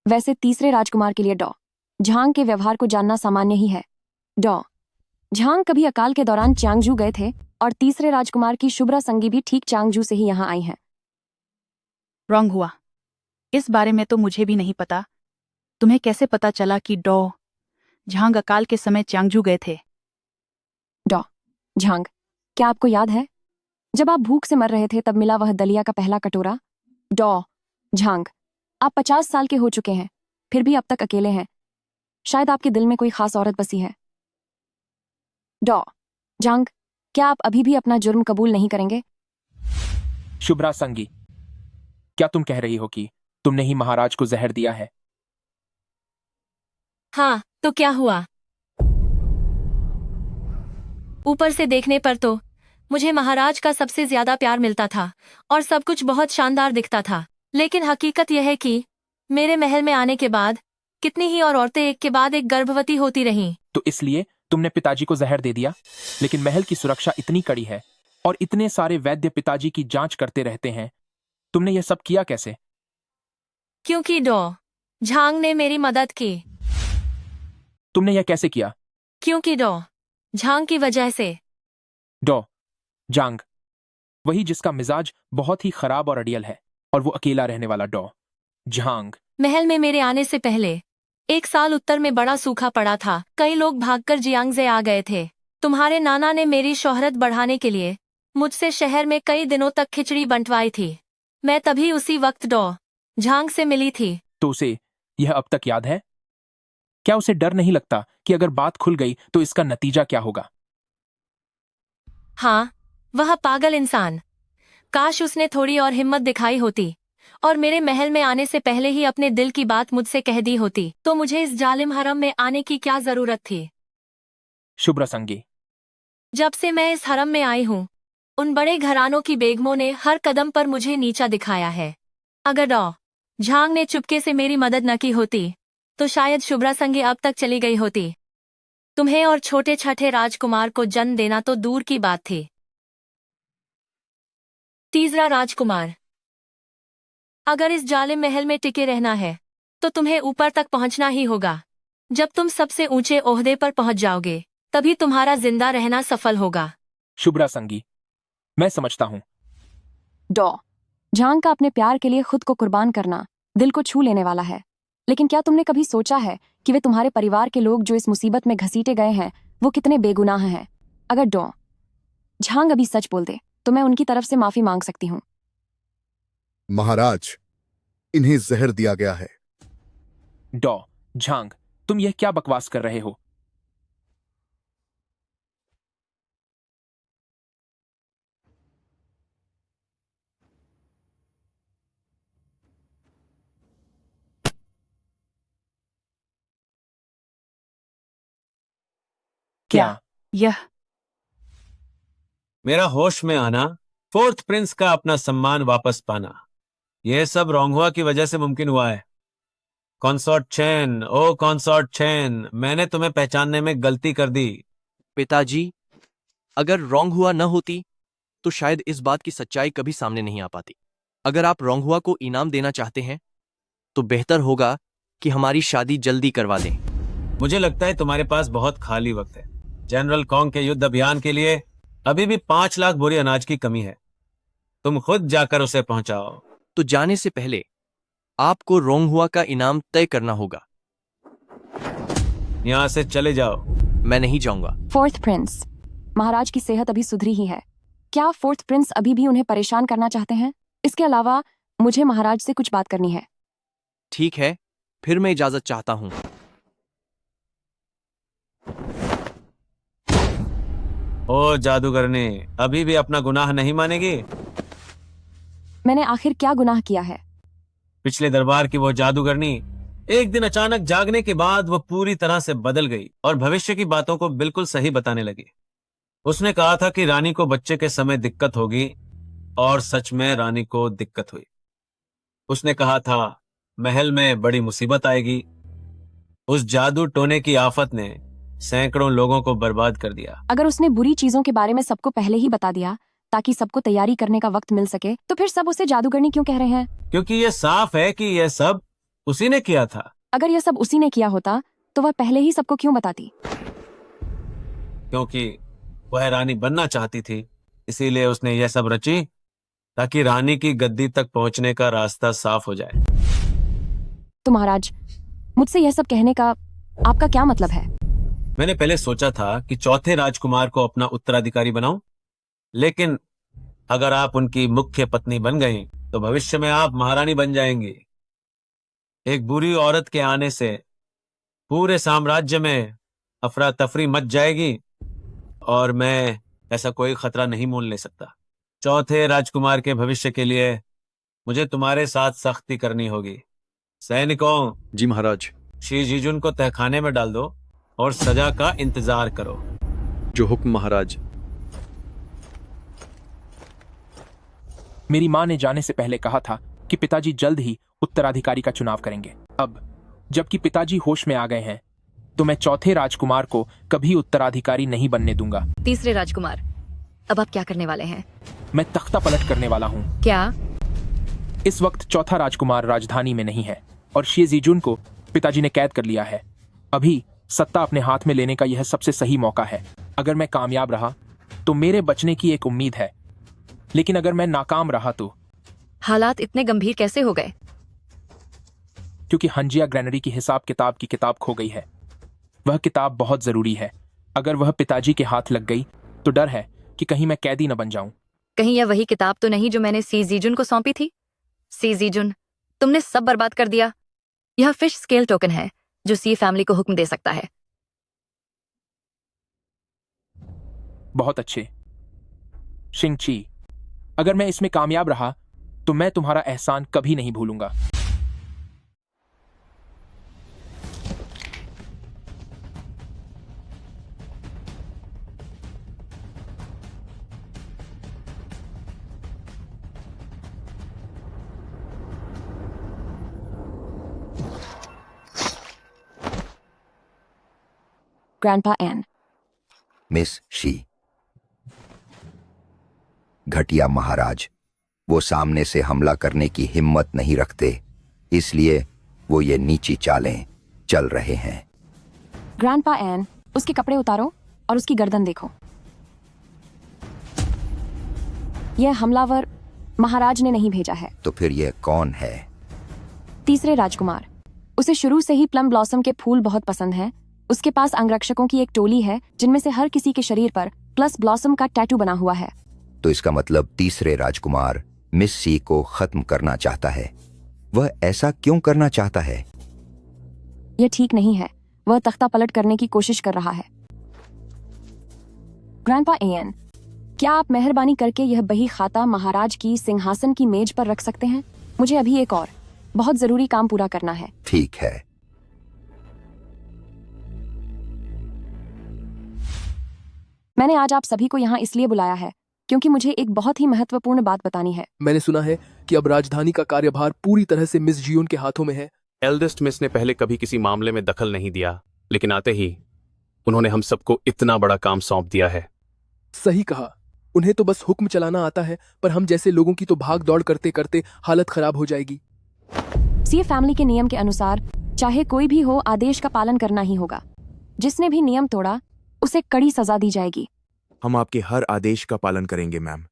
वैसे तीसरे राजकुमार के लिए डॉ झांग के व्यवहार को जानना सामान्य ही है। डॉ झांग कभी अकाल के दौरान चांगजू गए थे और तीसरे राजकुमार की शुभ्रा संगी भी ठीक चांगजू से ही यहाँ आई हैं। रॉन्ग हुआ। इस बारे में तो मुझे भी नहीं पता। तुम्हें कैसे पता चला कि डॉ झांग अकाल के समय चांगजू गए थे? डॉ झांग, क्या आपको याद है जब आप भूख से मर रहे थे तब मिला वह दलिया का पहला कटोरा? डॉ झांग, आप 50 साल के हो चुके हैं, फिर भी अब तक अकेले हैं। शायद आपके दिल में कोई खास औरत बसी है। डॉ झांग, क्या आप अभी भी अपना जुर्म कबूल नहीं करेंगे? शुभ्रा संगी, क्या तुम कह रही हो कि तुमने ही महाराज को जहर दिया है? हाँ, तो क्या हुआ? ऊपर से देखने पर तो मुझे महाराज का सबसे ज्यादा प्यार मिलता था और सब कुछ बहुत शानदार दिखता था, लेकिन हकीकत यह है कि मेरे महल में आने के बाद कितनी ही और औरतें एक के बाद एक गर्भवती होती रहीं। तो इसलिए तुमने पिताजी को जहर दे दिया? लेकिन महल की सुरक्षा इतनी कड़ी है और इतने सारे वैद्य पिताजी की जांच करते रहते हैं, तुमने यह सब किया कैसे? क्योंकि डॉ झांग ने मेरी मदद की। तुमने यह कैसे किया? क्योंकि डॉ झांग की वजह से। डॉ झांग, वही जिसका मिजाज बहुत ही खराब और अड़ियल है, और वो अकेला रहने वाला डॉ झांग। महल में मेरे आने से पहले 1 साल उत्तर में बड़ा सूखा पड़ा था। कई लोग भागकर जियांगजे आ गए थे। तुम्हारे नाना ने मेरी शोहरत बढ़ाने के लिए मुझसे शहर में कई दिनों तक खिचड़ी बंटवाई थी। मैं तभी उसी वक्त डॉ झांग से मिली थी। तो उसे यह अब तक याद है? क्या उसे डर नहीं लगता कि अगर बात खुल गई तो इसका नतीजा क्या होगा? हाँ, वह पागल इंसान। काश उसने थोड़ी और हिम्मत दिखाई होती और मेरे महल में आने से पहले ही अपने दिल की बात मुझसे कह दी होती, तो मुझे इस जालिम हरम में आने की क्या जरूरत थी? शुभ्रा संगी, जब से मैं इस हरम में आई हूँ, उन बड़े घरानों की बेगमों ने हर कदम पर मुझे नीचा दिखाया है। अगर डॉ झांग ने चुपके से मेरी मदद न की होती तो शायद शुभ्रा संगी अब तक चली गई होती। तुम्हें और छोटे छठे राजकुमार को जन्म देना तो दूर की बात थी। तीसरा राजकुमार, अगर इस जालिम महल में टिके रहना है तो तुम्हें ऊपर तक पहुंचना ही होगा। जब तुम सबसे ऊंचे ओहदे पर पहुंच जाओगे तभी तुम्हारा जिंदा रहना सफल होगा। शुभ्रा संगी, मैं समझता हूँ। डॉ झांग का अपने प्यार के लिए खुद को कुर्बान करना दिल को छू लेने वाला है, लेकिन क्या तुमने कभी सोचा है कि वे तुम्हारे परिवार के लोग जो इस मुसीबत में घसीटे गए हैं वो कितने बेगुनाह हैं? अगर डॉ झांग अभी सच बोल दे तो मैं उनकी तरफ से माफी मांग सकती हूँ। महाराज, इन्हें जहर दिया गया है। डॉ झांग, तुम यह क्या बकवास कर रहे हो? क्या यह? मेरा होश में आना, फोर्थ प्रिंस का अपना सम्मान वापस पाना, यह सब रोंगहुआ की वजह से मुमकिन हुआ है। कॉन्सॉर्ट चैन, ओ कॉन्सॉर्ट चैन, मैंने तुम्हें पहचानने में गलती कर दी। पिताजी, अगर रोंगहुआ न होती तो शायद इस बात की सच्चाई कभी सामने नहीं आ पाती। अगर आप रोंगहुआ को इनाम देना चाहते हैं तो बेहतर होगा कि हमारी शादी जल्दी करवा दें। मुझे लगता है तुम्हारे पास बहुत खाली वक्त है। जनरल कॉन्ग के युद्ध अभियान के लिए अभी भी 5 लाख बोरी अनाज की कमी है। तुम खुद जाकर उसे पहुंचाओ। तो जाने से पहले आपको रोंगहुआ का इनाम तय करना होगा। यहां से चले जाओ। मैं नहीं जाऊंगा। फोर्थ प्रिंस, महाराज की सेहत अभी सुधरी ही है। क्या फोर्थ प्रिंस अभी भी उन्हें परेशान करना चाहते हैं? इसके अलावा मुझे महाराज से कुछ बात करनी है। ठीक है, फिर मैं इजाजत चाहता हूँ। ओ जादूगरनी, अभी भी अपना गुनाह नहीं मानेगी? मैंने आखिर क्या गुनाह किया है? पिछले दरबार की वो जादूगरनी एक दिन अचानक जागने के बाद वो पूरी तरह से बदल गई और भविष्य की बातों को बिल्कुल सही बताने लगी। उसने कहा था कि रानी को बच्चे के समय दिक्कत होगी और सच में रानी को दिक्कत हुई। उसने कहा था महल में बड़ी मुसीबत आएगी। उस जादू टोने की आफत ने सैकड़ों लोगों को बर्बाद कर दिया। अगर उसने बुरी चीजों के बारे में सबको पहले ही बता दिया ताकि सबको तैयारी करने का वक्त मिल सके, तो फिर सब उसे जादूगरनी क्यों कह रहे हैं? क्योंकि ये साफ है कि यह सब उसी ने किया था। अगर यह सब उसी ने किया होता तो वह पहले ही सबको क्यों बताती? क्योंकि वह रानी बनना चाहती थी, इसीलिए उसने यह सब रची ताकि रानी की गद्दी तक पहुंचने का रास्ता साफ हो जाए। तो महाराज, मुझसे यह सब कहने का आपका क्या मतलब है? मैंने पहले सोचा था कि चौथे राजकुमार को अपना उत्तराधिकारी बनाऊं, लेकिन अगर आप उनकी मुख्य पत्नी बन गईं, तो भविष्य में आप महारानी बन जाएंगी। एक बुरी औरत के आने से पूरे साम्राज्य में अफरा तफरी मच जाएगी और मैं ऐसा कोई खतरा नहीं मोल ले सकता। चौथे राजकुमार के भविष्य के लिए मुझे तुम्हारे साथ सख्ती करनी होगी। सैनिकों, जी महाराज। शी जीजुन को तहखाने में डाल दो और सजा का इंतजार करो। जो हुक्म महाराज। मेरी माँ ने जाने से पहले कहा था कि पिताजी जल्द ही उत्तराधिकारी का चुनाव करेंगे। अब जबकि पिताजी होश में आ गए हैं, तो मैं चौथे राजकुमार को कभी उत्तराधिकारी नहीं बनने दूंगा। तीसरे राजकुमार, अब आप क्या करने वाले हैं? मैं तख्ता पलट करने वाला हूँ। क्या? इस वक्त चौथा राजकुमार राजधानी में नहीं है और शी जीजुन को पिताजी ने कैद कर लिया है। अभी सत्ता अपने हाथ में लेने का यह सबसे सही मौका है। अगर मैं कामयाब रहा तो मेरे बचने की एक उम्मीद है, लेकिन अगर मैं नाकाम रहा तो। हालात इतने गंभीर कैसे हो गए? क्योंकि हंजिया ग्रैनरी की हिसाब किताब की किताब खो गई है। वह किताब बहुत जरूरी है। अगर वह पिताजी के हाथ लग गई तो डर है कि कहीं मैं कैदी न बन जाऊं। कहीं यह वही किताब तो नहीं जो मैंने सी जीजुन को सौंपी थी? सी जीजुन, तुमने सब बर्बाद कर दिया। यह फिश स्केल टोकन है जो सी फैमिली को हुक्म दे सकता है। बहुत अच्छे शिंगची, अगर मैं इसमें कामयाब रहा तो मैं तुम्हारा एहसान कभी नहीं भूलूंगा। ग्रैंडपा एन। मिस शी। घटिया महाराज, वो सामने से हमला करने की हिम्मत नहीं रखते, इसलिए वो ये नीची चालें चल रहे हैं। ग्रैंडपा एन, उसके कपड़े उतारो और उसकी गर्दन देखो। यह हमलावर महाराज ने नहीं भेजा है। तो फिर यह कौन है? तीसरे राजकुमार। उसे शुरू से ही प्लम ब्लॉसम के फूल बहुत पसंद हैं। उसके पास अंगरक्षकों की एक टोली है जिनमें से हर किसी के शरीर पर प्लस ब्लॉसम का टैटू बना हुआ है। तो इसका मतलब तीसरे राजकुमार मिस सी को खत्म करना चाहता है। वह ऐसा क्यों करना चाहता है? यह ठीक नहीं है। वह तख्ता पलट करने की कोशिश कर रहा है। ग्रैंडपा एन, क्या आप मेहरबानी करके यह बही खाता महाराज की सिंहासन की मेज पर रख सकते हैं? मुझे अभी एक और बहुत जरूरी काम पूरा करना है। ठीक है। मैंने आज आप सभी को यहाँ इसलिए बुलाया है क्योंकि मुझे एक बहुत ही महत्वपूर्ण बात बतानी है। मैंने सुना है कि अब राजधानी का कार्यभार पूरी तरह से मिस जियोन के हाथों में है। एल्डेस्ट मिस ने पहले कभी किसी मामले में दखल नहीं दिया, लेकिन आते ही उन्होंने हम सबको इतना बड़ा काम सौंप दिया है। सही कहा। उन्हें तो बस हुक्म चलाना आता है, पर हम जैसे लोगों की तो भाग दौड़ करते करते हालत खराब हो जाएगी। सी फैमिली के नियम के अनुसार चाहे कोई भी हो, आदेश का पालन करना ही होगा। जिसने भी नियम तोड़ा उसे कड़ी सजा दी जाएगी। हम आपके हर आदेश का पालन करेंगे मैम।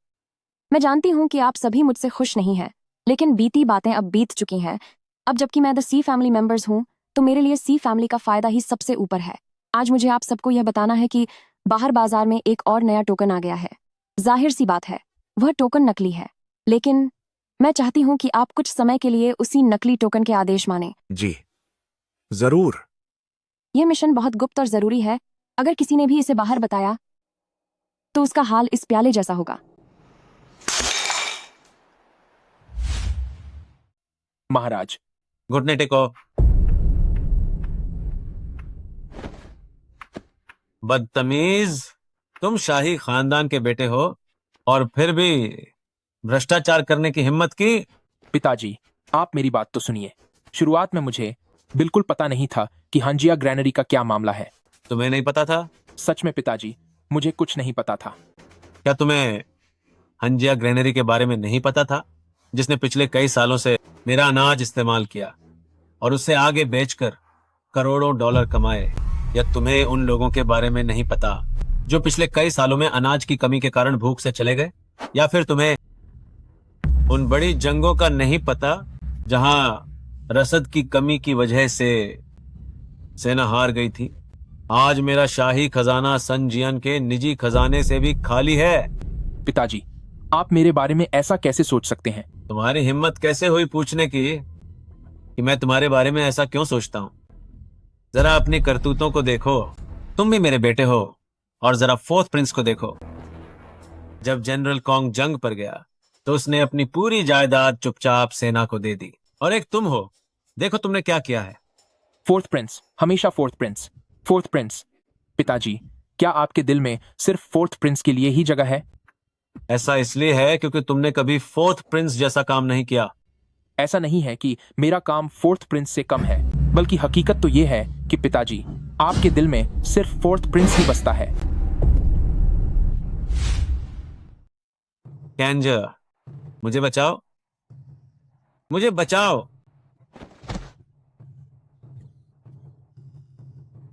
मैं जानती हूँ कि आप सभी मुझसे खुश नहीं हैं, लेकिन बीती बातें अब बीत चुकी हैं। अब जबकि मैं द सी फैमिली मेंबर्स हूँ, तो मेरे लिए सी फैमिली का फायदा ही सबसे ऊपर है। आज मुझे आप सबको यह बताना है कि बाहर बाजार में एक और नया टोकन आ गया है। जाहिर सी बात है, वह टोकन नकली है, लेकिन मैं चाहती हूँ कि आप कुछ समय के लिए उसी नकली टोकन के आदेश माने। जी जरूर। यह मिशन बहुत गुप्त और जरूरी है। अगर किसी ने भी इसे बाहर बताया तो उसका हाल इस प्याले जैसा होगा। महाराज। घुटने टेको। बदतमीज, तुम शाही खानदान के बेटे हो और फिर भी भ्रष्टाचार करने की हिम्मत की। पिताजी, आप मेरी बात तो सुनिए। शुरुआत में मुझे बिल्कुल पता नहीं था कि हंजिया ग्रैनरी का क्या मामला है। तुम्हें नहीं पता था? सच में पिताजी, मुझे कुछ नहीं पता था। क्या तुम्हें हंजिया ग्रैनरी के बारे में नहीं पता था, जिसने पिछले कई सालों से मेरा अनाज इस्तेमाल किया और उसे आगे बेचकर करोड़ों डॉलर कमाए? या तुम्हें उन लोगों के बारे में नहीं पता जो पिछले कई सालों में अनाज की कमी के कारण भूख से चले गए? या फिर तुम्हें उन बड़ी जंगों का नहीं पता जहां रसद की कमी की वजह से सेना हार गई थी? आज मेरा शाही खजाना सन जियन के निजी खजाने से भी खाली है। पिताजी, आप मेरे बारे में ऐसा कैसे सोच सकते हैं? तुम्हारी हिम्मत कैसे हुई पूछने की कि मैं तुम्हारे बारे में ऐसा क्यों सोचता हूं? जरा अपनी करतूतों को देखो। तुम भी मेरे बेटे हो। और जरा फोर्थ प्रिंस को देखो। जब जनरल कॉन्ग जंग पर गया तो उसने अपनी पूरी जायदाद चुपचाप सेना को दे दी। और एक तुम हो, देखो तुमने क्या किया है। फोर्थ प्रिंस, हमेशा फोर्थ प्रिंस, फोर्थ प्रिंस। पिताजी, क्या आपके दिल में सिर्फ फोर्थ प्रिंस के लिए ही जगह है? ऐसा इसलिए है क्योंकि तुमने कभी फोर्थ प्रिंस जैसा काम नहीं किया। ऐसा नहीं है कि मेरा काम फोर्थ प्रिंस से कम है, बल्कि हकीकत तो यह है कि पिताजी, आपके दिल में सिर्फ फोर्थ प्रिंस ही बसता है। कैंजर, मुझे बचाओ, मुझे बचाओ,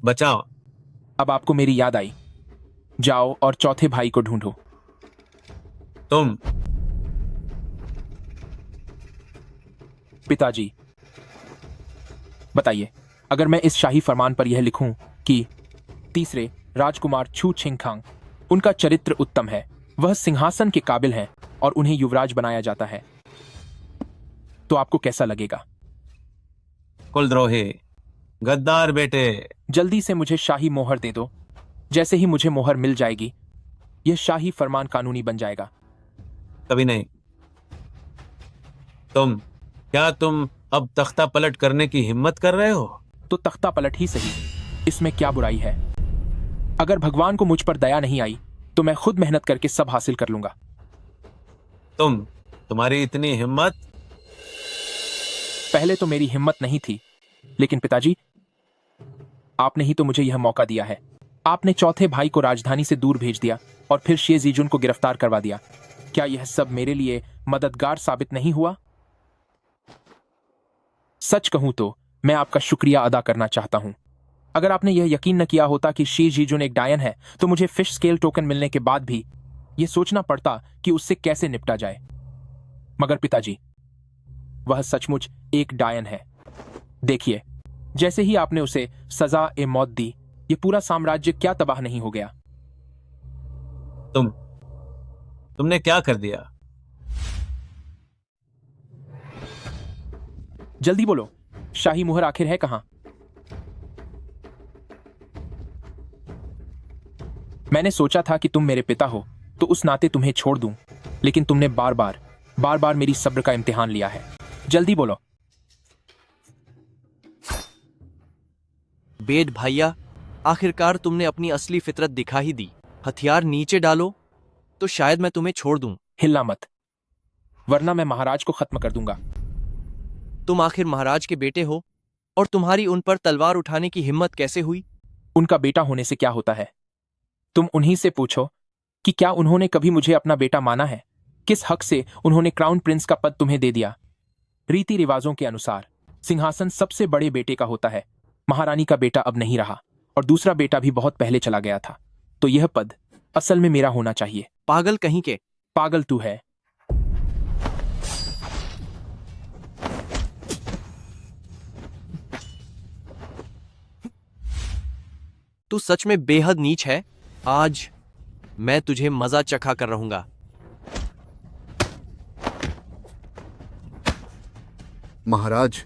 बचाओ। अब आपको मेरी याद आई। जाओ और चौथे भाई को ढूंढो। तुम। पिताजी, बताइए, अगर मैं इस शाही फरमान पर यह लिखूं कि तीसरे राजकुमार छू छिंगखांग, उनका चरित्र उत्तम है, वह सिंहासन के काबिल हैं और उन्हें युवराज बनाया जाता है, तो आपको कैसा लगेगा? कुलद्रोही, गद्दार बेटे। जल्दी से मुझे शाही मोहर दे दो। जैसे ही मुझे मोहर मिल जाएगी, यह शाही फरमान कानूनी बन जाएगा। कभी नहीं। क्या तुम अब तख्ता पलट करने की हिम्मत कर रहे हो? तो तख्ता पलट ही सही, इसमें क्या बुराई है? अगर भगवान को मुझ पर दया नहीं आई तो मैं खुद मेहनत करके सब हासिल कर लूंगा। तुम्हारी इतनी हिम्मत? पहले तो मेरी हिम्मत नहीं थी, लेकिन पिताजी, आपने ही तो मुझे यह मौका दिया है। आपने चौथे भाई को राजधानी से दूर भेज दिया और फिर शी जीजुन को गिरफ्तार करवा दिया। क्या यह सब मेरे लिए मददगार साबित नहीं हुआ? सच कहूं तो मैं आपका शुक्रिया अदा करना चाहता हूं। अगर आपने यह यकीन न किया होता कि शी जीजुन एक डायन है, तो मुझे फिश स्केल टोकन मिलने के बाद भी यह सोचना पड़ता कि उससे कैसे निपटा जाए। मगर पिताजी, वह सचमुच एक डायन है। देखिए, जैसे ही आपने उसे सजा ए मौत दी, यह पूरा साम्राज्य क्या तबाह नहीं हो गया। तुमने क्या कर दिया? जल्दी बोलो, शाही मुहर आखिर है कहां? मैंने सोचा था कि तुम मेरे पिता हो तो उस नाते तुम्हें छोड़ दूं, लेकिन तुमने बार बार मेरी सब्र का इम्तिहान लिया है। जल्दी बोलो। बेद भाइया, आखिरकार तुमने अपनी असली फितरत दिखा ही दी। हथियार नीचे डालो तो शायद मैं तुम्हें छोड़ दूं। हिलना मत, वरना मैं महाराज को खत्म कर दूंगा। तुम आखिर महाराज के बेटे हो और तुम्हारी उन पर तलवार उठाने की हिम्मत कैसे हुई? उनका बेटा होने से क्या होता है? तुम उन्हीं से पूछो कि क्या उन्होंने कभी मुझे अपना बेटा माना है? किस हक से उन्होंने क्राउन प्रिंस का पद तुम्हें दे दिया? रीति रिवाजों के अनुसार सिंहासन सबसे बड़े बेटे का होता है। महारानी का बेटा अब नहीं रहा और दूसरा बेटा भी बहुत पहले चला गया था, तो यह पद असल में मेरा होना चाहिए। पागल कहीं के। पागल तू है। तू सच में बेहद नीच है। आज मैं तुझे मजा चखा कर रहूंगा। महाराज,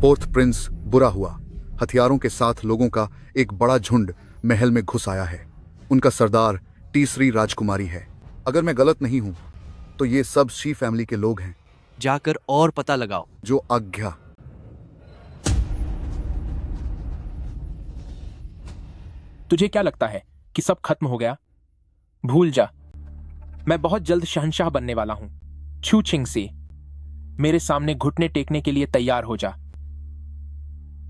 फोर्थ प्रिंस बुरा हुआ। हथियारों के साथ लोगों का एक बड़ा झुंड महल में घुस आया है। उनका सरदार तीसरी राजकुमारी है। अगर मैं गलत नहीं हूं तो ये सब शी फैमिली के लोग हैं। जाकर और पता लगाओ। जो आज्ञा। तुझे क्या लगता है कि सब खत्म हो गया? भूल जा, मैं बहुत जल्द शहंशाह बनने वाला हूं। छू छिंग सी, मेरे सामने घुटने टेकने के लिए तैयार हो जा।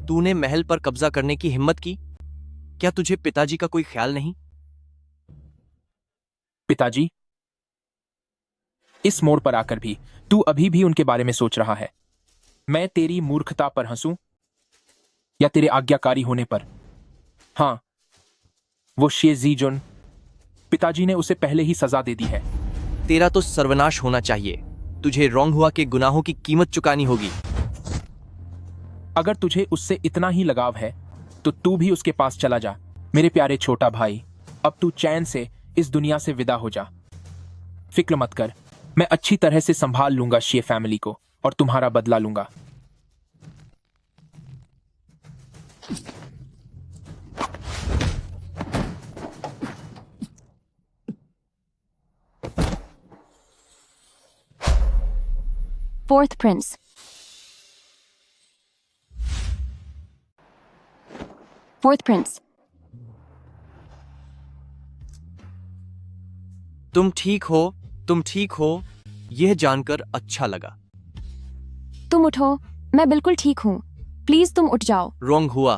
तूने महल पर कब्जा करने की हिम्मत की? क्या तुझे पिताजी का कोई ख्याल नहीं? पिताजी? इस मोड़ पर आकर भी तू अभी भी उनके बारे में सोच रहा है। मैं तेरी मूर्खता पर हंसूं या तेरे आज्ञाकारी होने पर? हाँ, वो शी जीजुन, पिताजी ने उसे पहले ही सजा दे दी है। तेरा तो सर्वनाश होना चाहिए। तुझे रोंगहुआ के गुनाहों की कीमत चुकानी होगी। अगर तुझे उससे इतना ही लगाव है तो तू भी उसके पास चला जा। मेरे प्यारे छोटा भाई, अब तू चैन से इस दुनिया से विदा हो जा। फिक्र मत कर, मैं अच्छी तरह से संभाल लूंगा शी फैमिली को और तुम्हारा बदला लूंगा। Fourth Prince. Fourth Prince. तुम ठीक हो, यह जानकर अच्छा लगा। तुम उठो, मैं बिल्कुल ठीक हूँ। प्लीज तुम उठ जाओ। रोंगहुआ,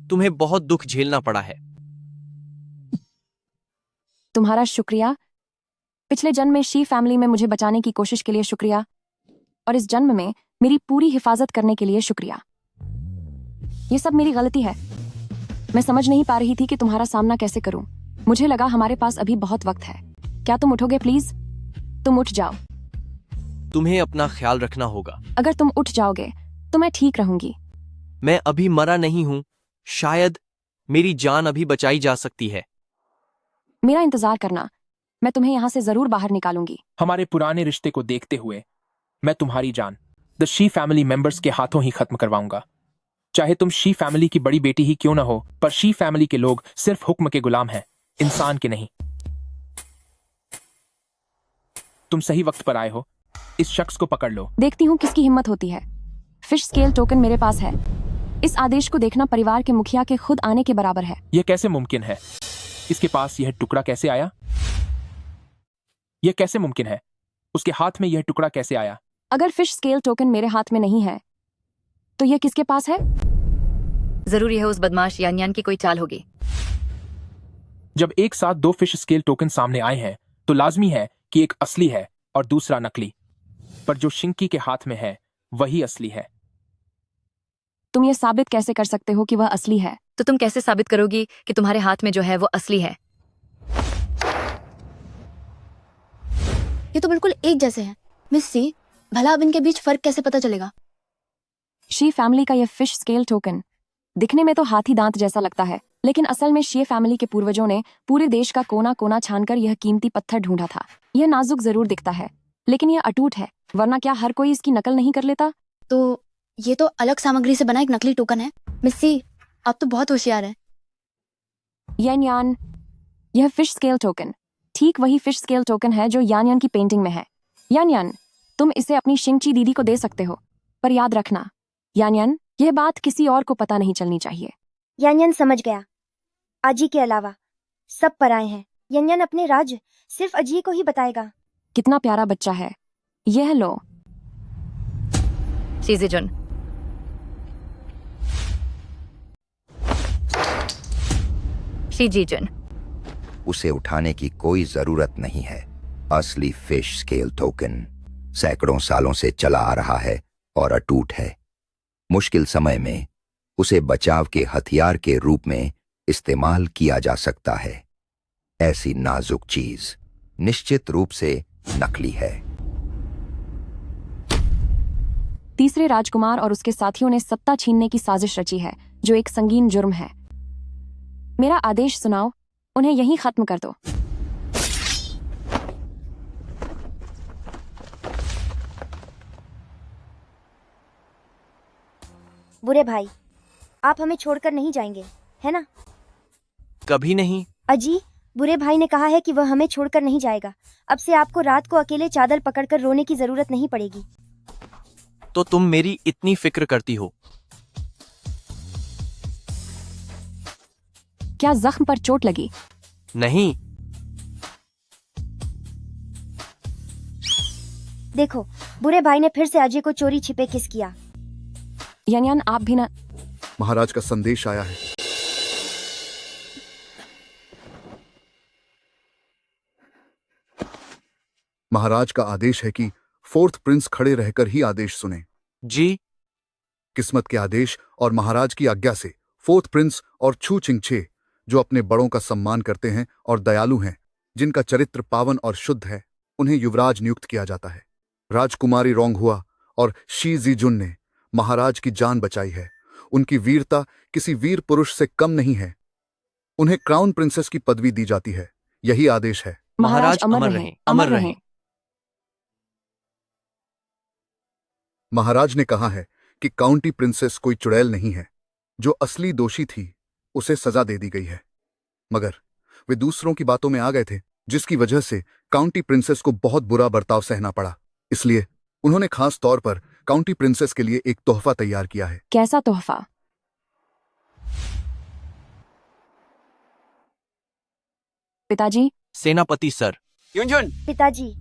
तुम्हें बहुत दुख झेलना पड़ा है। तुम्हारा शुक्रिया। पिछले जन्म में शी फैमिली में मुझे बचाने की कोशिश के लिए शुक्रिया, और इस जन्म में मेरी पूरी हिफाजत करने के लिए शुक्रिया। ये सब मेरी गलती है। मैं समझ नहीं पा रही थी कि तुम्हारा सामना कैसे करूं। मुझे लगा हमारे पास अभी बहुत वक्त है। क्या तुम उठोगे प्लीज? तुम उठ जाओ। तुम्हें अपना ख्याल रखना होगा। अगर तुम उठ जाओगे तो मैं ठीक रहूंगी। मैं अभी मरा नहीं हूं। शायद मेरी जान अभी बचाई जा सकती है। मेरा इंतजार करना, मैं तुम्हें यहाँ से जरूर बाहर निकालूंगी। हमारे पुराने रिश्ते को देखते हुए मैं तुम्हारी जान द शी फैमिली मेंबर्स के हाथों ही खत्म करवाऊंगा। चाहे तुम शी फैमिली की बड़ी बेटी ही क्यों न हो, पर शी फैमिली के लोग सिर्फ हुक्म के गुलाम हैं, इंसान के नहीं। तुम सही वक्त पर आए हो। इस शख्स को पकड़ लो। देखती हूँ किसकी हिम्मत होती है। फिश स्केल टोकन मेरे पास है। इस आदेश को देखना परिवार के मुखिया के खुद आने के बराबर है। यह कैसे मुमकिन है? इसके पास यह टुकड़ा कैसे आया? यह कैसे मुमकिन है? उसके हाथ में यह टुकड़ा कैसे आया? अगर फिश स्केल टोकन मेरे हाथ में नहीं है तो यह किसके पास है? जरूर यह उस बदमाश यानियान की कोई चाल होगी। जब एक साथ दो फिश स्केल टोकन सामने आए हैं तो लाजमी है कि एक असली है और दूसरा नकली। पर जो शिंकी के हाथ में है वही असली है। तुम ये साबित कैसे कर सकते हो कि वह असली है? तो तुम कैसे साबित करोगी कि तुम्हारे हाथ में जो है वो असली है? ये तो बिल्कुल एक जैसे हैं। मिस सी, भला अब इनके बीच फर्क कैसे पता चलेगा? शी फैमिली का यह फिश स्केल टोकन दिखने में तो हाथी दांत जैसा लगता है, लेकिन असल में शी फैमिली के पूर्वजों ने पूरे देश का कोना कोना छानकर यह कीमती पत्थर ढूंढा था। यह नाजुक जरूर दिखता है, लेकिन यह अटूट है, वरना क्या हर कोई इसकी नकल नहीं कर लेता? तो ये तो अलग सामग्री से बना एक नकली टोकन है। मिस सी, आप तो बहुत होशियार हैं। यान, यह फिश स्केल टोकन ठीक वही फिश स्केल टोकन है जो यान की पेंटिंग में है। यान, तुम इसे अपनी शिंगची दीदी को दे सकते हो, पर याद रखना यान, यह बात किसी और को पता नहीं चलनी चाहिए। यान समझ गया। आजी के अलावा सब पराए हैं। यान अपने राज सिर्फ अजी को ही बताएगा। कितना प्यारा बच्चा है। यह लो। शीजीजुन, शीजीजुन, उसे उठाने की कोई जरूरत नहीं है। असली फिश स्केल टोकन सैकड़ों सालों से चला आ रहा है और अटूट है। मुश्किल समय में उसे बचाव के हथियार के रूप में इस्तेमाल किया जा सकता है। ऐसी नाजुक चीज निश्चित रूप से नकली है। तीसरे राजकुमार और उसके साथियों ने सत्ता छीनने की साजिश रची है, जो एक संगीन जुर्म है। मेरा आदेश सुनाओ, उन्हें यहीं खत्म कर दो। बुरे भाई, आप हमें छोड़कर नहीं जाएंगे, है ना? कभी नहीं। अजी, बुरे भाई ने कहा है कि वह हमें छोड़कर नहीं जाएगा। अब से आपको रात को अकेले चादर पकड़कर रोने की जरूरत नहीं पड़ेगी। तो तुम मेरी इतनी फिक्र करती हो? क्या जख्म पर चोट लगी? नहीं। देखो, बुरे भाई ने फिर से अजय को चोरी छिपे किस किया। यानियान, आप भी ना। महाराज का संदेश आया है। महाराज का आदेश है कि फोर्थ प्रिंस खड़े रहकर ही आदेश सुने। जी। किस्मत के आदेश और महाराज की आज्ञा से फोर्थ प्रिंस और छू चिंगछे, जो अपने बड़ों का सम्मान करते हैं और दयालु हैं, जिनका चरित्र पावन और शुद्ध है, उन्हें युवराज नियुक्त किया जाता है। राजकुमारी रोंगहुआ और शी जीजुन ने महाराज की जान बचाई है। उनकी वीरता किसी वीर पुरुष से कम नहीं है। उन्हें क्राउन प्रिंसेस की पदवी दी जाती है। यही आदेश है। महाराज अमर रहें, अमर रहें। महाराज ने कहा है कि काउंटी प्रिंसेस कोई चुड़ैल नहीं है। जो असली दोषी थी उसे सजा दे दी गई है, मगर वे दूसरों की बातों में आ गए थे, जिसकी वजह से काउंटी प्रिंसेस को बहुत बुरा बर्ताव सहना पड़ा। इसलिए उन्होंने खास तौर पर काउंटी प्रिंसेस के लिए एक तोहफा तैयार किया है। कैसा तोहफा? पिताजी। सेनापति सर। युनजुन। पिताजी।